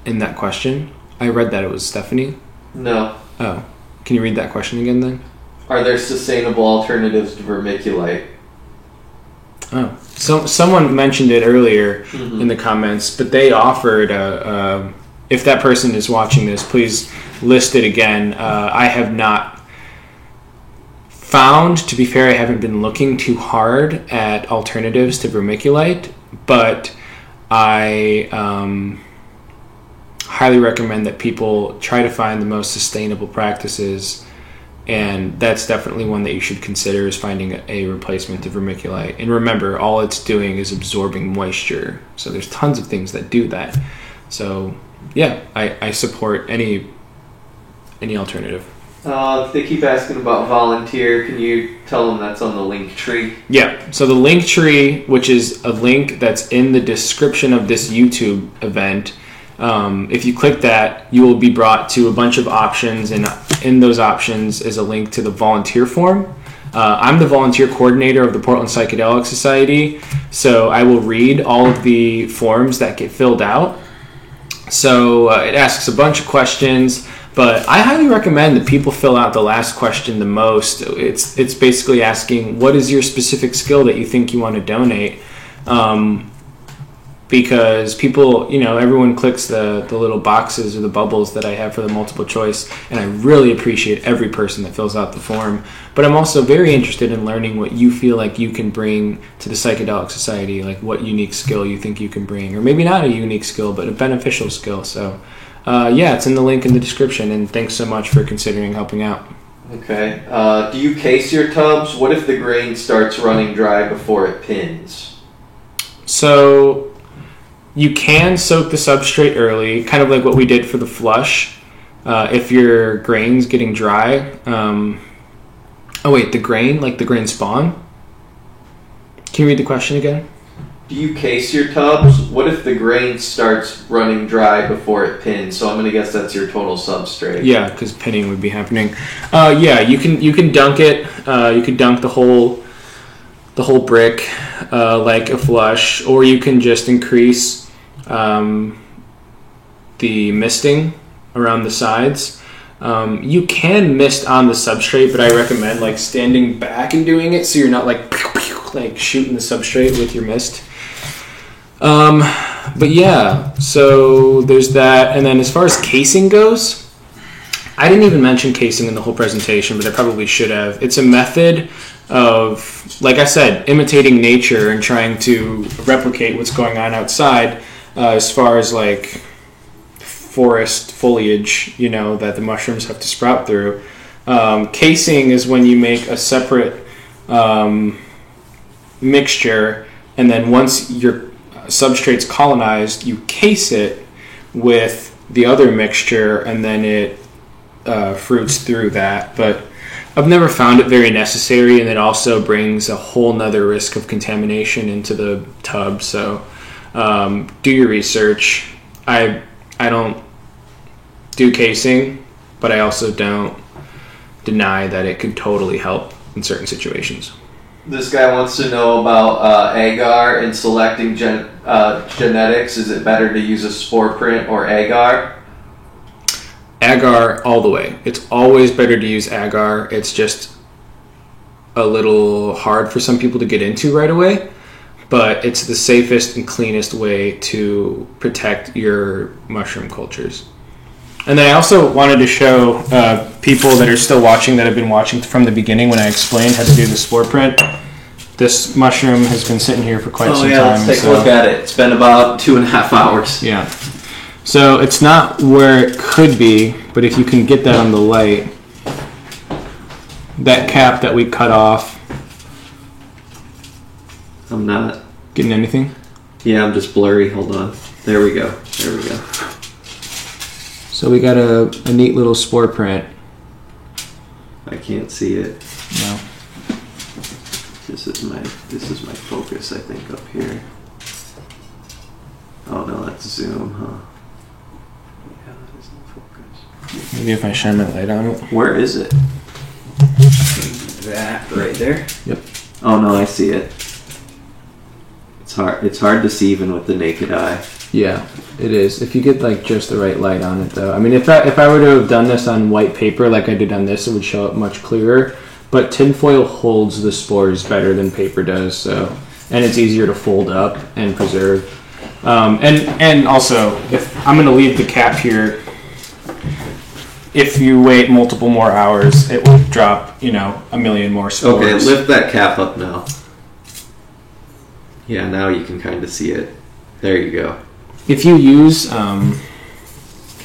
G: In that question, I read that it was Stephanie.
F: No.
G: Oh, can you read that question again then?
F: Are there sustainable alternatives to vermiculite?
G: Oh, so someone mentioned it earlier in the comments, but they offered if that person is watching this, please list it again. I have not found, to be fair, I haven't been looking too hard at alternatives to vermiculite, but I highly recommend that people try to find the most sustainable practices. And that's definitely one that you should consider, is finding a replacement to vermiculite. And remember, all it's doing is absorbing moisture. So there's tons of things that do that. So yeah, I support any alternative.
F: They keep asking about volunteer. Can you tell them that's on the link tree?
G: Yeah, so the link tree, which is a link that's in the description of this YouTube event, if you click that, you will be brought to a bunch of options, and in those options is a link to the volunteer form. I'm the volunteer coordinator of the Portland Psychedelic Society, so I will read all of the forms that get filled out. So it asks a bunch of questions, but I highly recommend that people fill out the last question the most. It's basically asking, what is your specific skill that you think you want to donate? Because people, everyone clicks the little boxes or the bubbles that I have for the multiple choice, and I really appreciate every person that fills out the form. But I'm also very interested in learning what you feel like you can bring to the Psychedelic Society, like what unique skill you think you can bring, or maybe not a unique skill, but a beneficial skill. So, it's in the link in the description, and thanks so much for considering helping out.
F: Okay. Do you case your tubs? What if the grain starts running dry before it pins?
G: So you can soak the substrate early, kind of like what we did for the flush. If your grain's getting dry. The grain, like the grain spawn? Can you read the question again?
F: Do you case your tubs? What if the grain starts running dry before it pins? So I'm going to guess that's your total substrate.
G: Yeah, because pinning would be happening. You can dunk it. You could dunk the whole brick like a flush, or you can just increase the misting around the sides. You can mist on the substrate, but I recommend like standing back and doing it so you're not like shooting the substrate with your mist. But yeah, so there's that. And then as far as casing goes, I didn't even mention casing in the whole presentation, but I probably should have. It's a method of, like I said, imitating nature and trying to replicate what's going on outside as far as like forest foliage, that the mushrooms have to sprout through. Casing is when you make a separate mixture, and then once your substrate's colonized, you case it with the other mixture, and then it fruits through that. But I've never found it very necessary, and it also brings a whole nother risk of contamination into the tub. So do your research. I don't do casing, but I also don't deny that it could totally help in certain situations.
F: This guy wants to know about agar and selecting genetics. Is it better to use a spore print or agar?
G: Agar all the way. It's always better to use agar. It's just a little hard for some people to get into right away, but it's the safest and cleanest way to protect your mushroom cultures. And then I also wanted to show people that are still watching, that have been watching from the beginning when I explained how to do the spore print. This mushroom has been sitting here for quite some time.
F: Let's take a look at it. It's been about 2.5 hours.
G: Yeah. So it's not where it could be, but if you can get that on the light, that cap that we cut off.
F: I'm not
G: getting anything?
F: Yeah, I'm just blurry. Hold on. There we go.
G: So we got a neat little spore print.
F: I can't see it.
G: No.
F: This is my focus, I think, up here. Oh no, that's zoom, huh? Yeah, that isn't focus.
G: Maybe if I shine my light on it.
F: Where is it? That right there?
G: Yep.
F: Oh no, I see it. It's hard to see even with the naked eye.
G: Yeah, it is. If you get like just the right light on it, though. I mean, if I were to have done this on white paper like I did on this, it would show up much clearer. But tinfoil holds the spores better than paper does, so, and it's easier to fold up and preserve. And also, if I'm going to leave the cap here, if you wait multiple more hours, it will drop, a million more spores.
F: Okay, lift that cap up now. Yeah, now you can kind of see it. There you go.
G: If you use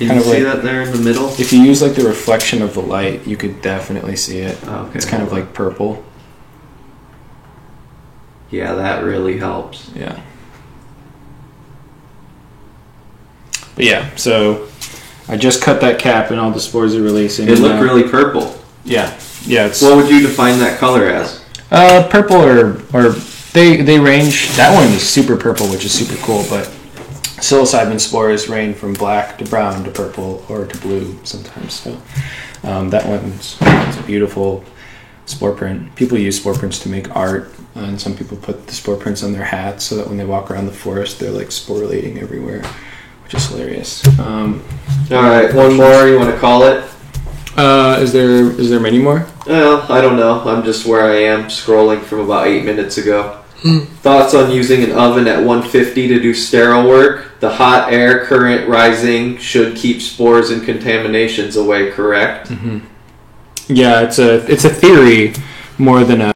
F: can you see that there in the middle?
G: If you use like the reflection of the light, you could definitely see it.
F: Oh, okay.
G: It's kind of like purple.
F: Yeah, that really helps.
G: Yeah. But yeah, so I just cut that cap and all the spores are releasing.
F: It looked really purple.
G: Yeah. It's,
F: what would you define that color as?
G: Purple or they range. That one is super purple, which is super cool, but psilocybin spores range from black to brown to purple or to blue sometimes. So that one's a beautiful spore print. People use spore prints to make art, and some people put the spore prints on their hats so that when they walk around the forest, they're like sporulating everywhere, which is hilarious.
F: All right, one more. You want to call it?
G: Is there many more?
F: Well, I don't know. I'm just where I am, scrolling from about 8 minutes ago. Thoughts on using an oven at 150 to do sterile work? The hot air current rising should keep spores and contaminations away, correct?
G: Mm-hmm. Yeah, it's a theory more than a